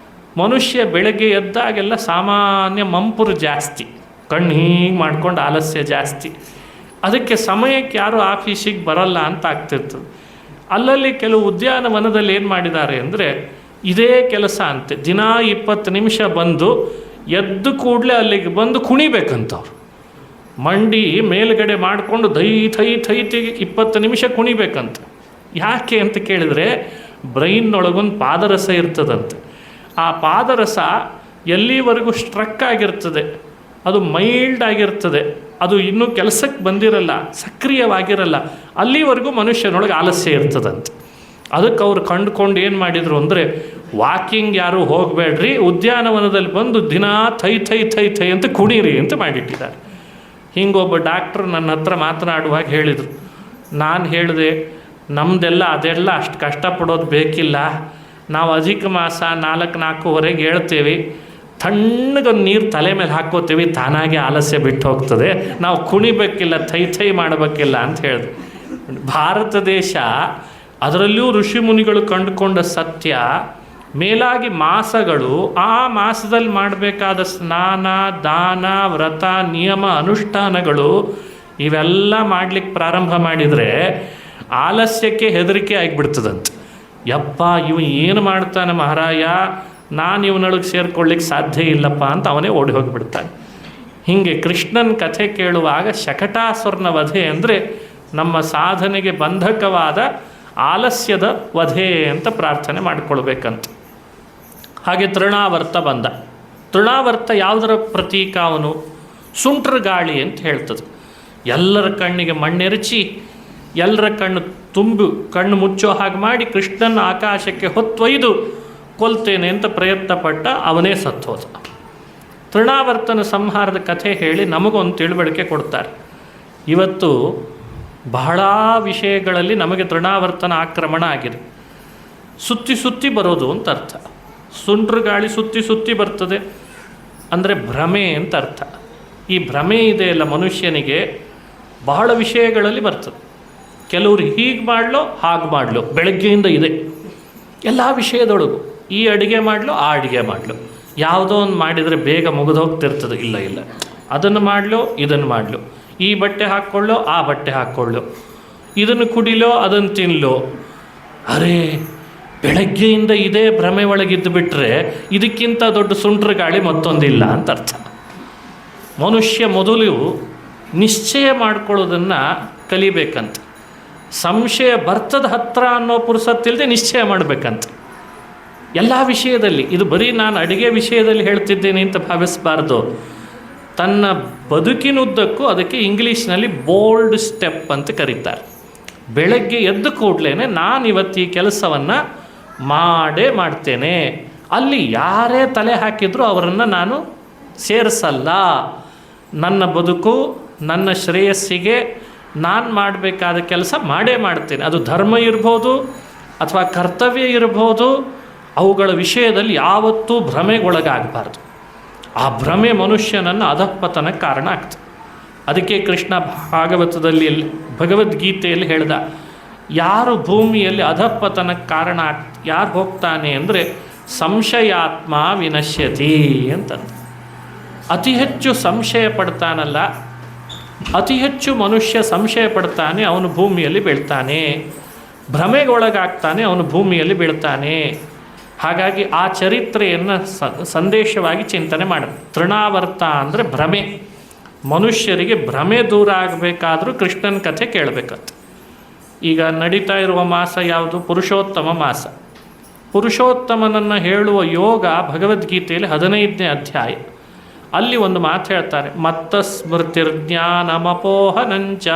ಮನುಷ್ಯ ಬೆಳಗ್ಗೆ ಎದ್ದಾಗೆಲ್ಲ ಸಾಮಾನ್ಯ ಮಂಪುರು ಜಾಸ್ತಿ, ಕಣ್ಣು ಹೀಗೆ ಮಾಡ್ಕೊಂಡು ಆಲಸ್ಯ ಜಾಸ್ತಿ. ಅದಕ್ಕೆ ಸಮಯಕ್ಕೆ ಯಾರೂ ಆಫೀಸಿಗೆ ಬರಲ್ಲ ಅಂತ ಆಗ್ತಿರ್ತದೆ. ಅಲ್ಲಲ್ಲಿ ಕೆಲವು ಉದ್ಯಾನವನದಲ್ಲಿ ಏನು ಮಾಡಿದ್ದಾರೆ ಅಂದರೆ ಇದೇ ಕೆಲಸ ಅಂತೆ, ದಿನ 20 ನಿಮಿಷ ಬಂದು ಎದ್ದು ಕೂಡಲೇ ಅಲ್ಲಿಗೆ ಬಂದು ಕುಣಿಬೇಕಂತವ್ರು. ಮಂಡಿ ಮೇಲುಗಡೆ ಮಾಡಿಕೊಂಡು ಥೈ 20 ನಿಮಿಷ ಕುಣಿಬೇಕಂತ. ಯಾಕೆ ಅಂತ ಕೇಳಿದರೆ ಬ್ರೈನ್ನೊಳಗೊಂದು ಪಾದರಸ ಇರ್ತದಂತೆ. ಆ ಪಾದರಸ ಎಲ್ಲಿವರೆಗೂ ಸ್ಟ್ರಕ್ ಆಗಿರ್ತದೆ, ಅದು ಮೈಲ್ಡ್ ಆಗಿರ್ತದೆ, ಅದು ಇನ್ನೂ ಕೆಲಸಕ್ಕೆ ಬಂದಿರಲ್ಲ, ಸಕ್ರಿಯವಾಗಿರಲ್ಲ, ಅಲ್ಲಿವರೆಗೂ ಮನುಷ್ಯನೊಳಗೆ ಆಲಸ್ಯ ಇರ್ತದಂತೆ. ಅದಕ್ಕೆ ಅವ್ರು ಕಂಡುಕೊಂಡು ಏನು ಮಾಡಿದರು ಅಂದರೆ ವಾಕಿಂಗ್ ಯಾರೂ ಹೋಗಬೇಡ್ರಿ, ಉದ್ಯಾನವನದಲ್ಲಿ ಬಂದು ದಿನ ಥೈ ಅಂತ ಕುಣೀರಿ ಅಂತ ಮಾಡಿಟ್ಟಿದ್ದಾರೆ. ಹಿಂಗೊಬ್ಬ ಡಾಕ್ಟ್ರು ನನ್ನ ಹತ್ರ ಮಾತನಾಡುವಾಗ ಹೇಳಿದರು. ನಾನು ಹೇಳಿದೆ, ನಮ್ಮದೆಲ್ಲ ಅದೆಲ್ಲ ಅಷ್ಟು ಕಷ್ಟಪಡೋದು ಬೇಕಿಲ್ಲ, ನಾವು ಅಧಿಕ ಮಾಸ 4-4ವರೆಗೆ ಹೇಳ್ತೇವೆ, ತಣ್ಣಗೊಂದು ನೀರು ತಲೆ ಮೇಲೆ ಹಾಕ್ಕೋತೀವಿ, ತಾನಾಗೆ ಆಲಸ್ಯ ಬಿಟ್ಟು ಹೋಗ್ತದೆ, ನಾವು ಕುಣಿಬೇಕಿಲ್ಲ, ಥೈ ಮಾಡಬೇಕಿಲ್ಲ ಅಂತ ಹೇಳಿದೆ. ಭಾರತ ದೇಶ, ಅದರಲ್ಲಿಯೂ ಋಷಿ ಮುನಿಗಳು ಕಂಡುಕೊಂಡ ಸತ್ಯ, ಮೇಲಾಗಿ ಮಾಸಗಳು, ಆ ಮಾಸದಲ್ಲಿ ಮಾಡಬೇಕಾದ ಸ್ನಾನ, ದಾನ, ವ್ರತ, ನಿಯಮ, ಅನುಷ್ಠಾನಗಳು ಇವೆಲ್ಲ ಮಾಡಲಿಕ್ಕೆ ಪ್ರಾರಂಭ ಮಾಡಿದರೆ ಆಲಸ್ಯಕ್ಕೆ ಹೆದರಿಕೆ ಆಗಿಬಿಡ್ತದಂತೆ. ಯಪ್ಪ ಇವ ಏನು ಮಾಡ್ತಾನೆ ಮಹಾರಾಯ, ನಾನು ಇವನೊಳಗೆ ಸೇರ್ಕೊಳ್ಳಿಕ್ಕೆ ಸಾಧ್ಯ ಇಲ್ಲಪ್ಪ ಅಂತ ಅವನೇ ಓಡಿ ಹೋಗಿಬಿಡ್ತಾನೆ. ಹೀಗೆ ಕೃಷ್ಣನ ಕಥೆ ಕೇಳುವಾಗ ಶಕಟಾಸುರನ ವಧೆ ಅಂದರೆ ನಮ್ಮ ಸಾಧನೆಗೆ ಬಂಧಕವಾದ ಆಲಸ್ಯದ ವಧೆ ಅಂತ ಪ್ರಾರ್ಥನೆ ಮಾಡಿಕೊಳ್ಬೇಕಂತ. ಹಾಗೆ ತೃಣಾವರ್ತ ಬಂದ. ತೃಣಾವರ್ತ ಯಾವುದರ ಪ್ರತೀಕ? ಅವನು ಸುಂಟ್ರ ಗಾಳಿ ಅಂತ ಹೇಳ್ತದೆ. ಎಲ್ಲರ ಕಣ್ಣಿಗೆ ಮಣ್ಣೆರಚಿ ಎಲ್ಲರ ಕಣ್ಣು ಮುಚ್ಚೋ ಹಾಗೆ ಮಾಡಿ ಕೃಷ್ಣನ ಆಕಾಶಕ್ಕೆ ಹೊತ್ತೊಯ್ದು ಕೊಲ್ತೇನೆ ಅಂತ ಪ್ರಯತ್ನಪಟ್ಟ, ಅವನೇ ಸತ್ತೋದ. ತೃಣಾವರ್ತನ ಸಂಹಾರದ ಕಥೆ ಹೇಳಿ ನಮಗೊಂದು ತಿಳುವಳಿಕೆ ಕೊಡ್ತಾರೆ. ಇವತ್ತು ಬಹಳ ವಿಷಯಗಳಲ್ಲಿ ನಮಗೆ ತೃಣಾವರ್ತನ ಆಕ್ರಮಣ ಆಗಿದೆ. ಸುತ್ತಿ ಸುತ್ತಿ ಬರೋದು ಅಂತ ಅರ್ಥ. ಸುಂಟ್ರ ಗಾಳಿ ಸುತ್ತಿ ಸುತ್ತಿ ಬರ್ತದೆ ಅಂದರೆ ಭ್ರಮೆ ಅಂತ ಅರ್ಥ. ಈ ಭ್ರಮೆ ಇದೆಯಲ್ಲ ಮನುಷ್ಯನಿಗೆ ಬಹಳ ವಿಷಯಗಳಲ್ಲಿ ಬರ್ತದೆ. ಕೆಲವರು ಹೀಗೆ ಮಾಡಲೋ ಹಾಗೆ ಮಾಡಲೋ, ಬೆಳಗ್ಗೆಯಿಂದ ಇದೆ ಎಲ್ಲ ವಿಷಯದೊಳಗು. ಈ ಅಡುಗೆ ಮಾಡಲೋ ಆ ಅಡುಗೆ ಮಾಡಲೋ, ಯಾವುದೋ ಒಂದು ಮಾಡಿದರೆ ಬೇಗ ಮುಗಿದೋಗ್ತಿರ್ತದೆ. ಇಲ್ಲ ಅದನ್ನು ಮಾಡಲೋ ಇದನ್ನು ಮಾಡಲೋ, ಈ ಬಟ್ಟೆ ಹಾಕ್ಕೊಳ್ಳೋ ಆ ಬಟ್ಟೆ ಹಾಕ್ಕೊಳ್ಳೋ, ಇದನ್ನು ಕುಡಿಲೋ ಅದನ್ನು ತಿನ್ನಲೋ. ಅರೇ, ಬೆಳಗ್ಗೆಯಿಂದ ಇದೇ ಭ್ರಮೆ ಒಳಗಿದ್ದು ಬಿಟ್ಟರೆ ಇದಕ್ಕಿಂತ ದೊಡ್ಡ ಸುಂಟ್ರ ಗಾಳಿ ಮತ್ತೊಂದಿಲ್ಲ ಅಂತ ಅರ್ಥ. ಮನುಷ್ಯ ಮೊದಲು ನಿಶ್ಚಯ ಮಾಡ್ಕೊಳ್ಳೋದನ್ನು ಕಲಿಬೇಕಂತ. ಸಂಶಯ ಬರ್ತದ ಹತ್ರ ಅನ್ನೋ ಪುರುಸತ್ತಿಲ್ಲದೆ ನಿಶ್ಚಯ ಮಾಡಬೇಕಂತ ಎಲ್ಲ ವಿಷಯದಲ್ಲಿ. ಇದು ಬರೀ ನಾನು ಅಡುಗೆ ವಿಷಯದಲ್ಲಿ ಹೇಳ್ತಿದ್ದೇನೆ ಅಂತ ಭಾವಿಸಬಾರ್ದು. ತನ್ನ ಬದುಕಿನುದ್ದಕ್ಕೂ ಅದಕ್ಕೆ ಇಂಗ್ಲೀಷ್ನಲ್ಲಿ ಬೋಲ್ಡ್ ಸ್ಟೆಪ್ ಅಂತ ಕರೀತಾರೆ. ಬೆಳಗ್ಗೆ ಎದ್ದು ಕೂಡಲೇ ನಾನು ಇವತ್ತು ಈ ಕೆಲಸವನ್ನು ಮಾಡೇ ಮಾಡ್ತೇನೆ, ಅಲ್ಲಿ ಯಾರೇ ತಲೆ ಹಾಕಿದರೂ ಅವರನ್ನು ನಾನು ಸೇರಿಸಲ್ಲ. ನನ್ನ ಬದುಕು ನನ್ನ ಶ್ರೇಯಸ್ಸಿಗೆ ನಾನು ಮಾಡಬೇಕಾದ ಕೆಲಸ ಮಾಡೇ ಮಾಡ್ತೇನೆ. ಅದು ಧರ್ಮ ಇರ್ಬೋದು ಅಥವಾ ಕರ್ತವ್ಯ ಇರ್ಬೋದು, ಅವುಗಳ ವಿಷಯದಲ್ಲಿ ಯಾವತ್ತೂ ಭ್ರಮೆಗೊಳಗಾಗಬಾರ್ದು. ಆ ಭ್ರಮೆ ಮನುಷ್ಯನನ್ನು ಅಧಃಪತನಕ್ಕೆ ಕಾರಣ ಆಗ್ತದೆ. ಅದಕ್ಕೆ ಕೃಷ್ಣ ಭಗವದ್ಗೀತೆಯಲ್ಲಿ ಹೇಳ್ದ, ಯಾರು ಭೂಮಿಯಲ್ಲಿ ಅಧಃಪತನಕ್ಕೆ ಕಾರಣ ಯಾರು ಹೋಗ್ತಾನೆ ಅಂದರೆ ಸಂಶಯಾತ್ಮ ವಿನಶ್ಯತಿ ಅಂತಂದು. ಅತಿ ಹೆಚ್ಚು ಸಂಶಯ ಪಡ್ತಾನಲ್ಲ, ಅತಿ ಹೆಚ್ಚು ಮನುಷ್ಯ ಸಂಶಯ ಪಡ್ತಾನೆ, ಅವನು ಭೂಮಿಯಲ್ಲಿ ಬೀಳ್ತಾನೆ. ಭ್ರಮೆಗೊಳಗಾಗ್ತಾನೆ, ಅವನು ಭೂಮಿಯಲ್ಲಿ ಬೀಳ್ತಾನೆ. ಹಾಗಾಗಿ ಆ ಚರಿತ್ರೆಯನ್ನು ಸಂದೇಶವಾಗಿ ಚಿಂತನೆ ಮಾಡ. ತೃಣಾವರ್ತ ಅಂದರೆ ಭ್ರಮೆ. ಮನುಷ್ಯರಿಗೆ ಭ್ರಮೆ ದೂರ ಆಗಬೇಕಾದ್ರೂ ಕೃಷ್ಣನ ಕಥೆ ಕೇಳಬೇಕಂತ. ಈಗ ನಡೀತಾ ಇರುವ ಮಾಸ ಯಾವುದು? ಪುರುಷೋತ್ತಮ ಮಾಸ. ಪುರುಷೋತ್ತಮನನ್ನು ಹೇಳುವ ಯೋಗ ಭಗವದ್ಗೀತೆಯಲ್ಲಿ 15ನೇ ಅಧ್ಯಾಯ. ಅಲ್ಲಿ ಒಂದು ಮಾತು ಹೇಳ್ತಾರೆ, ಮತ್ತ ಸ್ಮೃತಿರ್ಜ್ಞಾನಮಪೋಹನಂಚ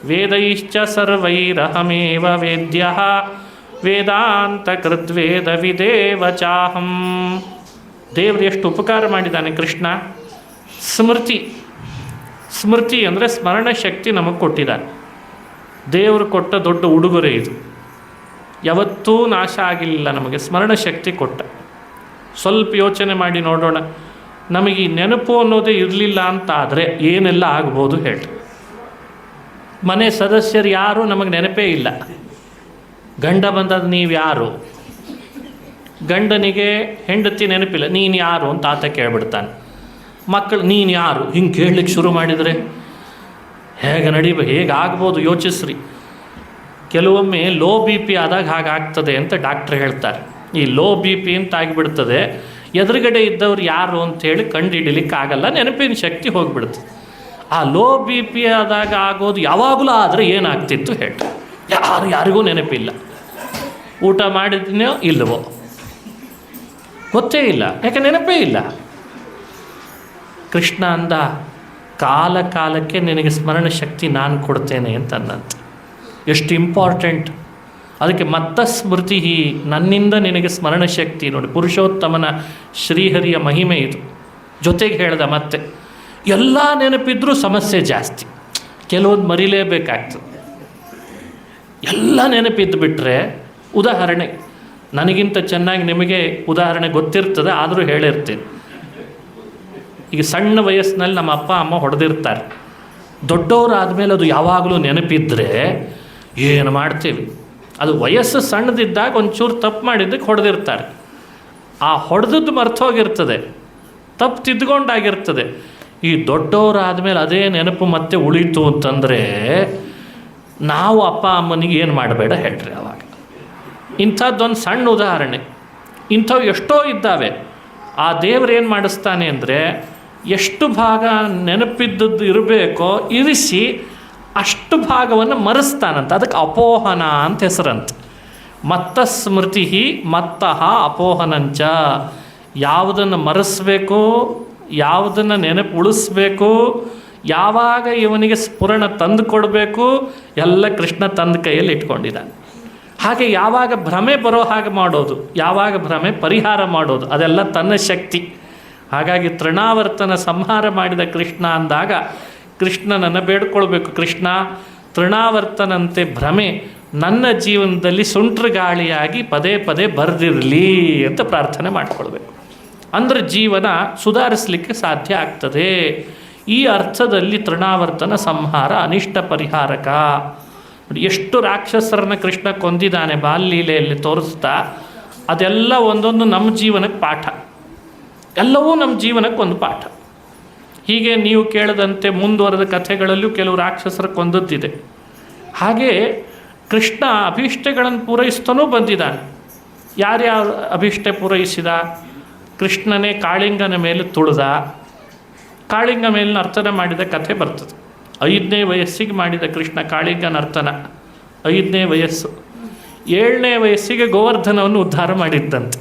ವೇದೈಶ್ಚ ಸರ್ವೈರಹಮೇವ ವೇದ್ಯ ವೇದಾಂತ ಕೃದ್ವೇದ ವಿದೇವ ಚಾಹಂ. ದೇವರು ಎಷ್ಟು ಉಪಕಾರ ಮಾಡಿದ್ದಾನೆ ಕೃಷ್ಣ. ಸ್ಮೃತಿ ಅಂದರೆ ಸ್ಮರಣ ಶಕ್ತಿ ನಮಗೆ ಕೊಟ್ಟಿದ್ದಾನೆ. ದೇವರು ಕೊಟ್ಟ ದೊಡ್ಡ ಉಡುಗೊರೆ ಇದು. ಯಾವತ್ತೂ ನಾಶ ಆಗಿಲ್ಲ ನಮಗೆ ಸ್ಮರಣ ಶಕ್ತಿ ಕೊಟ್ಟ. ಸ್ವಲ್ಪ ಯೋಚನೆ ಮಾಡಿ ನೋಡೋಣ, ನಮಗೆ ಈ ನೆನಪು ಅನ್ನೋದೇ ಇರಲಿಲ್ಲ ಅಂತ ಆದರೆ ಏನೆಲ್ಲ ಆಗ್ಬೋದು ಹೇಳಿ. ಮನೆ ಸದಸ್ಯರು ಯಾರು ನಮಗೆ ನೆನಪೇ ಇಲ್ಲ. ಗಂಡ ಬಂದದ್ದು ನೀವು ಯಾರು? ಗಂಡನಿಗೆ ಹೆಂಡತಿ ನೆನಪಿಲ್ಲ, ನೀನು ಯಾರು ಅಂತ ಆತ ಕೇಳ್ಬಿಡ್ತಾನೆ. ಮಕ್ಕಳು ನೀನು ಯಾರು ಹಿಂಗೆ ಕೇಳಲಿಕ್ಕೆ ಶುರು ಮಾಡಿದರೆ ಹೇಗಾಗ್ಬೋದು ಯೋಚಿಸ್ರಿ. ಕೆಲವೊಮ್ಮೆ ಲೋ ಬಿ ಪಿ ಆದಾಗ ಹಾಗಾಗ್ತದೆ ಅಂತ ಡಾಕ್ಟ್ರ್ ಹೇಳ್ತಾರೆ. ಈ ಲೋ ಬಿ ಪಿ ಅಂತ ಆಗಿಬಿಡ್ತದೆ, ಎದುರುಗಡೆ ಇದ್ದವ್ರು ಯಾರು ಅಂಥೇಳಿ ಕಂಡು ಹಿಡಿಲಿಕ್ಕಾಗಲ್ಲ, ನೆನಪಿನ ಶಕ್ತಿ ಹೋಗಿಬಿಡ್ತದೆ. ಆ ಲೋ ಬಿ ಪಿ ಆದಾಗ ಆಗೋದು ಯಾವಾಗಲೂ ಆದರೆ ಏನಾಗ್ತಿತ್ತು ಹೇಳಿ, ಯಾರಿಗೂ ನೆನಪಿಲ್ಲ. ಊಟ ಮಾಡಿದ್ನೋ ಇಲ್ಲವೋ ಗೊತ್ತೇ ಇಲ್ಲ, ಯಾಕೆ ನೆನಪೇ ಇಲ್ಲ. ಕೃಷ್ಣ ಅಂದ, ಕಾಲ ಕಾಲಕ್ಕೆ ನಿನಗೆ ಸ್ಮರಣ ಶಕ್ತಿ ನಾನು ಕೊಡ್ತೇನೆ ಅಂತ ಅನ್ನಂತ. ಎಷ್ಟು ಇಂಪಾರ್ಟೆಂಟ್. ಅದಕ್ಕೆ ಮತ್ತ ಸ್ಮೃತಿ, ನನ್ನಿಂದ ನಿನಗೆ ಸ್ಮರಣ ಶಕ್ತಿ. ನೋಡಿ, ಪುರುಷೋತ್ತಮನ ಶ್ರೀಹರಿಯ ಮಹಿಮೆ ಇದು. ಜೊತೆಗೆ ಹೇಳ್ದ ಮತ್ತೆ ಎಲ್ಲ ನೆನಪಿದ್ರೂ ಸಮಸ್ಯೆ ಜಾಸ್ತಿ, ಕೆಲವೊಂದು ಮರಿಲೇಬೇಕಾಗ್ತದೆ. ಎಲ್ಲ ನೆನಪಿದ್ದು ಬಿಟ್ಟರೆ, ಉದಾಹರಣೆ ನನಗಿಂತ ಚೆನ್ನಾಗಿ ನಿಮಗೆ ಉದಾಹರಣೆ ಗೊತ್ತಿರ್ತದೆ, ಆದರೂ ಹೇಳಿರ್ತೀನಿ. ಈಗ ಸಣ್ಣ ವಯಸ್ಸಿನಲ್ಲಿ ನಮ್ಮ ಅಪ್ಪ ಅಮ್ಮ ಹೊಡೆದಿರ್ತಾರೆ. ದೊಡ್ಡವರಾದಮೇಲೆ ಅದು ಯಾವಾಗಲೂ ನೆನಪಿದ್ದರೆ ಏನು ಮಾಡ್ತೀವಿ? ಅದು ವಯಸ್ಸು ಸಣ್ಣದಿದ್ದಾಗ ಒಂಚೂರು ತಪ್ಪು ಮಾಡಿದ್ದಕ್ಕೆ ಹೊಡೆದಿರ್ತಾರೆ. ಆ ಹೊಡೆದದ್ದು ಮರ್ತೋಗಿರ್ತದೆ, ತಪ್ಪು ತಿದ್ದುಕೊಂಡಾಗಿರ್ತದೆ. ಈ ದೊಡ್ಡವರಾದಮೇಲೆ ಅದೇ ನೆನಪು ಮತ್ತೆ ಉಳೀತು ಅಂತಂದರೆ ನಾವು ಅಪ್ಪ ಅಮ್ಮನಿಗೆ ಏನು ಮಾಡಬೇಡ ಹೇಳ್ರಿ. ಆವಾಗ ಇಂಥದ್ದೊಂದು ಸಣ್ಣ ಉದಾಹರಣೆ. ಇಂಥವು ಎಷ್ಟೋ ಇದ್ದಾವೆ. ಆ ದೇವ್ರು ಏನು ಮಾಡಿಸ್ತಾನೆ ಅಂದರೆ, ಎಷ್ಟು ಭಾಗ ನೆನಪಿದ್ದದ್ದು ಇರಬೇಕೋ ಇರಿಸಿ ಅಷ್ಟು ಭಾಗವನ್ನು ಮರೆಸ್ತಾನಂತ. ಅದಕ್ಕೆ ಅಪೋಹನ ಅಂತ ಹೆಸರಂತೆ. ಮತ್ತ ಸ್ಮೃತಿ ಮತ್ತಃ ಅಪೋಹನಂಚ. ಯಾವುದನ್ನು ಮರೆಸಬೇಕು, ಯಾವುದನ್ನು ನೆನಪು ಉಳಿಸ್ಬೇಕು, ಯಾವಾಗ ಇವನಿಗೆ ಸ್ಫುರಣ ತಂದು ಕೊಡಬೇಕು ಎಲ್ಲ ಕೃಷ್ಣ ತಂದ ಕೈಯಲ್ಲಿ ಇಟ್ಕೊಂಡಿದ್ದಾನೆ. ಹಾಗೆ ಯಾವಾಗ ಭ್ರಮೆ ಬರೋ ಹಾಗೆ ಮಾಡೋದು, ಯಾವಾಗ ಭ್ರಮೆ ಪರಿಹಾರ ಮಾಡೋದು, ಅದೆಲ್ಲ ತನ್ನ ಶಕ್ತಿ. ಹಾಗಾಗಿ ತೃಣಾವರ್ತನ ಸಂಹಾರ ಮಾಡಿದ ಕೃಷ್ಣ ಅಂದಾಗ ಕೃಷ್ಣನನ್ನು ಬೇಡ್ಕೊಳ್ಬೇಕು. ಕೃಷ್ಣ, ತೃಣಾವರ್ತನಂತೆ ಭ್ರಮೆ ನನ್ನ ಜೀವನದಲ್ಲಿ ಸುಂಟ್ರ ಗಾಳಿಯಾಗಿ ಪದೇ ಪದೇ ಬರೆದಿರಲಿ ಅಂತ ಪ್ರಾರ್ಥನೆ ಮಾಡಿಕೊಳ್ಬೇಕು. ಅಂದರೆ ಜೀವನ ಸುಧಾರಿಸಲಿಕ್ಕೆ ಸಾಧ್ಯ ಆಗ್ತದೆ. ಈ ಅರ್ಥದಲ್ಲಿ ತೃಣಾವರ್ತನ ಸಂಹಾರ ಅನಿಷ್ಟ ಪರಿಹಾರಕ. ಎಷ್ಟು ರಾಕ್ಷಸರನ್ನ ಕೃಷ್ಣ ಕೊಂದಿದ್ದಾನೆ ಬಾಲ್ಯಲೀಲೆಯಲ್ಲಿ ತೋರಿಸ್ತಾ, ಅದೆಲ್ಲ ಒಂದೊಂದು ನಮ್ಮ ಜೀವನಕ್ಕೆ ಪಾಠ. ಎಲ್ಲವೂ ನಮ್ಮ ಜೀವನಕ್ಕೆ ಒಂದು ಪಾಠ. ಹೀಗೆ ನೀವು ಕೇಳದಂತೆ ಮುಂದುವರೆದ ಕಥೆಗಳಲ್ಲೂ ಕೆಲವು ರಾಕ್ಷಸರ ಕೊಂದದ್ದಿದೆ. ಹಾಗೆ ಕೃಷ್ಣ ಅಭೀಷ್ಟಗಳನ್ನು ಪೂರೈಸ್ತಾನೂ ಬಂದಿದ್ದಾನೆ. ಯಾರ್ಯಾರು ಅಭೀಷ್ಟ ಪೂರೈಸಿದ? ಕೃಷ್ಣನೇ ಕಾಳಿಂಗನ ಮೇಲೆ ತುಳಿದ, ಕಾಳಿಂಗ ಮೇಲೆ ನರ್ತನ ಮಾಡಿದ ಕಥೆ ಬರ್ತದೆ. 5ನೇ ವಯಸ್ಸಿಗೆ ಮಾಡಿದ ಕೃಷ್ಣ ಕಾಳಿಂಗ ನರ್ತನ, 5ನೇ ವಯಸ್ಸು. 7ನೇ ವಯಸ್ಸಿಗೆ ಗೋವರ್ಧನವನ್ನು ಉದ್ಧಾರ ಮಾಡಿದ್ದಂತೆ.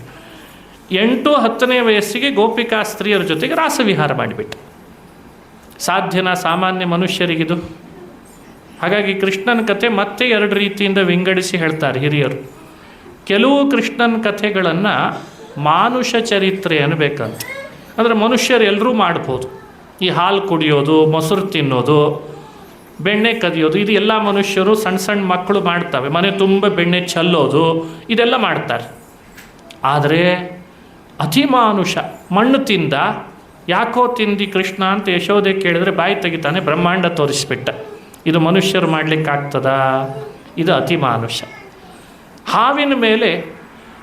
8, 10ನೇ ವಯಸ್ಸಿಗೆ ಗೋಪಿಕಾ ಸ್ತ್ರೀಯರ ಜೊತೆಗೆ ರಾಸವಿಹಾರ ಮಾಡಿಬಿಟ್ಟ. ಸಾಧ್ಯನಾ ಸಾಮಾನ್ಯ ಮನುಷ್ಯರಿಗಿದು? ಹಾಗಾಗಿ ಕೃಷ್ಣನ ಕಥೆ ಮತ್ತೆ 2 ರೀತಿಯಿಂದ ವಿಂಗಡಿಸಿ ಹೇಳ್ತಾರೆ ಹಿರಿಯರು. ಕೆಲವು ಕೃಷ್ಣನ ಕಥೆಗಳನ್ನು ಮಾನುಷ ಚರಿತ್ರೆ ಅನ್ನಬೇಕಂತ. ಅಂದರೆ ಮನುಷ್ಯರು ಎಲ್ಲರೂ ಮಾಡ್ಬೋದು. ಈ ಹಾಲು ಕುಡಿಯೋದು, ಮೊಸರು ತಿನ್ನೋದು, ಬೆಣ್ಣೆ ಕದಿಯೋದು, ಇದು ಎಲ್ಲ ಮನುಷ್ಯರು, ಸಣ್ಣ ಸಣ್ಣ ಮಕ್ಕಳು ಮಾಡ್ತವೆ. ಮನೆ ತುಂಬ ಬೆಣ್ಣೆ ಚೆಲ್ಲೋದು, ಇದೆಲ್ಲ ಮಾಡ್ತಾರೆ. ಆದರೆ ಅತಿಮಾನುಷ, ಮಣ್ಣು ತಿಂದ, ಯಾಕೋ ತಿಂದು ಕೃಷ್ಣ ಅಂತ ಯಶೋದೆ ಕೇಳಿದ್ರೆ ಬಾಯಿ ತೆಗಿತಾನೆ, ಬ್ರಹ್ಮಾಂಡ ತೋರಿಸ್ಬಿಟ್ಟ. ಇದು ಮನುಷ್ಯರು ಮಾಡಲಿಕ್ಕಾಗ್ತದಾ? ಇದು ಅತಿಮಾನುಷ. ಹಾವಿನ ಮೇಲೆ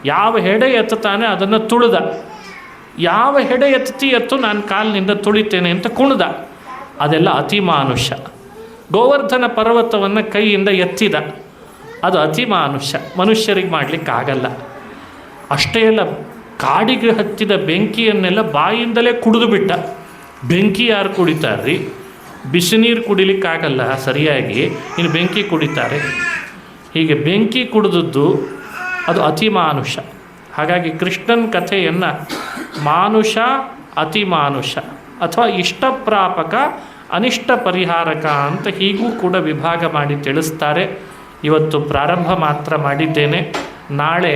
ಯಾವ ಹೆಡೆ ಎತ್ತುತ್ತಾನೆ ಅದನ್ನು ತುಳಿದ, ಯಾವ ಹೆಡೆ ಎತ್ತು ನಾನು ಕಾಲಿನಿಂದ ತುಳಿತೇನೆ ಅಂತ ಕುಣಿದ, ಅದೆಲ್ಲ ಅತಿಮಾನುಷ. ಗೋವರ್ಧನ ಪರ್ವತವನ್ನು ಕೈಯಿಂದ ಎತ್ತಿದ, ಅದು ಅತಿಮಾನುಷ, ಮನುಷ್ಯರಿಗೆ ಮಾಡಲಿಕ್ಕಾಗಲ್ಲ. ಅಷ್ಟೇ ಅಲ್ಲ, ಕಾಡಿಗೆ ಹತ್ತಿದ ಬೆಂಕಿಯನ್ನೆಲ್ಲ ಬಾಯಿಂದಲೇ ಕುಡಿದು ಬಿಟ್ಟ. ಬೆಂಕಿ ಯಾರು ಕುಡಿತಾರ್ರಿ? ಬಿಸಿ ನೀರು ಕುಡಿಲಿಕ್ಕಾಗಲ್ಲ ಸರಿಯಾಗಿ, ಇನ್ನು ಬೆಂಕಿ ಕುಡಿತಾರೆ. ಹೀಗೆ ಬೆಂಕಿ ಕುಡಿದದ್ದು ಅದು ಅತಿಮಾನುಷ. ಹಾಗಾಗಿ ಕೃಷ್ಣನ ಕಥೆಯನ್ನು ಮಾನುಷ, ಅತಿಮಾನುಷ ಅಥವಾ ಇಷ್ಟಪ್ರಾಪಕ, ಅನಿಷ್ಟ ಪರಿಹಾರಕ ಅಂತ ಹೀಗೂ ಕೂಡ ವಿಭಾಗ ಮಾಡಿ ತಿಳಿಸ್ತಾರೆ. ಇವತ್ತು ಪ್ರಾರಂಭ ಮಾತ್ರ ಮಾಡಿದ್ದೇನೆ. ನಾಳೆ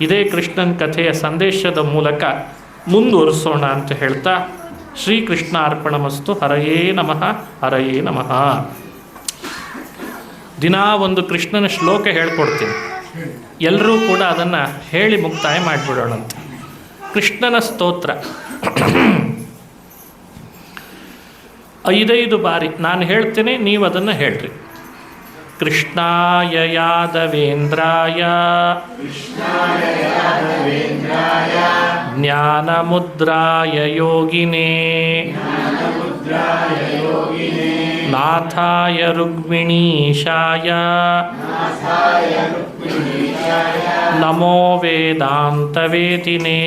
ಇದೇ ಕೃಷ್ಣನ ಕಥೆಯ ಸಂದೇಶದ ಮೂಲಕ ಮುಂದುವರಿಸೋಣ ಅಂತ ಹೇಳ್ತಾ, ಶ್ರೀಕೃಷ್ಣ ಅರ್ಪಣಮಸ್ತು. ಹರಯೇ ನಮಃ, ಹರಯೇ ನಮಃ. ದಿನಾ ಒಂದು ಕೃಷ್ಣನ ಶ್ಲೋಕ ಹೇಳ್ಕೊಡ್ತೀನಿ, ಎಲ್ಲರೂ ಕೂಡ ಅದನ್ನು ಹೇಳಿ ಮುಕ್ತಾಯ ಮಾಡಿಬಿಡೋಣಂತೆ. ಕೃಷ್ಣನ ಸ್ತೋತ್ರ 5 ಬಾರಿ ನಾನು ಹೇಳ್ತೇನೆ, ನೀವು ಅದನ್ನು ಹೇಳ್ರಿ. ಕೃಷ್ಣಾಯ ಯಾದವೇಂದ್ರಾಯ ಜ್ಞಾನಮುದ್ರಾಯ ಯೋಗಿನೇ ನಾಥಾಯ ರುಕ್ಮಿಣೀಶಾಯ ನಮೋ ವೇದಾಂತವೇದಿನೇ.